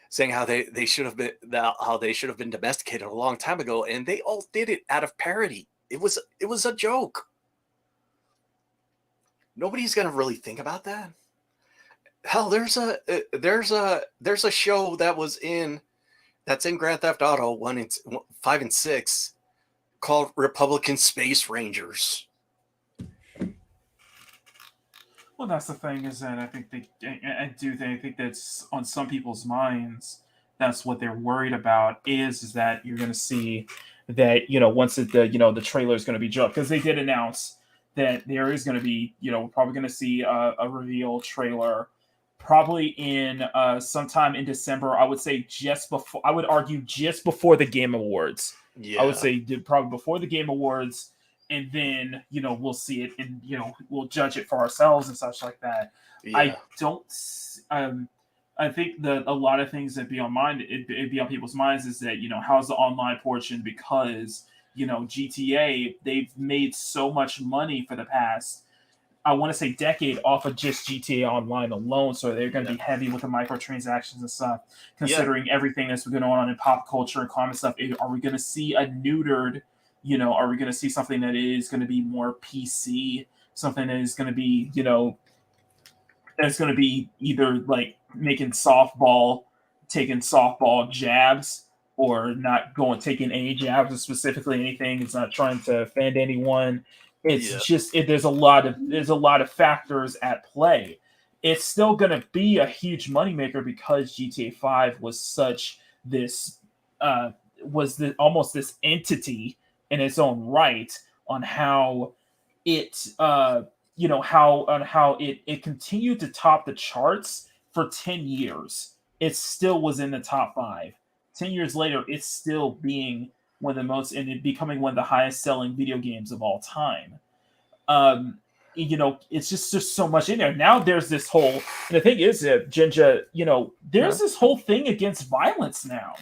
saying how they should have been domesticated a long time ago, and they all did it out of parody. It was a joke. Nobody's gonna really think about that. Hell, there's a show that's in Grand Theft Auto 5 and 6 called Republican Space Rangers. Well, that's the thing, is that I think that's on some people's minds. That's what they're worried about, is that you're going to see that, once the trailer is going to be dropped, because they did announce that there is going to be, we're probably going to see a reveal trailer probably in sometime in December. I would argue just before the Game Awards. Yeah. I would say probably before the Game Awards, and then we'll see it, and we'll judge it for ourselves and such like that. Yeah. I think that a lot of things that be on people's minds is that how's the online portion, because GTA, they've made so much money for the past, I want to say, decade off of just GTA Online alone. So they're going to be heavy with the microtransactions and stuff, considering everything that's been going on in pop culture and common stuff. Are we going to see a neutered, are we going to see something that is going to be more PC, something that is going to be, that's going to be either like taking softball jabs, or not taking any jabs, or specifically anything. It's not trying to offend anyone. It's just there's a lot of factors at play. It's still going to be a huge moneymaker, because GTA 5 was such this almost this entity in its own right, on how it it continued to top the charts for 10 years. It still was in the top 5. 10 years later, it's still being one of the most, and it becoming one of the highest selling video games of all time. It's just so much in there. Now there's this whole, and the thing is, Jinja, there's this whole thing against violence now.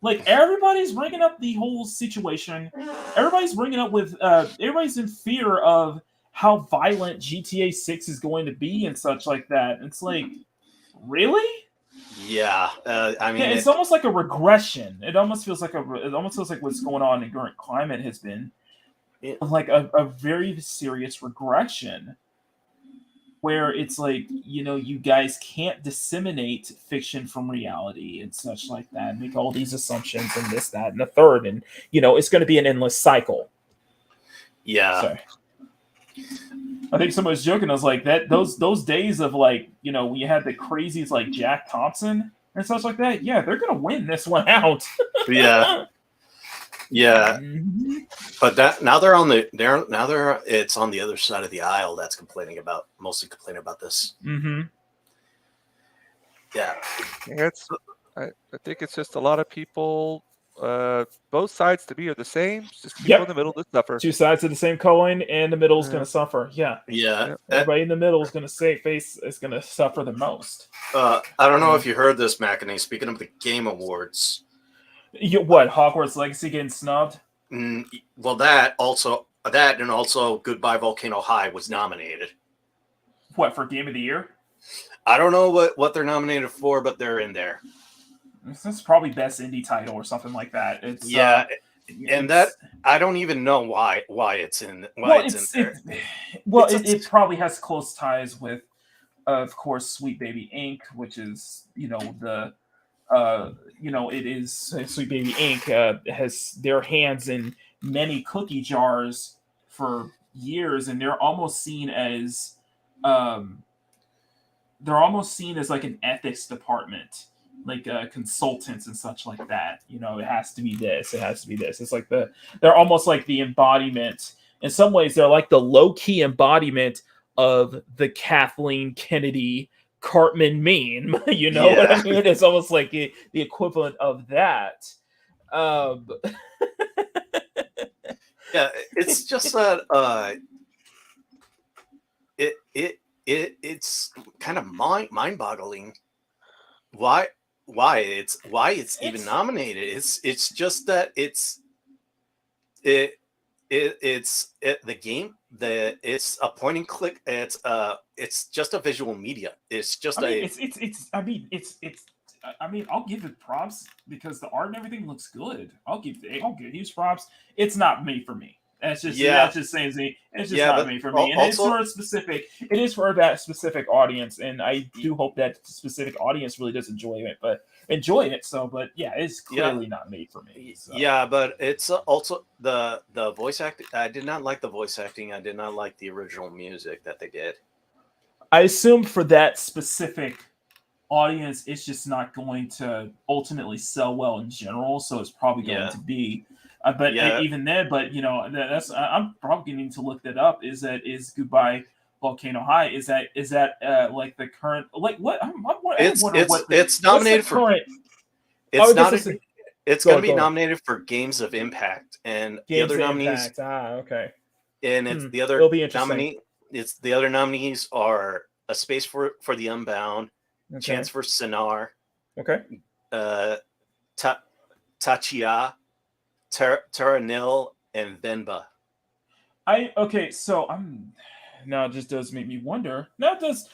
Like everybody's bringing up the whole situation. Everybody's bringing up with everybody's in fear of how violent GTA 6 is going to be and such like that. It's like, really? Yeah, I mean, Yeah, it's almost like a regression. It almost feels like what's going on in current climate has been like a very serious regression, where it's like, you guys can't disseminate fiction from reality and such like that, and make all these assumptions and this, that, and the third, and it's going to be an endless cycle. Yeah. Sorry. I think somebody was joking. I was like, that those days of like, when you had the crazies like Jack Thompson and such like that. Yeah, they're gonna win this one out. Yeah. Yeah. But that now it's on the other side of the aisle that's mostly complaining about this. Mm-hmm. Yeah. I think it's just a lot of people. Both sides to me are the same. It's just people in the middle that suffer. Two sides of the same coin, and the middle is going to suffer. Yeah. Everybody in the middle is going to suffer the most. I don't know if you heard this, McAnee. Speaking of the Game Awards, what, Hogwarts Legacy getting snubbed? Well, that and also Goodbye Volcano High was nominated. What, for Game of the Year? I don't know what they're nominated for, but they're in there. This is probably best indie title or something like that. It's and that I don't even know why it's in there. It probably has close ties with, of course, Sweet Baby Inc., which is it is Sweet Baby Inc. Has their hands in many cookie jars for years, and they're almost seen as like an ethics department. Like consultants and such like that. It has to be this. It has to be this. It's like they're almost like the embodiment. In some ways, they're like the low-key embodiment of the Kathleen Kennedy Cartman meme. What I mean? It's almost like the equivalent of that. Yeah, it's just that it's kind of mind-boggling. Why it's even nominated? It's just that it's the game. It's a point and click. It's just a visual media. It's just I'll give it props because the art and everything looks good. I'll give huge props. It's not made for me. That's just saying it's just not made for me. And it's for it is for that specific audience, and I do hope that specific audience really does enjoy it. But it's clearly not made for me. So. Yeah, but it's also the voice acting. I did not like the voice acting. I did not like the original music that they did. I assume for that specific audience, it's just not going to ultimately sell well in general. So it's probably going to be. Even then, that's I'm probably going to look that up. Is Goodbye Volcano High? Is that like the current what? It's nominated for current. It's going to be nominated for Games of Impact, and the other nominees. Okay. And it's the other nominee. It's the other nominees are A Space for the Unbound, Chance for Sinar, Tachia, Terra Nil, and Venba. Now it just does make me wonder. That does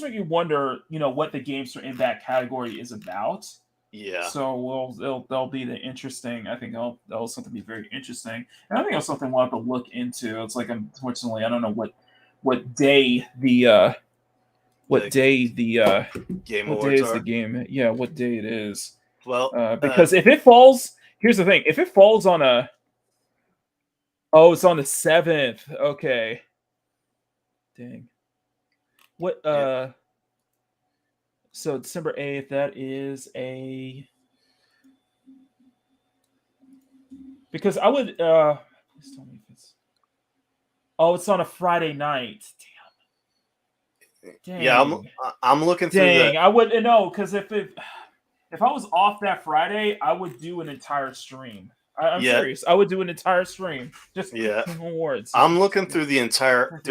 make me wonder. What the Games for Impact category is about. Yeah. So that'll be the interesting. I think that'll something be very interesting, and I think it's something we'll have to look into. It's like, unfortunately, I don't know what day the Game what Awards day is are. the game? Yeah, what day it is? Well, because if it falls, here's the thing: if it falls on it's on the 7th. Okay. Dang. What? So December 8th. That is because I would. Please tell me if it's. Oh, it's on a Friday night. Damn. Yeah, I'm looking through. Dang, I wouldn't know because if I was off that Friday, I would do an entire stream. I'm serious. I would do an entire stream. Just awards. I'm looking through the entire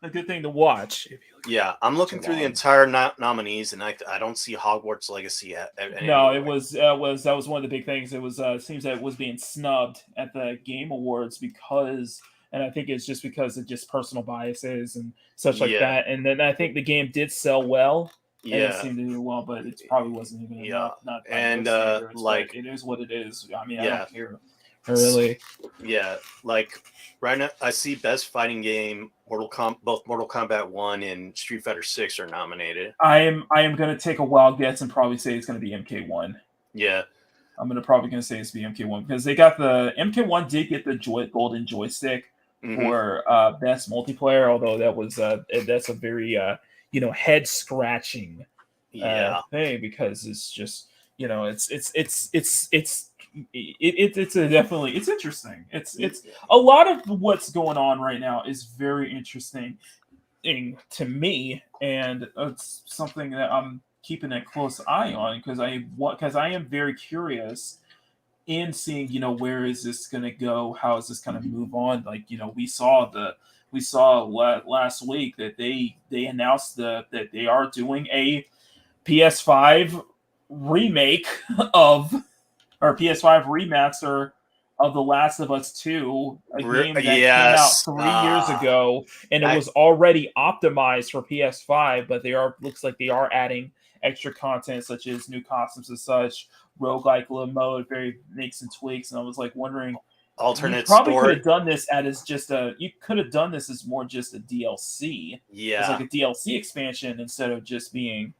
a good thing to watch. Yeah, I'm looking through the entire nominees, and I don't see Hogwarts Legacy No, anywhere. it was one of the big things. It was seems that it was being snubbed at the Game Awards because, and I think it's just because of just personal biases and such like that. And then I think the game did sell well. And it seemed to do well, but it probably wasn't even enough. Not and standards, like it is what it is. I mean, I yeah. don't care. Really. Yeah, like right now I see best fighting game, both Mortal Kombat 1 and Street Fighter 6 are nominated. I am gonna take a wild guess and probably say it's gonna be MK1. Yeah. I'm probably gonna say it's the MK1 because they got the MK1 did get the golden joystick for best multiplayer, although that was that's a very head scratching thing because it's just it's interesting. It's a lot of what's going on right now is very interesting to me, and it's something that I'm keeping a close eye on because I am very curious in seeing where is this going to go, how is this going to move on. Like we saw last week that they announced that they are doing a PS5 remake or PS5 remaster of The Last of Us 2, a game that came out 3 years ago, and it was already optimized for PS5, but looks like they are adding extra content such as new costumes and such, roguelike mode, makes and tweaks, and I was like wondering, alternate you probably story. could have done this you could have done this as more just a DLC. Yeah. It's like a DLC expansion instead of just being,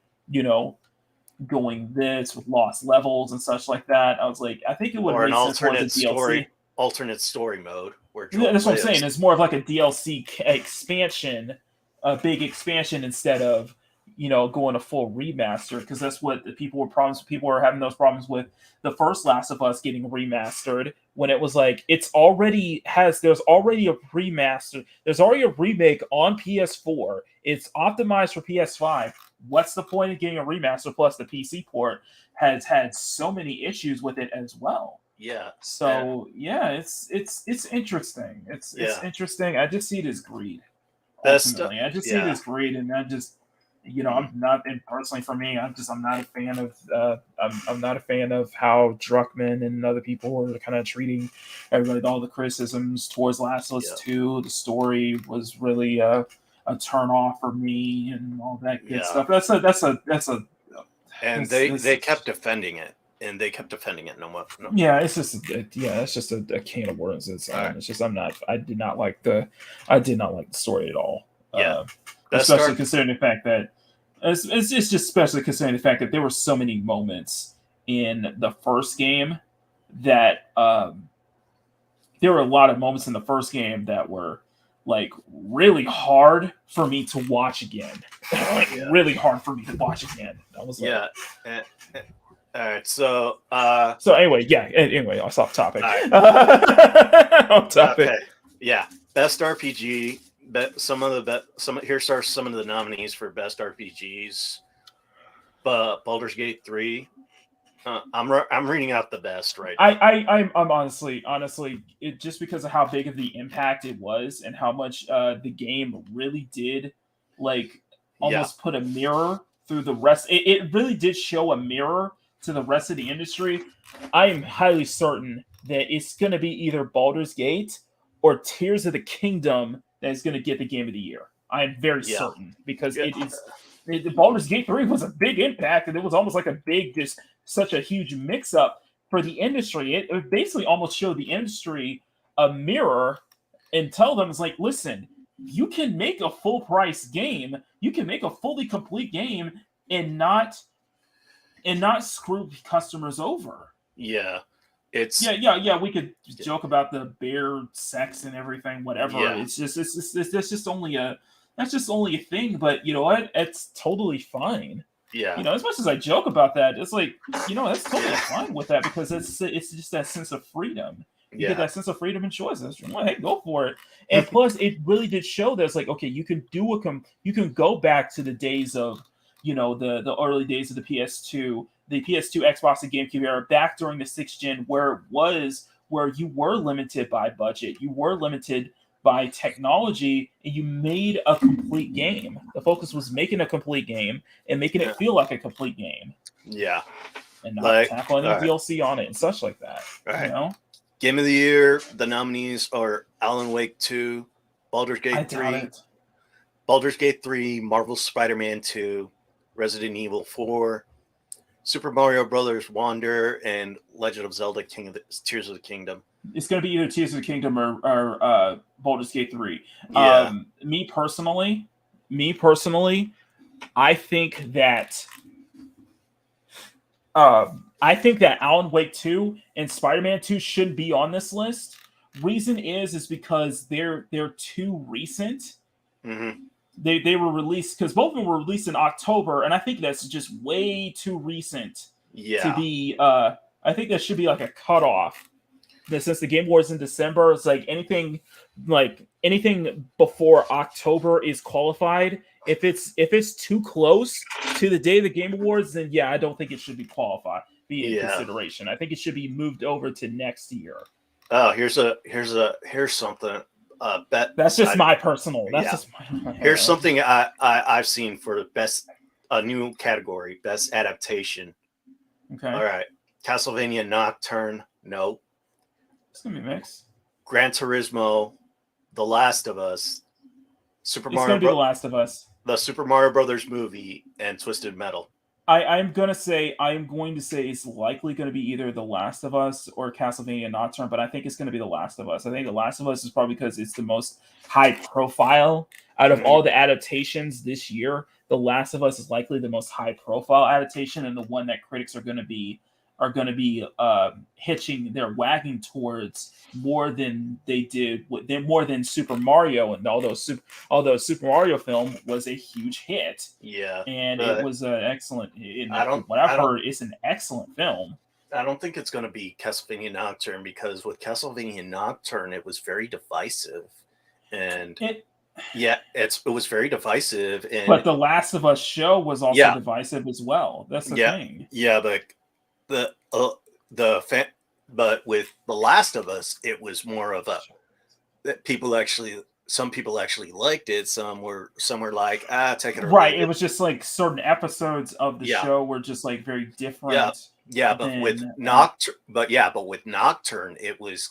going this with lost levels and such like that. I was like, I think it would or make an sense more as a DLC. alternate story mode where that's what I'm saying. It's more of like a DLC expansion, a big expansion instead of going a full remaster, because that's what the people were having those problems with the first Last of Us getting remastered when it was like there's already a remaster, there's already a remake on PS4, it's optimized for PS5. What's the point of getting a remaster? Plus the PC port has had so many issues with it as well. Yeah. So it's interesting. It's interesting. I just see it as greed. Ultimately, I just see it as greed, and I just I'm not, and personally for me, I'm not a fan of I'm not a fan of how Druckmann and other people were kind of treating everybody. All the criticisms towards Last of Us 2, the story was really a turn off for me, and all that good stuff. They kept defending it. And they kept defending it. No. Yeah, it's just a can of worms. It's just I did not like the story at all. Yeah, especially considering the fact that there were so many moments in the first game that there were a lot of moments in the first game that were like really hard for me to watch again. Really hard for me to watch again. I was like, all right, so anyway, I'll off topic. Right. Off topic. Okay. Yeah, best RPG. Here's some of the nominees for best RPGs. Baldur's Gate 3. I'm reading out the best right now. I'm honestly, just because of how big of the impact it was and how much the game really did, like, almost put a mirror through the rest. It really did show a mirror to the rest of the industry. I am highly certain that it's going to be either Baldur's Gate or Tears of the Kingdom that is going to get the Game of the Year. I am very certain, because Baldur's Gate 3 was a big impact, and it was almost like such a huge mix-up for the industry. It basically almost showed the industry a mirror and tell them, it's like, listen, you can make a full-price game, you can make a fully complete game and not screw customers over. Yeah. We could joke about the bear sex and everything, whatever. Yeah. It's just only a thing, but you know what? It's totally fine. Yeah. As much as I joke about that, it's like, that's totally fine with that, because it's just that sense of freedom. You get that sense of freedom and choice. Hey, go for it. And plus, it really did show that it's like, okay, you can go back to the days of, the early days of the PS2, Xbox, and GameCube era, back during the 6th gen, where you were limited by budget, you were limited by technology, and you made a complete game. The focus was making a complete game and making it feel like a complete game. Yeah. And not tackle any DLC on it and such like that. All right. You know? Game of the Year, the nominees are Alan Wake 2, Baldur's Gate 3, Baldur's Gate 3, Marvel's Spider-Man 2, Resident Evil 4, Super Mario Brothers Wonder, and Legend of Zelda Tears of the Kingdom. It's going to be either Tears of the Kingdom or Baldur's Gate 3. Yeah. Me personally, I think that Alan Wake 2 and Spider-Man 2 shouldn't be on this list. Reason is because they're too recent. Mm-hmm. They were released because both of them were released in October, and I think that's just way too recent to be. I think that should be like a cutoff. Since the Game Awards in December, it's like anything before October is qualified. If it's too close to the day of the Game Awards, then I don't think it should be qualified. Be in consideration. I think it should be moved over to next year. Oh, here's something. That's just my personal. Here's something I've seen for best new category, best adaptation. Okay. All right, Castlevania Nocturne. No. It's gonna be mixed. Gran Turismo, The Last of Us, Super Mario. It's gonna be The Last of Us. The Super Mario Brothers movie, and Twisted Metal. I'm going to say it's likely going to be either The Last of Us or Castlevania Nocturne, but I think it's going to be The Last of Us. I think The Last of Us is probably because it's the most high profile out of all the adaptations this year. The Last of Us is likely the most high profile adaptation and the one that critics are going to be hitching their wagon towards more than they did more than Super Mario. And although Super Mario film was a huge hit, and it was an excellent. I've heard, it's an excellent film. I don't think it's going to be Castlevania Nocturne because with Castlevania Nocturne, it was very divisive, and it was very divisive. But The Last of Us show was also divisive as well. That's the thing. Yeah, but but with The Last of Us, it was more of a that some people actually liked it. Some were like, take it or right. leave It was just like certain episodes of the show were just like very different. But with Nocturne, it was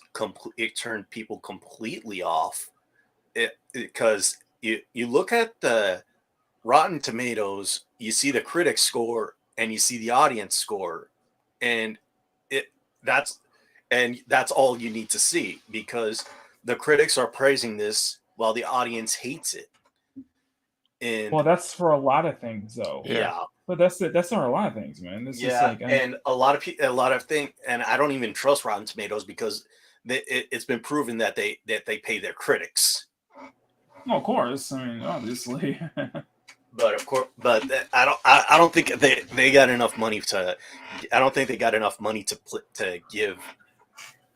it turned people completely off. Because you look at the Rotten Tomatoes, you see the critic score and you see the audience score. And that's all you need to see because the critics are praising this while the audience hates it. And that's for a lot of things, though. Yeah, but that's for a lot of things, man. And a lot of things, and I don't even trust Rotten Tomatoes because it's been proven that they pay their critics. Well, of course, I mean, obviously. But of course, I don't think they got enough money to. I don't think they got enough money to give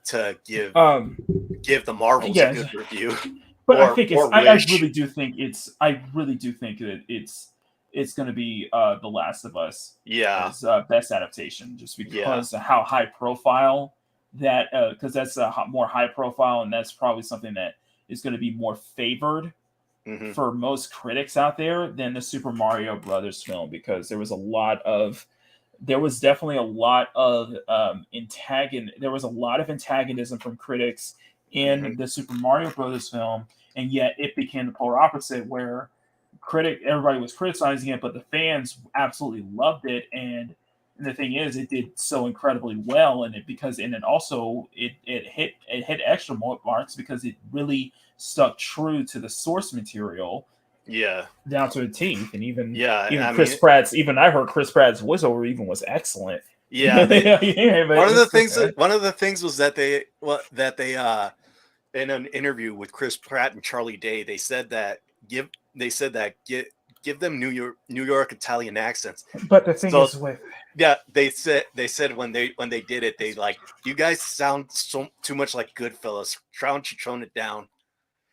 the Marvels a good review. But I think I really do think that it's going to be The Last of Us. Yeah, as best adaptation, just because of how high profile that. Because that's more high profile, and that's probably something that is going to be more favored. Mm-hmm. For most critics out there than the Super Mario Brothers film, because there was definitely a lot of antagonism from critics in the Super Mario Brothers film, and yet it became the polar opposite where everybody was criticizing it, but the fans absolutely loved it. And the thing is, it did so incredibly well, and it hit extra marks because it really stuck true to the source material, down to the teeth, and even I heard Chris Pratt's voiceover even was excellent. Yeah, one of the things was that they in an interview with Chris Pratt and Charlie Day, they said that give them New York Italian accents. But the thing is with they said when they did it, they like, you guys sound too much like Goodfellas. Try don't you tone it down.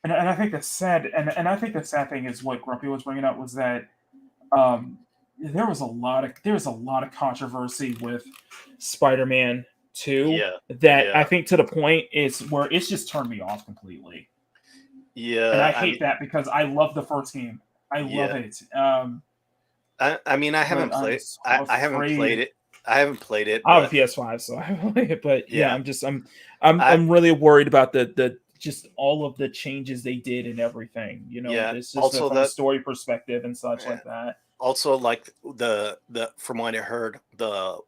And I think the sad thing is what Grumpy was bringing up was that there was a lot of controversy with Spider-Man 2 I think to the point is where it's just turned me off completely. Yeah, and I hate that because I love the first game. I love it. I mean, I haven't but I'm played. so I haven't played afraid. it. I haven't played it, I have a but PS5, so I play it. But yeah, yeah, I I'm really worried about the just all of the changes they did and everything. You know, yeah. this just Also from a that story perspective and such yeah. like that. Also like the from what I heard, the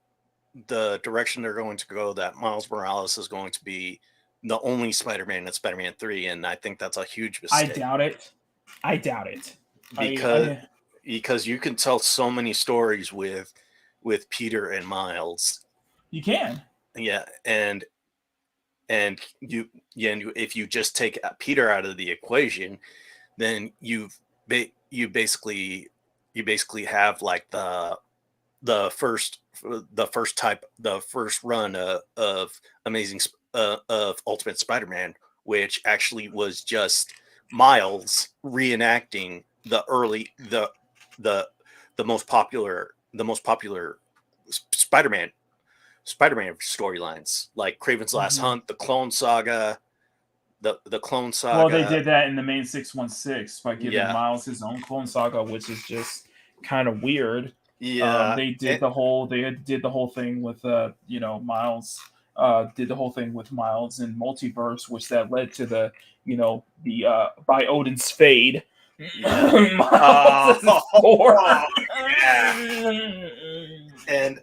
direction they're going to go, that Miles Morales is going to be the only Spider-Man in Spider-Man 3, and I think that's a huge I mistake doubt it. I doubt it. because I because you can tell so many stories with Peter and Miles. you can. Yeah, and you yeah, and if you just take Peter out of the equation, then you basically have like the first run of of Ultimate Spider-Man, which actually was just Miles reenacting the early the most popular Spider-Man storylines, like Kraven's Last Mhm. Hunt, the Clone Saga, the Clone Well, they Saga. did that in the main 616 by giving Yeah, Miles his own clone saga, which is just kind of weird. yeah, They did did the whole thing with Miles did the whole thing with Miles in multiverse, which that led to the the by Odin's fade. yeah. Miles is score. Yeah. And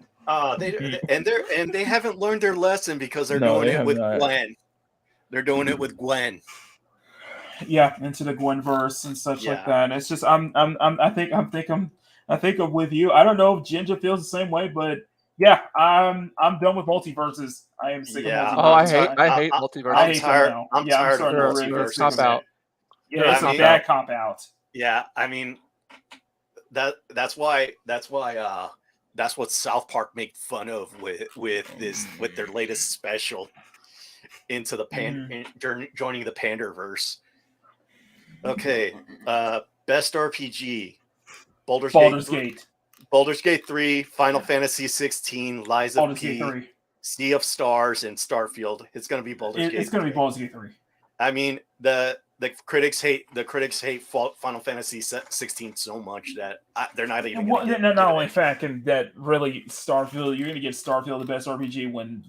they haven't learned their lesson because they're No, doing they it have with not. Gwen. They're doing it with Gwen. Yeah, into the Gwen verse and such like Yeah, that. It's just I think I'm with you. I don't know if Jinja feels the same way, but yeah, I'm done with multiverses. I am sick of yeah. Oh, I multiverses. hate I I, hate I, I multiverses. I'm hate them tired. now. I'm Yeah, I'm tired of starting to They're really they're get a sick cop of multiverses. it. out. Yeah, They're a it's a I cop mean, out. bad cop out. yeah. I mean, that's why that's what South Park made fun of with their latest special into the Mhm. joining the Panderverse. Okay, best RPG: Baldur's Gate Baldur's Gate. Baldur's Gate 3, Final Fantasy 16, Lies of Baldur's Gate P, 3. Sea of Stars, and Starfield. It's going to be Baldur's It's Gate gonna be 3. Baldur's Gate 3. I mean, the critics hate Final Fantasy 16 so much that they're not even And going to not get only it. fact, and that really Starfield, you're gonna give Starfield the best RPG when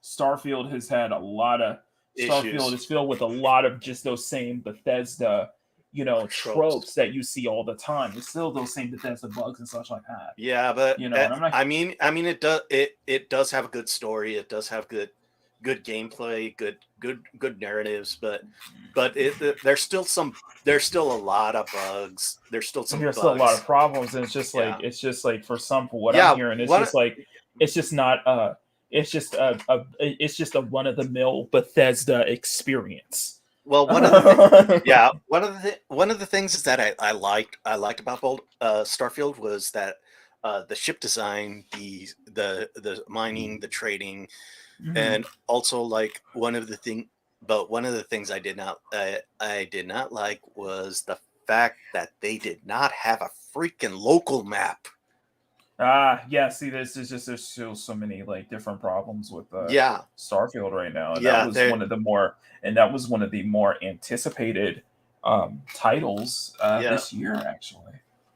Starfield has had a lot of Starfield Issues, is filled with a lot of just those same Bethesda, tropes. tropes that you see all the time. It's still those same Bethesda bugs and such like that. Yeah, but And I'm not. I mean, it does have a good story. It does have good gameplay, good narratives, but there's still a lot of bugs. There's still some There's still a lot of bugs. problems, and Yeah, it's just like for what I'm yeah. hearing, One it's just not it's just a run of the mill Bethesda experience. well, one of the yeah, one of the things is that I liked about Starfield was that the ship design, the mining, the trading, Mhm. and also like one of the things I did not like was the fact that they did not have a freaking local map. Yeah. See, this is just there's still so many like different problems with Yeah, Starfield right now, and yeah, that was one of the more anticipated titles yeah, this year, actually.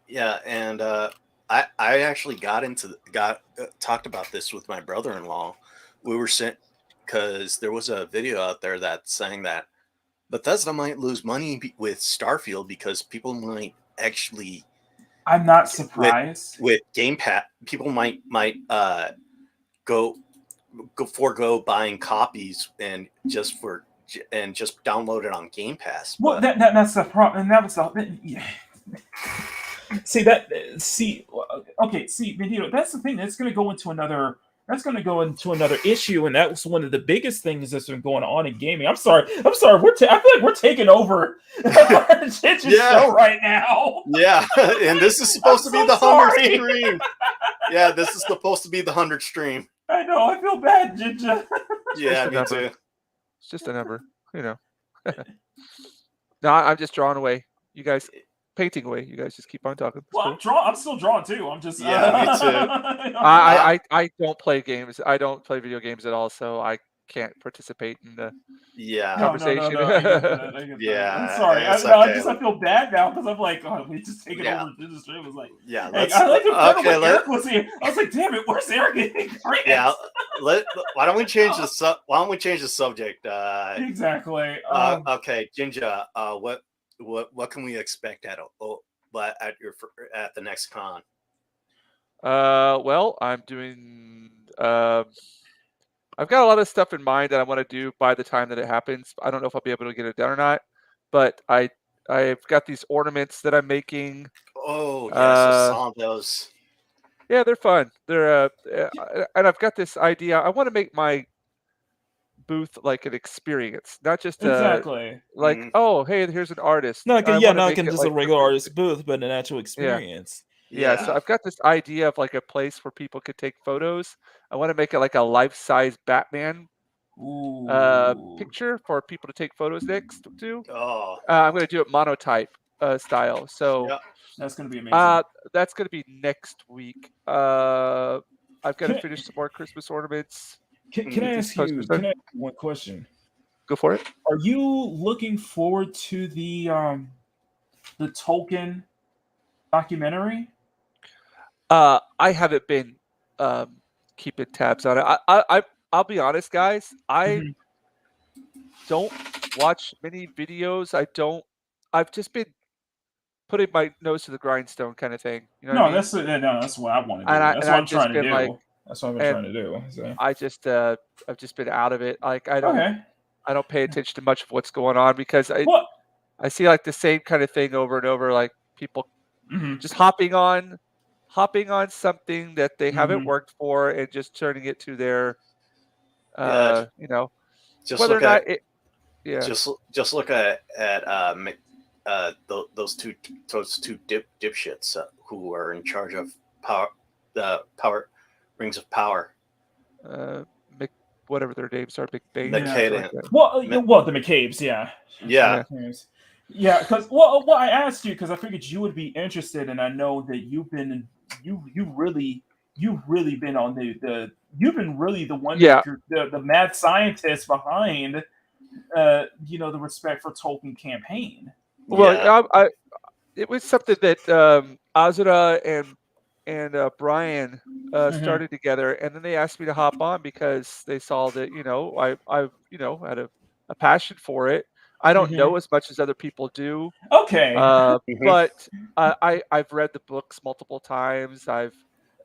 yeah, and I actually talked about this with my brother-in-law. We were sent because there was a video out there that's saying that Bethesda might lose money with Starfield because people might actually I'm not surprised. with Game Pass. People might go forego buying copies and just download it on Game Pass. Well, But that's the problem, and that was the yeah. Okay, see, Benito, that's the thing. That's going to go into another. That's going to go into another issue, and that was one of the biggest things that's been going on in gaming. I'm sorry. I feel like we're taking over Jinja's Yeah. show right now. yeah, and this is supposed I'm to be so the 100th sorry. stream. Yeah, this is supposed to be the 100th stream. I know. I feel bad, Jinja. Yeah, a me number. too. It's just a number, No, I'm just drawing away. You guys painting away. You guys just keep on talking. It's Well, cool. I'm still drawing too. I'm just Yeah, me too. I don't play games. I don't play video games at all. So can't participate in the Yeah. No, conversation. I get that. I get that. I'm Yeah, sorry. it's I okay. just I feel bad now because I'm like, oh, we just taking Yeah. over the stream. I was like, Yeah, hey, let's I like it better okay, when Eric was here. I was like, damn it, where's Eric in France? yeah, why don't we change the subject? Exactly. Okay, Jinja, what can we expect at the next con? Well, I'm doing. I've got a lot of stuff in mind that I want to do by the time that it happens. I don't know if I'll be able to get it done or not, but I've got these ornaments that I'm making. Oh yes, I saw those. Yeah, they're fun. They're and I've got this idea. I want to make my booth like an experience, not just Exactly. like, oh, hey, here's an artist. Not I yeah, want to not make it just like a regular for- artist booth, but an actual experience. Yeah, so I've got this idea of like a place where people could take photos. I want to make it like a life-size Batman Ooh. picture for people to take photos next to. Oh, I'm going to do it monotype style. So yeah. That's gonna be amazing. that's going to be next week. I've got to Can I- finish some more Christmas ornaments. Can I these ask you? posters done. Can I ask you one question? Go for it. Are you looking forward to the Tolkien documentary? I haven't been keeping tabs on it. I'll be honest, guys. I don't watch many videos. I've just been putting my nose to the grindstone kind of thing. You know what I No, mean? that's what I want to do. And That's what I'm I've just trying to been like, do. That's what I've been trying to do. So. I've just been out of it. Like I Okay. don't pay attention to much of what's going on because What? I see like the same kind of thing over and over, like people Mhm. just hopping on something that they haven't Mhm. worked for and just turning it to their Yeah, you know, just whether or look not at it yeah. just look at those two dipshits who are in charge of power rings of power. Whatever their names are, McBain. McCabe. Well, the McCabe's, yeah. Yeah. Yeah, because well, I asked you because I figured you would be interested, and I know that you've been you've really been on you've been really the one the mad scientist behind the Respect for Tolkien campaign. Well, it was something that Azura and Brian started together, and then they asked me to hop on because they saw that I had a passion for it. I don't know as much as other people do. Okay. But I've read the books multiple times. I've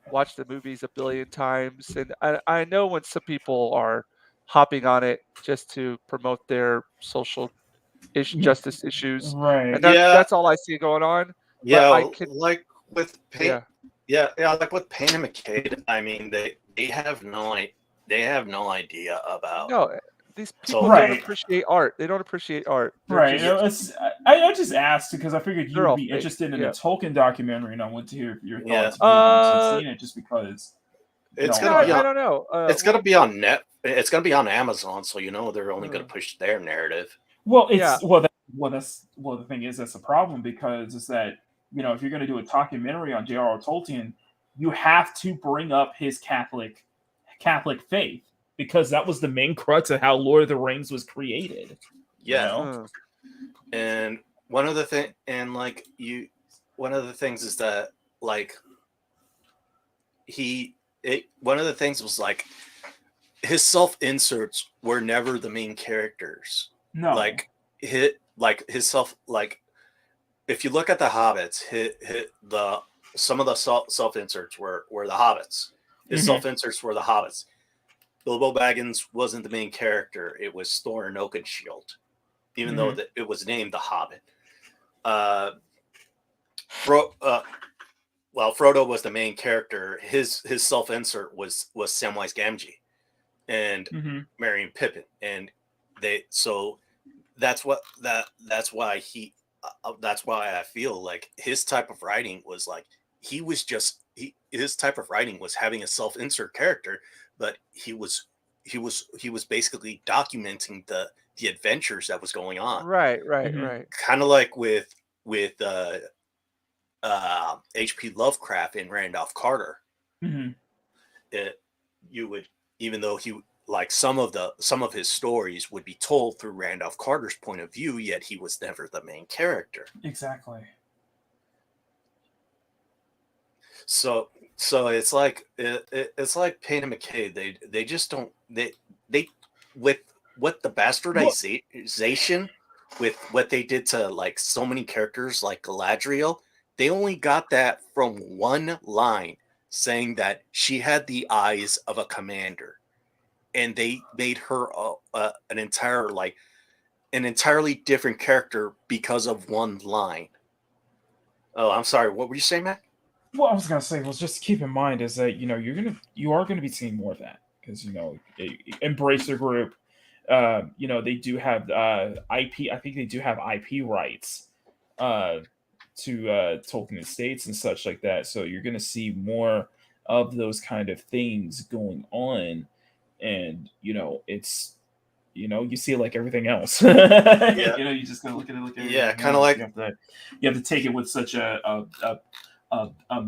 watched the movies a billion times, and I know when some people are hopping on it just to promote their social justice issues, right? And that's all I see going on. Yeah, but like with Payne. Yeah, like with Payne and McCabe. I mean, they have no idea about. No, these people don't appreciate art. They don't appreciate art. Right. I just asked because I figured you would be fake. interested in the Tolkien documentary, and I want to hear your thoughts. If you've seen it, just because. It's gonna be on, I don't know. It's gonna be on It's gonna be on Amazon, so they're only gonna push their narrative. Well, the thing is that's the problem because it's that if you're gonna do a documentary on J.R.R. Tolkien, you have to bring up his Catholic faith because that was the main crux of how Lord of the Rings was created. Yeah. And one of the things is that one of the things was like his self-inserts were never the main characters. No. His self, if you look at the Hobbits, some of the self-inserts were the Hobbits. His self-inserts were the Hobbits. Bilbo Baggins wasn't the main character. It was Thorin Oakenshield, even though it was named the Hobbit. Frodo was the main character. His self-insert was Samwise Gamgee and Merry and Pippin, and that's why I feel like his type of writing was like his type of writing was having a self-insert character, but he was basically documenting the adventures that was going on. Right. Kind of like with H.P. Lovecraft and Randolph Carter. You would, even though like some of his stories would be told through Randolph Carter's point of view, yet he was never the main character. Exactly. So it's like it's like Payne and McKay. They just don't they with what the bastardization with what they did to like so many characters like Galadriel. They only got that from one line saying that she had the eyes of a commander, and they made her an entirely different character because of one line. Oh, I'm sorry. What were you saying, Matt? Well, I was gonna say, well, just keep in mind is that you are gonna be seeing more of that because Embracer Group, they do have IP. I think they do have IP rights to Tolkien Estates and such like that. So you're gonna see more of those kind of things going on, and it's you see it like everything else. You just gotta look at it. Yeah, kind of like you have to take it with such a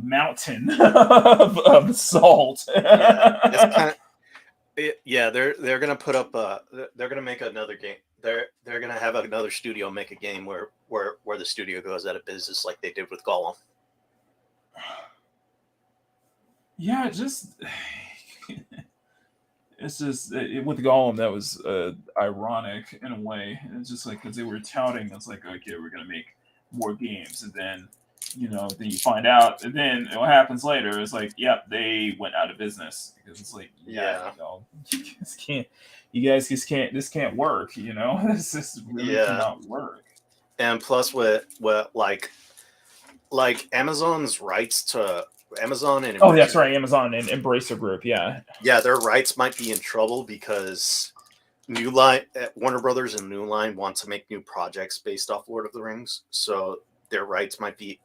mountain of salt. it's kind of they're gonna put up they're gonna make another game. They're gonna have another studio make a game where the studio goes out of business like they did with Gollum. Yeah, it's just with Gollum that was ironic in a way. It's just like because they were touting, it's like, okay, we're gonna make more games, and then then you find out, and then what happens later is like, yep, they went out of business because it's like, you guys just can't, this can't work, this just really cannot work. And plus, what like Amazon's rights to Amazon and that's right, Amazon and Embracer Group, their rights might be in trouble because New Line, Warner Brothers and New Line want to make new projects based off Lord of the Rings, so their rights might be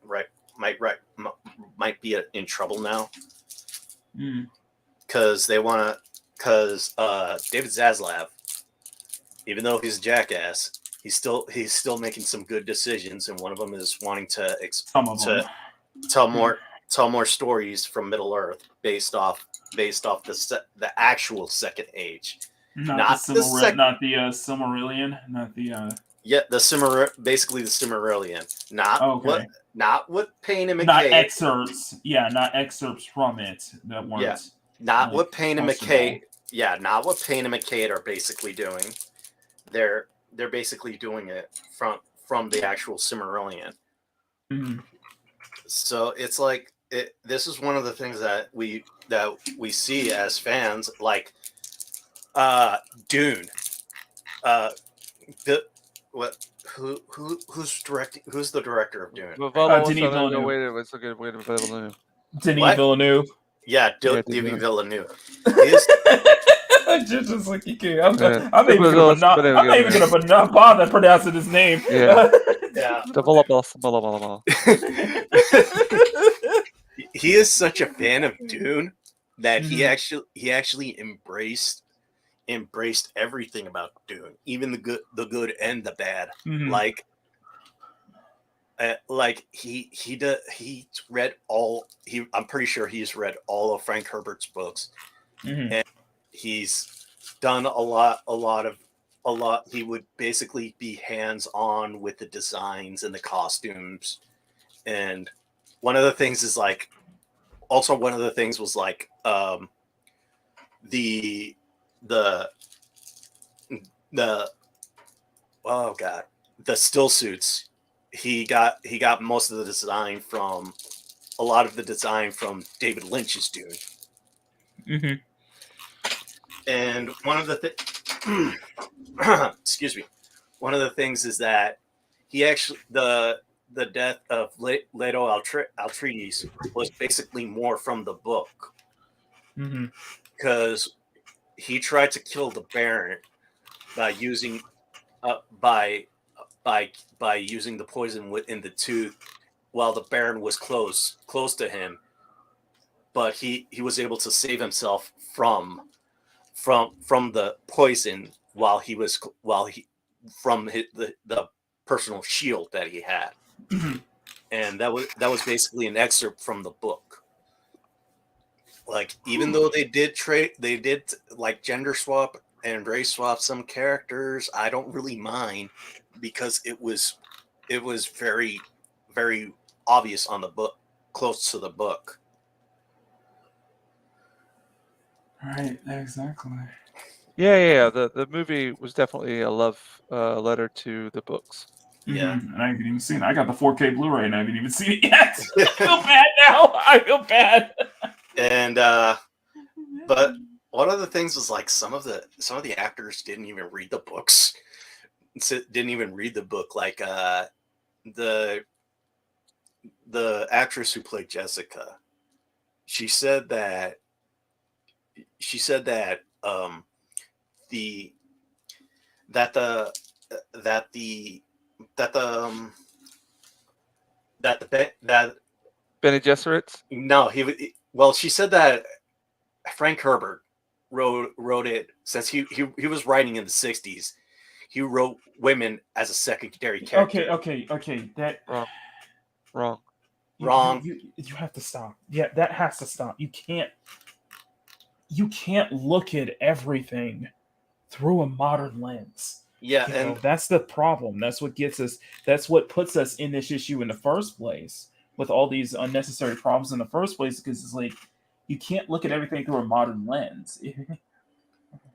in trouble now because David Zaslav, even though he's a jackass, he's still making some good decisions, and one of them is wanting to tell more stories from Middle Earth based off the actual Second Age, not the Silmarillion, not the basically the Silmarillion, not what Payne and McKay, not excerpts from it that weren't, not what Payne and McKay, not what Payne and McKay are basically doing. They're basically doing it from the actual Silmarillion. Mm-hmm. So it's like this is one of the things that we see as fans, like Dune. Who's directing? Who's the director of Dune? Denis Villeneuve. Denis Villeneuve. Yeah, Denis Villeneuve. Just like you can. I'm not even gonna bother pronouncing his name. He is such a fan of Dune that he actually embraced everything about Dune, even the good and the bad. Mm-hmm. He read all. I'm pretty sure he's read all of Frank Herbert's books, and he's done a lot. He would basically be hands-on with the designs and the costumes, and one of the things was the still suits. He got most of the design from David Lynch's Dune. Mm-hmm. And one of the excuse me, one of the things is that he actually the death of Leto Atreides was basically more from the book, because he tried to kill the Baron by using using the poison in the tooth while the Baron was close to him, but he was able to save himself from the poison from the personal shield that he had. And that was basically an excerpt from the book. like even though they did like gender swap and race swap some characters, I don't really mind because it was very, very obvious on the book, close to the book. Right, exactly. Yeah. The movie was definitely a love letter to the books. Yeah. And I haven't even seen it. I got the 4K Blu-ray and I haven't even seen it yet. I feel bad now. I feel bad. And but one of the things was like some of the actors didn't even read the books. Didn't even read the book. Like the actress who played Jessica, she said that the Bene Gesserits? No, she said that Frank Herbert wrote it since he was writing in the 60s. He wrote women as a secondary character. Okay. That Wrong. You have to stop. Yeah, that has to stop. You can't look at everything through a modern lens. Yeah, and that's the problem. That's what gets us. That's what puts us in this issue in the first place, with all these unnecessary problems in the first place. Because it's like you can't look at everything through a modern lens.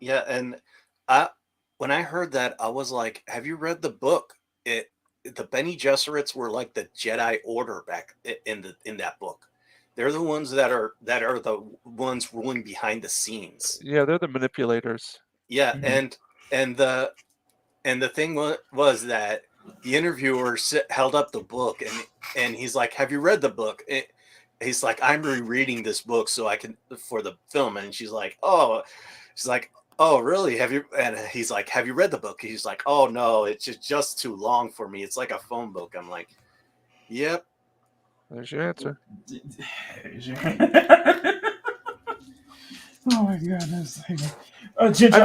Yeah, and when I heard that, I was like, "Have you read the book?" The Bene Gesserits were like the Jedi Order back in that book. They're the ones that are the ones ruling behind the scenes. Yeah, they're the manipulators. Yeah, and the thing was that the interviewer held up the book and he's like, "Have you read the book?" He's like, "I'm rereading this book so I can for the film." And she's like, "Oh," she's like, "Oh, really? Have you?" And he's like, "Have you read the book?" He's like, "Oh no, it's just too long for me. It's like a phone book." I'm like, "Yep." There's your answer. Oh my goodness! Jinja,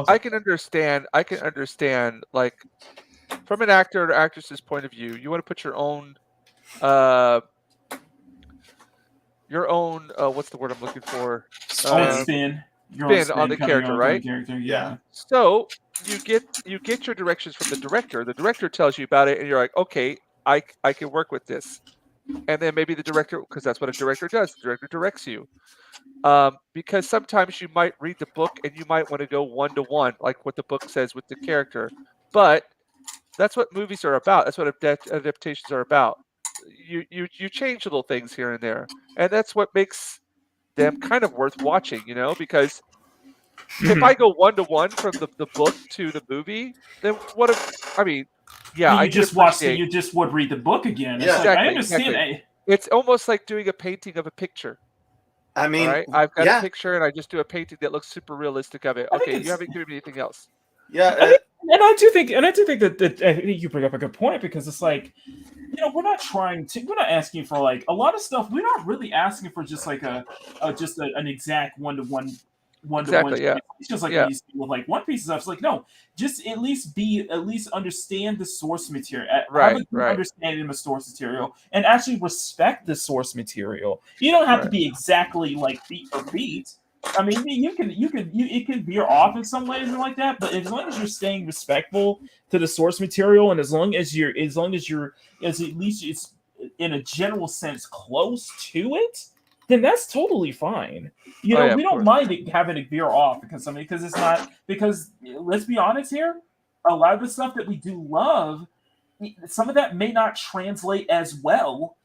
I can understand. I can understand, like, from an actor or actress's point of view, you want to put your own what's the word I'm looking for? Spin on the character, right? Yeah. So you get your directions from the director. The director tells you about it, and you're like, okay, I can work with this. And then maybe the director, because that's what a director does. The director directs you. Because sometimes you might read the book and you might want to go 1-to-1, like what the book says with the character. But that's what movies are about. That's what adaptations are about. You change little things here and there, and that's what makes them kind of worth watching. Because if I go 1-to-1 from the book to the movie, then what if? I mean, yeah, you just watched it. You just would read the book again. Yeah, it's like, I understand. Exactly. It's almost like doing a painting of a picture. I mean, right? I've got a picture, and I just do a painting that looks super realistic of it. Okay, you haven't given me anything else. Yeah, and I do think that I think you bring up a good point, because it's like, we're not asking for like a lot of stuff. We're not really asking for just like an exact one-to-one. Exactly, yeah. It's just like these with like One Piece stuff. It's like, no, just at least understand the source material. Have a good understanding of the source material and actually respect the source material. You don't have to be exactly like beat for beat. I mean, it can veer off in some ways and like that, but as long as you're staying respectful to the source material, and as long as at least it's in a general sense close to it, then that's totally fine. We don't mind it having to veer off because it's not, because let's be honest here, a lot of the stuff that we do love, some of that may not translate as well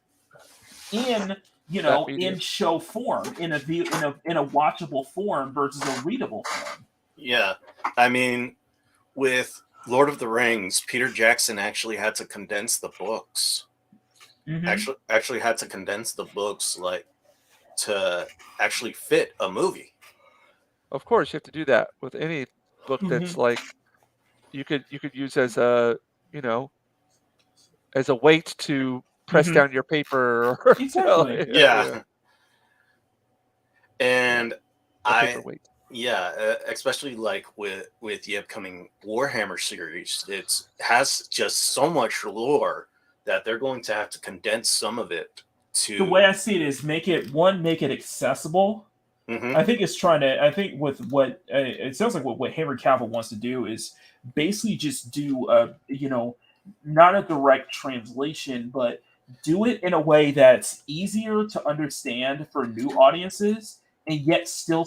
in in show form, in a watchable form versus a readable form. Yeah, I mean, with Lord of the Rings, Peter Jackson actually had to condense the books. Actually had to condense the books like to actually fit a movie. Of course, you have to do that with any book that's like you could use as a as a weight to press down your paper. Or, exactly. Yeah. And especially like with the upcoming Warhammer series, it has just so much lore that they're going to have to condense some of it to the way I see it is make it accessible. Mhm. I think it's trying to. I think with what it sounds like what Henry Cavill wants to do is basically just do not a direct translation, but do it in a way that's easier to understand for new audiences, and yet still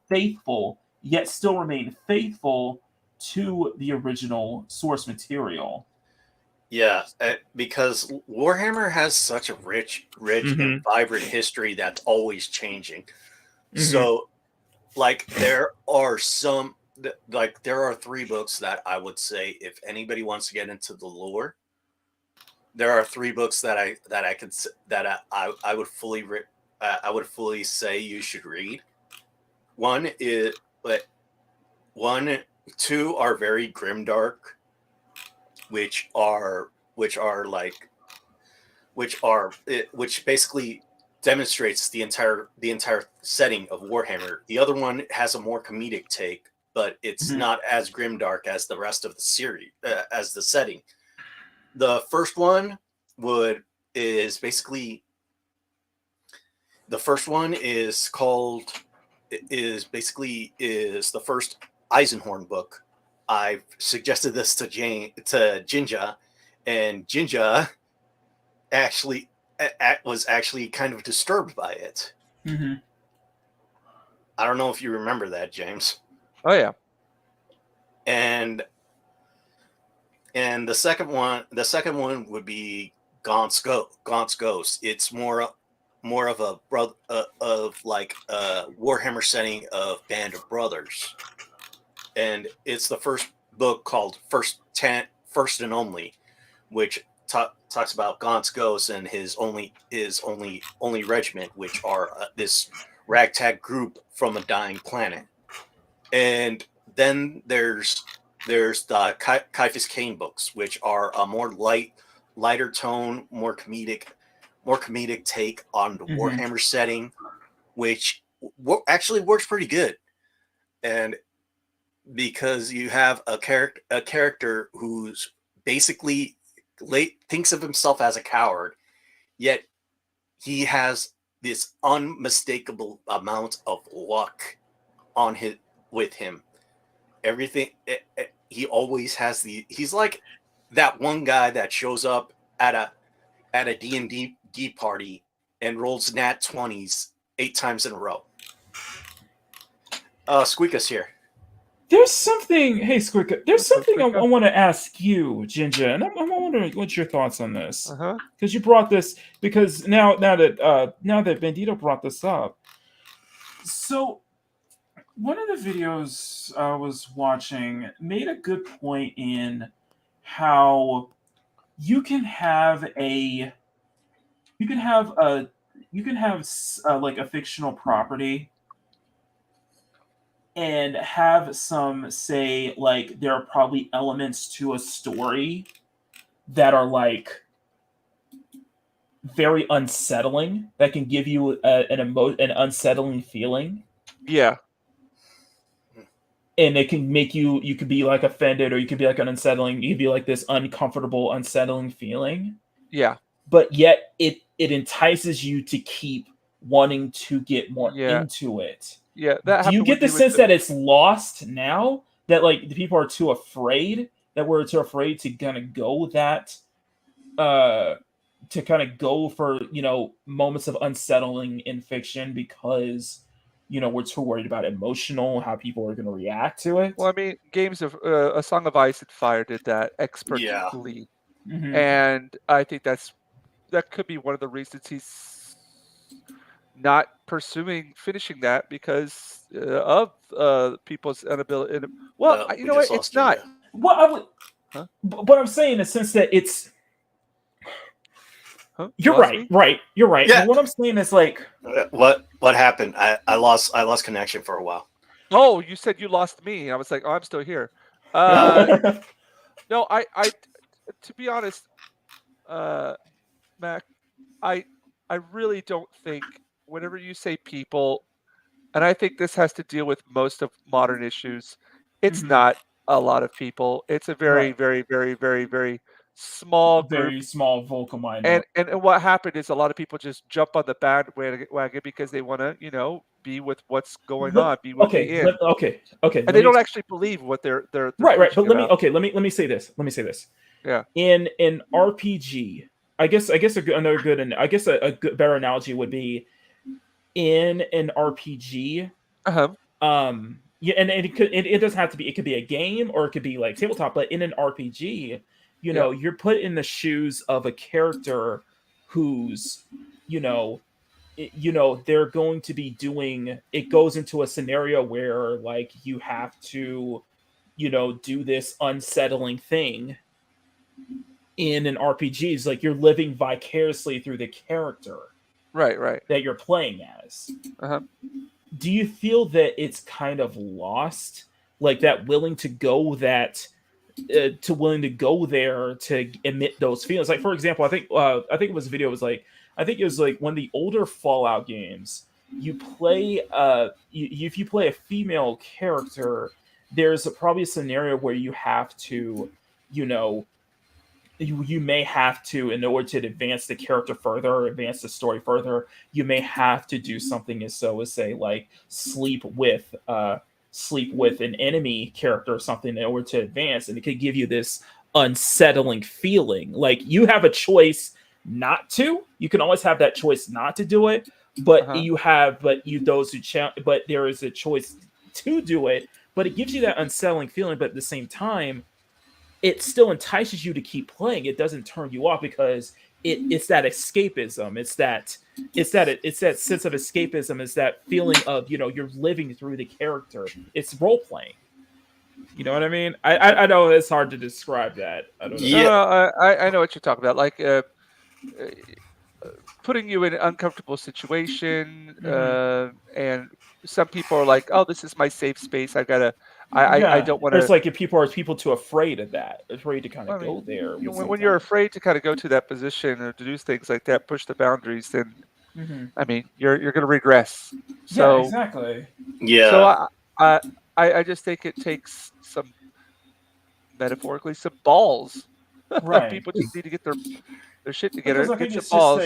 faithful, yet still remain faithful to the original source material. Yeah, because Warhammer has such a rich and vibrant history that's always changing. So, like, there are there are 3 books that I would say if anybody wants to get into the lore, there are 3 books that I could I would I would fully say you should read. One is, but 2 are very grimdark, which basically demonstrates the entire setting of Warhammer. The other one has a more comedic take, but it's not as grimdark as the rest of the series, as the setting. The first one is basically the first one is called is basically is the first Eisenhorn book. I've suggested this to Jinja, and Jinja actually was actually kind of disturbed by it. Mm-hmm. I don't know if you remember that, James. Oh yeah. And the second one would be Gaunt's Ghost. It's more of a Warhammer setting of Band of Brothers, and it's the first book called First and Only, which talks about Gaunt's Ghost and his only regiment, which are this ragtag group from a dying planet. And then there's the Caiaphas Cain books, which are a more lighter tone, more comedic take on the Warhammer setting, which actually works pretty good. And because you have a character who's basically thinks of himself as a coward, yet he has this unmistakable amount of luck with him. Everything he always has he's like that one guy that shows up at a D&D party and rolls nat 20s 8 times in a row. Squeaka's here. There's something, hey Squirka, there's something I want to ask you, Jinja, and I'm wondering what's your thoughts on this. Because you brought this, because now that Bandito brought this up, so one of the videos I was watching made a good point in how you can have like a fictional property and have some say like there are probably elements to a story that are like very unsettling, that can give you an unsettling feeling. Yeah. And it can make you could be like offended, or you could be like you could be like this uncomfortable, unsettling feeling. Yeah. But yet it entices you to keep wanting to get more into it. Yeah. Do you get the sense that it's lost now? That like the people are too afraid, that we're too afraid to kind of go for, moments of unsettling in fiction because, we're too worried about how people are going to react to it. Well, I mean, games of A Song of Ice and Fire did that expertly. Yeah. And I think that could be one of the reasons he's not finishing that, because of people's inability. Well, you know what? It's not. Well, what I'm saying in the sense that it's. Huh? You're right. You're right. Yeah. But what I'm saying is like. What happened? I lost connection for a while. Oh, you said you lost me. I was like, oh, I'm still here. No, I to be honest, Mac, I really don't think, whenever you say people, and I think this has to deal with most of modern issues, it's not a lot of people. It's a very, very, very, very, very small group. very small vocal minority. And what happened is a lot of people just jump on the bandwagon because they want to, be with what's going on, be with the in, okay. and they don't actually believe what they're right. But preaching about. let me say this. Yeah. In an RPG, I guess another good, and I guess a good, better analogy would be in an RPG. Yeah, and it doesn't have to be. It could be a game or it could be like tabletop. But in an RPG, you're put in the shoes of a character who's, they're going to be doing. It goes into a scenario where like you have to, do this unsettling thing. In an RPG, it's like you're living vicariously through the character, right, that you're playing as. Do you feel that it's kind of lost, like that willing to go there to emit those feelings? Like, for example, I think it was a video. It was like, I think it was like one of the older Fallout games. You play if you play a female character, there's probably a scenario where you have to, you may have to, in order to advance the character further or advance the story further, you may have to do something as say like sleep with an enemy character or something in order to advance, and it could give you this unsettling feeling. Like you have a choice not to. You can always have that choice not to do it, but but there is a choice to do it. But it gives you that unsettling feeling, but at the same time, it still entices you to keep playing. It doesn't turn you off because it's that escapism. It's that sense of escapism. It's that feeling of, you're living through the character. It's role playing. You know what I mean? I know it's hard to describe that. I don't know. Yeah. No, I know what you're talking about. Like putting you in an uncomfortable situation, and some people are like, "Oh, this is my safe space. I don't want to." It's like if people are too afraid of that, afraid to kind of go there. When you're afraid to kind of go to that position or to do things like that, push the boundaries, then I mean, you're going to regress. So yeah, exactly. Yeah. So I just think it takes some, metaphorically, some balls. Right. People just need to get their shit together. Because I think get it's some balls.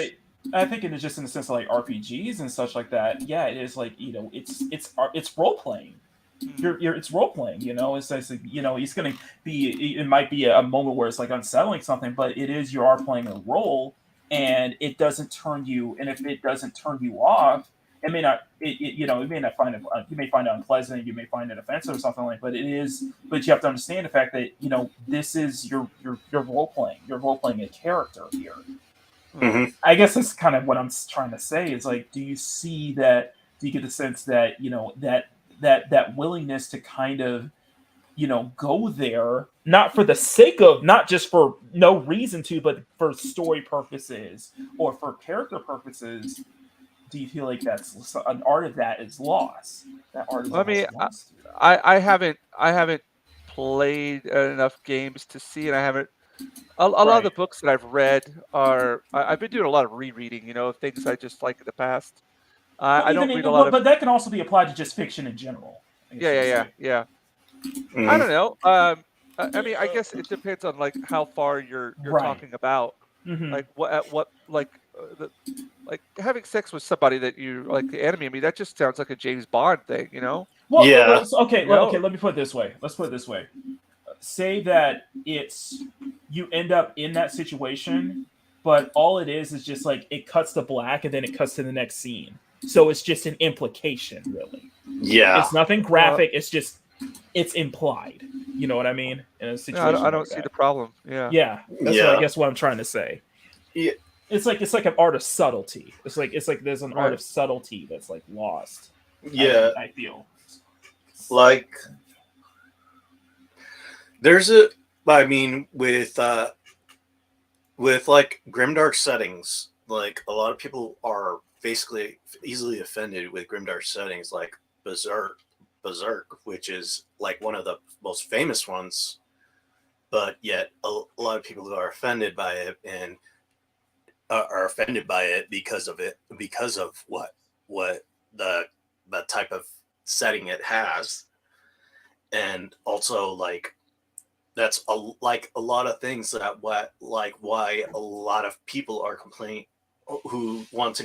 I think it is just in the sense of like RPGs and such like that. Yeah, it is like it's role playing. It's role playing. It's like, it's gonna be. It might be a moment where it's like unsettling something, but you are playing a role, and it doesn't turn you. And if it doesn't turn you off, it may not. You may not find it. You may find it unpleasant. You may find it offensive or something like. But it is. But you have to understand the fact that this is your role playing. You're role playing a character here. I guess that's kind of what I'm trying to say. Is like, do you see that? Do you get the sense that that willingness to kind of, go there, not for the sake of, not just for no reason to, but for story purposes or for character purposes? Do you feel like that's an art of that is lost? That art is lost. I haven't played enough games to see, and I haven't. A lot of the books that I've read I've been doing a lot of rereading, of things I just like in the past. I don't read a lot of. But that can also be applied to just fiction in general. Yeah. I don't know. I mean, I guess it depends on like how far you're talking about. Like what like having sex with somebody that you like, the enemy. I mean, that just sounds like a James Bond thing, Well, yeah. Okay. Let me put it this way. Let's put it this way. Say that you end up in that situation, but all it is just like it cuts to black and then it cuts to the next scene. So it's just an implication, really. Yeah. It's nothing graphic. It's implied. You know what I mean? In a situation, I don't see the problem. Yeah. Yeah. That's what I guess what I'm trying to say. Yeah. It's like an art of subtlety. It's like there's an art of subtlety that's like lost. Yeah. I feel like there's with like grimdark settings, like a lot of people are basically easily offended with grimdark settings, like Berserk, which is like one of the most famous ones, but yet a lot of people are offended by it and are offended by it because of what the type of setting it has, and also like like a lot of things that why a lot of people are complaining who want to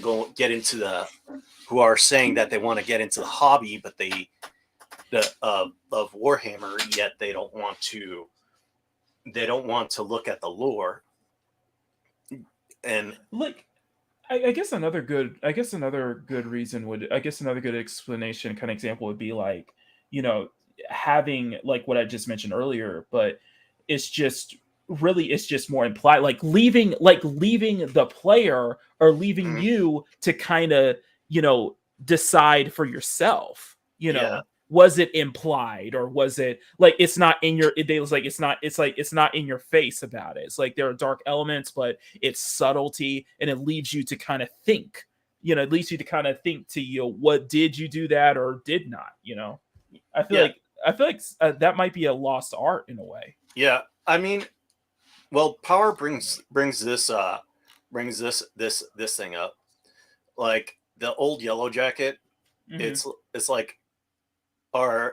who are saying that they want to get into the hobby, but of Warhammer, yet they don't want to look at the lore. And like I guess another good reason would, I guess another good explanation kind of example would be like, you know, having like what I just mentioned earlier, but it's just really, it's just more implied, leaving the player, or leaving you to kind of, you know, decide for yourself, you know. Yeah. Was it implied, or was it like it's not in your it was like it's not in your face about it. It's like there are dark elements, but it's subtlety, and it leaves you to kind of think, you know, it leads you to kind of think to, you know, what did you do that or did not, you know. I feel like that might be a lost art in a way. Yeah, I mean, well, power brings this thing up, like the old Yellow Jacket. Mhm. It's like,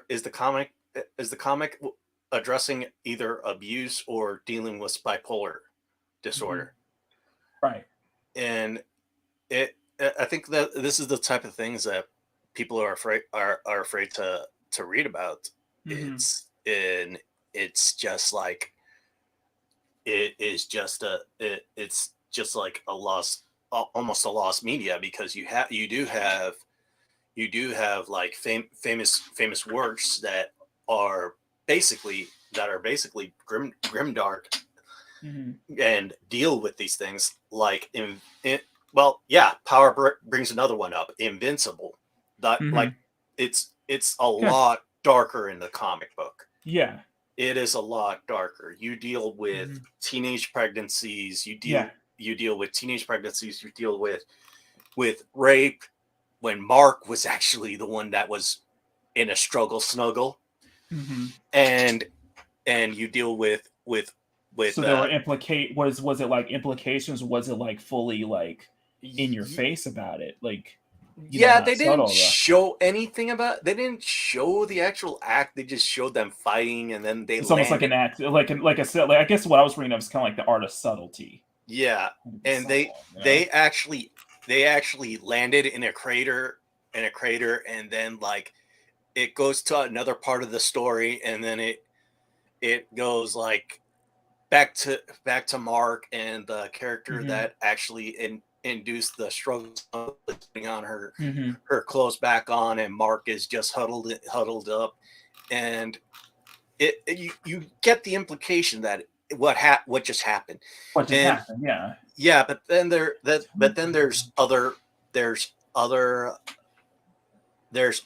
is the comic addressing either abuse or dealing with bipolar disorder? Right. And I think that this is the type of things that people are afraid to read about. Mhm. It's just like it's just like a lost, almost a lost media, because you do have like famous works that are basically grimdark Mhm. and deal with these things, like well, yeah, power brings another one up, Invincible. That, like, Mhm. it's a Yeah. lot darker in the comic book. Yeah. It is a lot darker. You deal with Mhm. teenage pregnancies. Yeah. You deal with teenage pregnancies. You deal with rape, when Mark was actually the one that was in a struggle snuggle, Mhm. and you deal with So there were was it like implications, or was it like fully like in your face about it, like, you know, yeah, not they didn't subtle though? show anything about. They didn't show the actual act. They just showed them fighting, and then they It's almost like landed. an act, like I said, like I guess what I was reading of is kind of like the art of subtlety. Yeah, and Subtle, you know? they actually landed in a crater, and then like it goes to another part of the story, and then it goes like back to Mark and the character Mhm. that actually induced the struggle, putting on Mhm. her clothes back on, and Mark is just huddled up, and you get the implication that what just happened. What just And happened? Yeah. yeah, but then there's other there's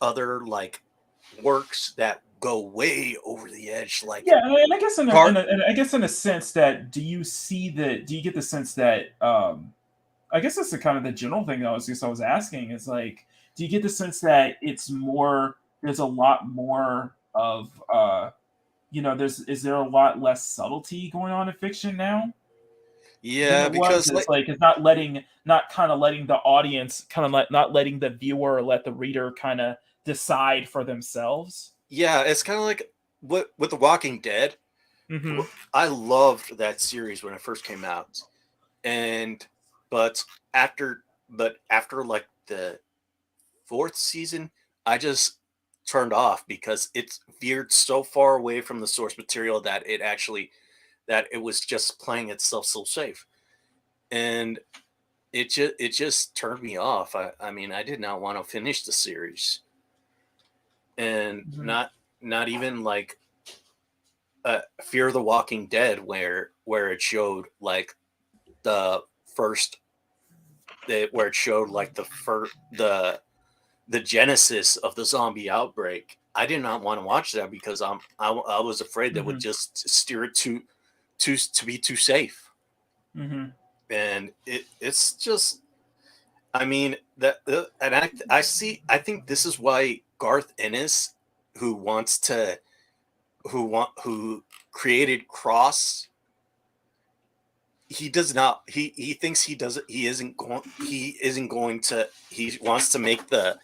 other like works that go way over the edge, like Yeah, and I guess part. I guess in a sense that, do you get the sense that, I guess that's the kind of the general thing that I was asking is like, do you get the sense that it's more, there's a lot more of, you know, is there a lot less subtlety going on in fiction now than Yeah, it was? because It's like, like it's not kind of letting the audience, kind of like not letting the viewer or let the reader kind of decide for themselves. yeah, it's kind of like with The Walking Dead. Mm-hmm. I loved that series when it first came out, and but after like the fourth season, I just turned off because it veered so far away from the source material that it was just playing itself so safe, and it just turned me off. I mean, I did not want to finish the series, and Mm-hmm. not even like Fear the Walking Dead, where it showed like the first where it showed like the genesis of the zombie outbreak. I did not want to watch that because I was afraid that would Mm-hmm. just steer it to be too safe. Mm-hmm. And it's just, I mean, that and I think this is why Garth Ennis, who wants to who created Cross, he does not he thinks he isn't going to, he wants to make the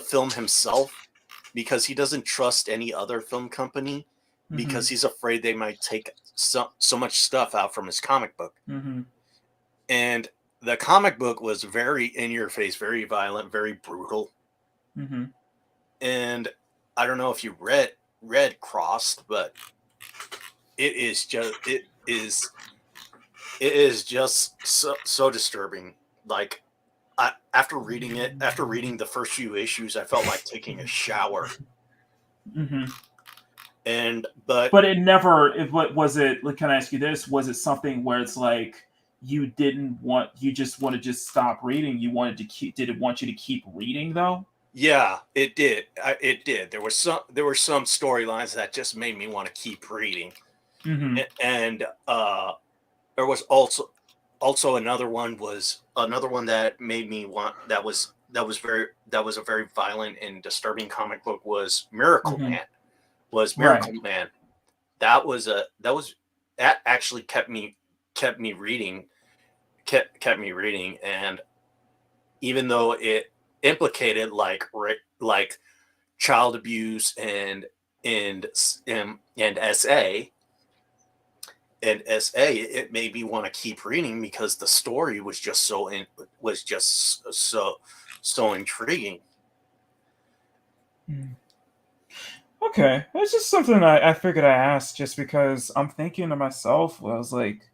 film himself because he doesn't trust any other film company, because he's afraid they might take so much stuff out from his comic book. And the comic book was very in your face, very violent, very brutal. And I don't know if you read Crossed, but it is just so disturbing. Like, after reading the first few issues, I felt like taking a shower. But it never. What was it? Like, can I ask you this? Was it something where it's like you just wanted to stop reading? You wanted to keep? Did it want you to keep reading though? Yeah, it did. It did. There were some storylines that just made me want to keep reading, and there was also another one that made me want. That was a very violent and disturbing comic book. Was Miracle Man. Man. That actually kept me reading, and even though it implicated like child abuse and SA, it made me want to keep reading because the story was just so intriguing. Okay, it's just something I figured I asked just because I'm thinking to myself. I was like,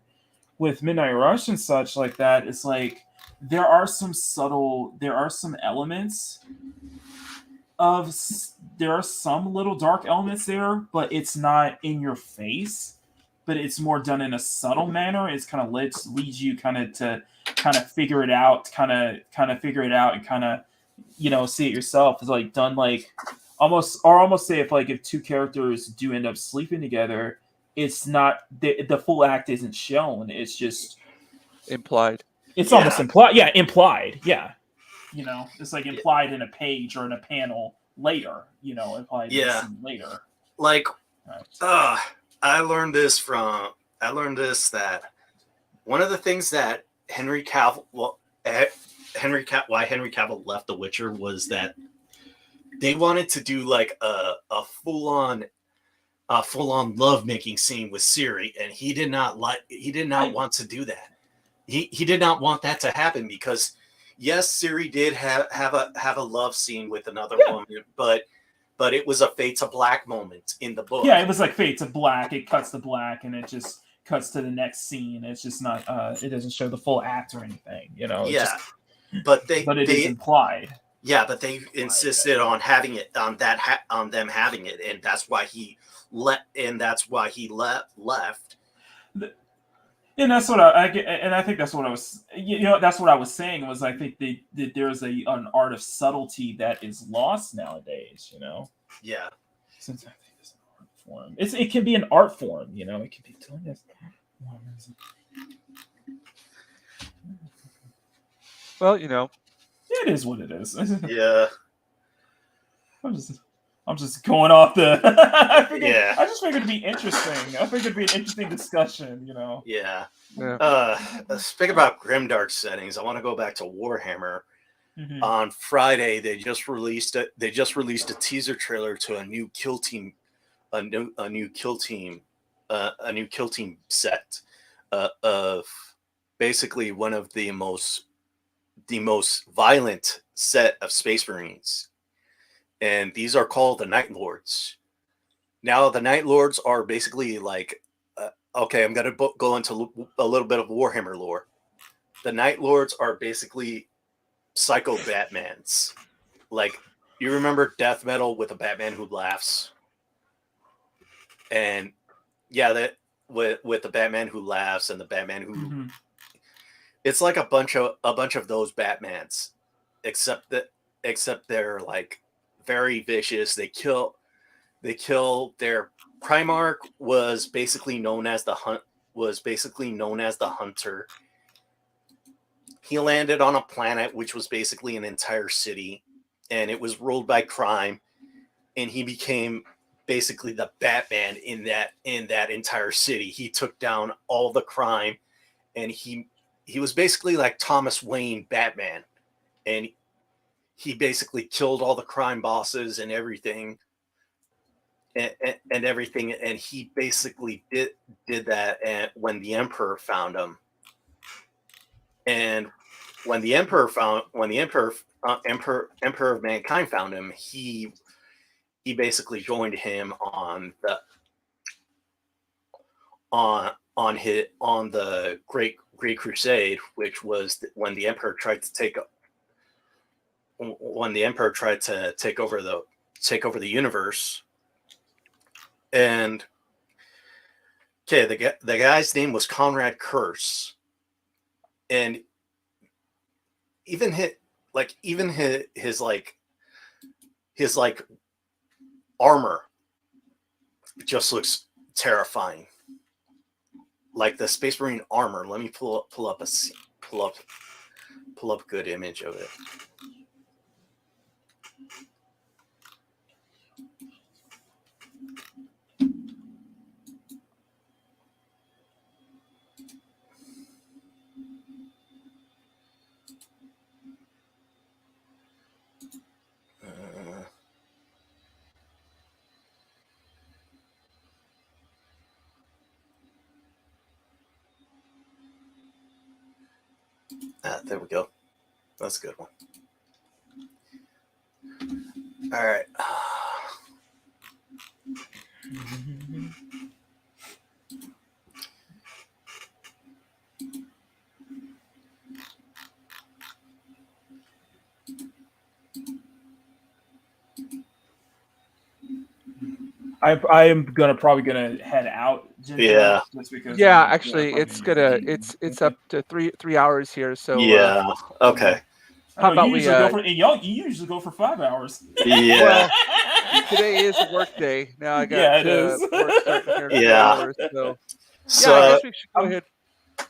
with Midnight Rush and such like that, it's like there are some elements there are some little dark elements there, but it's not in your face. But it's more done in a subtle manner. It's kind of leads you to figure it out, figure it out, and see it yourself. It's like done like almost say if two characters do end up sleeping together, it's not the full act isn't shown. It's just implied. It's almost implied. Yeah, implied. Yeah, it's like implied in a page or in a panel later. Implied in a scene later. Like, I learned this that one of the things that Henry Cavill left The Witcher was that they wanted to do like a full on lovemaking scene with Ciri, and he did not want to do that. He did not want that to happen because yes, Ciri did have a love scene with another woman, but it was a fade to black moment in the book. Yeah, it was like fade to black. It cuts to black, and it just cuts to the next scene. It's just not. It doesn't show the full act or anything. But it is implied. Yeah, but they insisted on having it on them having it, and that's why he left. And that's what I get, and I think that's what I was. That's what I was saying was I think that there's an art of subtlety that is lost nowadays. Yeah. Since I think it's an art form, it can be an art form. It can be doing this. Well, it is what it is. Yeah. I'm just going off the. I just figured it'd be interesting. I figured it'd be an interesting discussion. Yeah. Speaking about grimdark settings, I want to go back to Warhammer. On Friday, they just released a teaser trailer to a new kill team set of basically one of the most violent set of Space Marines. And these are called the Night Lords. Now, the Night Lords are basically like, okay, I'm going to go into a little bit of Warhammer lore. The Night Lords are basically psycho Batmans. Like, you remember Death Metal with a Batman who laughs? And yeah, that with the Batman who laughs and the Batman who... It's like a bunch of those Batmans, except they're like very vicious. They kill their Primarch was basically known as the Hunter. He landed on a planet which was basically an entire city, and it was ruled by crime, and he became basically the Batman in that entire city. He took down all the crime, and he was basically like Thomas Wayne Batman, and he basically killed all the crime bosses and everything. and everything, and he basically did that. And when the Emperor found him, and when the Emperor Emperor of Mankind found him, he basically joined him on the Great Crusade, which was when the Emperor tried to take over the universe. And okay, the guy's name was Conrad Curse, and even his armor just looks terrifying, like the Space Marine armor. Let me pull up a good image of it. There we go. That's a good one. All right. I am probably gonna head out. Jinja, Yeah. Just because. Yeah, actually, it's up to three hours here. So Yeah. Okay. How about you we, usually go for y'all? You usually go for 5 hours. Yeah. well, today is a work day. Now I got Yeah, it is. work starting here in 3 Yeah. hours. So So I guess we should go ahead.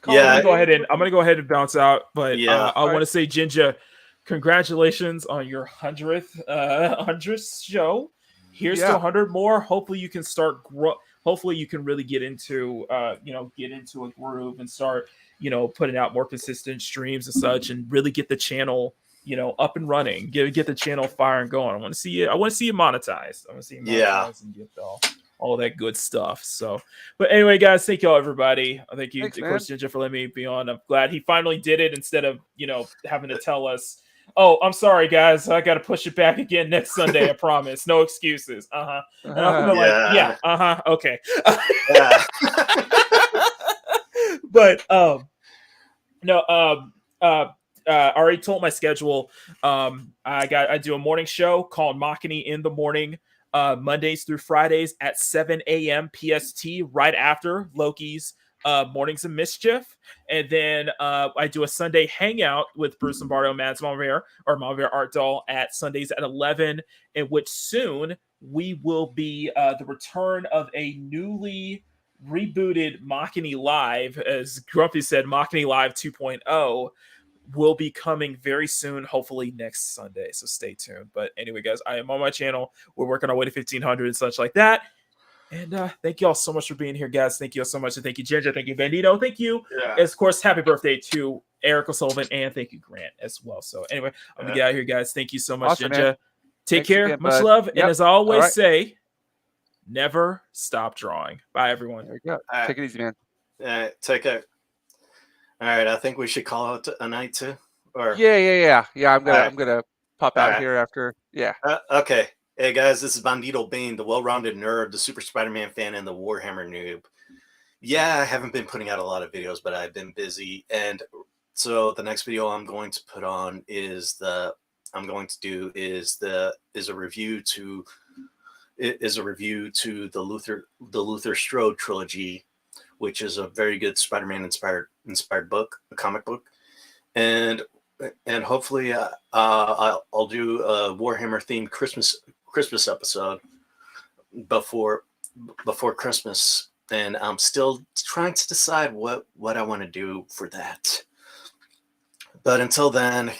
call Yeah. it a day. I'm gonna go ahead and bounce out. But Yeah. I want to say, Jinja, congratulations on your 100th show. Here's to Yeah. 100 more. Hopefully you can start hopefully you can really get into get into a groove and start putting out more consistent streams and such, and really get the channel up and running. Get the channel firing going. I want to see you monetized. I want to see you monetized Yeah. and get all that good stuff. So, but anyway, guys, thank y'all, everybody. Thank you, Thanks, of course, man. Jinja, for letting me be on. I'm glad he finally did it instead of having to tell us, "Oh, I'm sorry, guys, I got to push it back again next Sunday. I promise, no excuses." And I'm gonna Yeah. okay. Yeah. But no, I already told my schedule. I do a morning show called Machiny in the morning, Mondays through Fridays at 7 a.m. PST, right after Loki's Mornings of Mischief. And then I do a Sunday hangout with Bruce Lombardo, Mads Malmere, or Malmere Art Doll, at Sundays at 11, in which soon we will be the return of a newly rebooted Machiny Live. As Grumpy said, Machiny Live 2.0 will be coming very soon, hopefully next Sunday. So stay tuned. But anyway, guys, I am on my channel. We're working our way to 1,500 and such like that. And thank you all so much for being here, guys. Thank you all so much. And thank you, Jinja. Thank you, Bandito. Thank you. Yeah. Of course, happy birthday to Eric O'Sullivan. And thank you, Grant, as well. So anyway, I'm going to get out of here, guys. Thank you so much, Awesome, Jinja. man. Take Thanks care. again, Much bud. love. Yep. And as I always All right. say, never stop drawing. Bye, everyone. There you go. All right. Take it easy, man. Take care. All right. I think we should call it a night too. Or Yeah. I'm All right. gonna pop All out right. here after. Yeah. Okay. Hey guys, this is Bandito Bane, the well-rounded nerd, the Super Spider-Man fan, and the Warhammer noob. Yeah, I haven't been putting out a lot of videos, but I've been busy, and so the next video I'm going to put on is a review to the Luther Strode trilogy, which is a very good Spider-Man inspired book, a comic book, and hopefully I'll do a Warhammer themed Christmas episode before Christmas, and I'm still trying to decide what I want to do for that. But until then,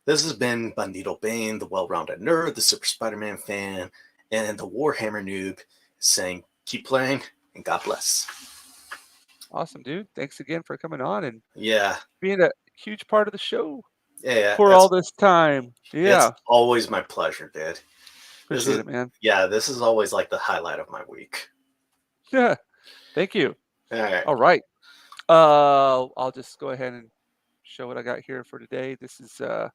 this has been Bandito Bane, the well-rounded nerd, the Super Spider-Man fan, and the Warhammer noob, saying keep playing and God bless. Awesome, dude. Thanks again for coming on and Yeah. being a huge part of the show Yeah. for all this time. Yeah. It's always my pleasure, dude. Appreciate it, man. Yeah, this is always like the highlight of my week. Yeah. Thank you. All right. All right. I'll just go ahead and show what I got here for today. This is I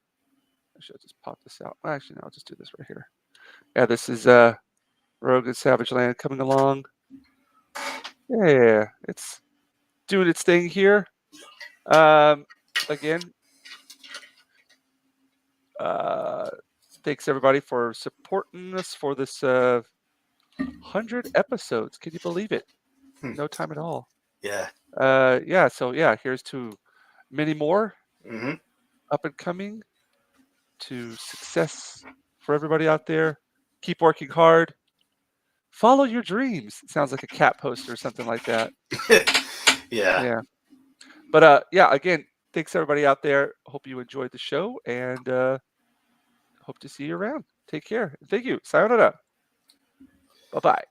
should just pop this out. Well, actually, no, I'll just do this right here. Yeah, this is Rogue and Savage Land coming along. Yeah, it's doing its thing here. Again, thanks everybody for supporting us for this 100 episodes. Can you believe it? No time at all. Yeah. Yeah. So yeah, here's to many more Mm-hmm. up and coming, to success for everybody out there. Keep working hard. Follow your dreams. It sounds like a cat poster or something like that. Yeah. Yeah. But yeah, again, thanks everybody out there. Hope you enjoyed the show and hope to see you around. Take care. Thank you. Sayonara. Bye-bye.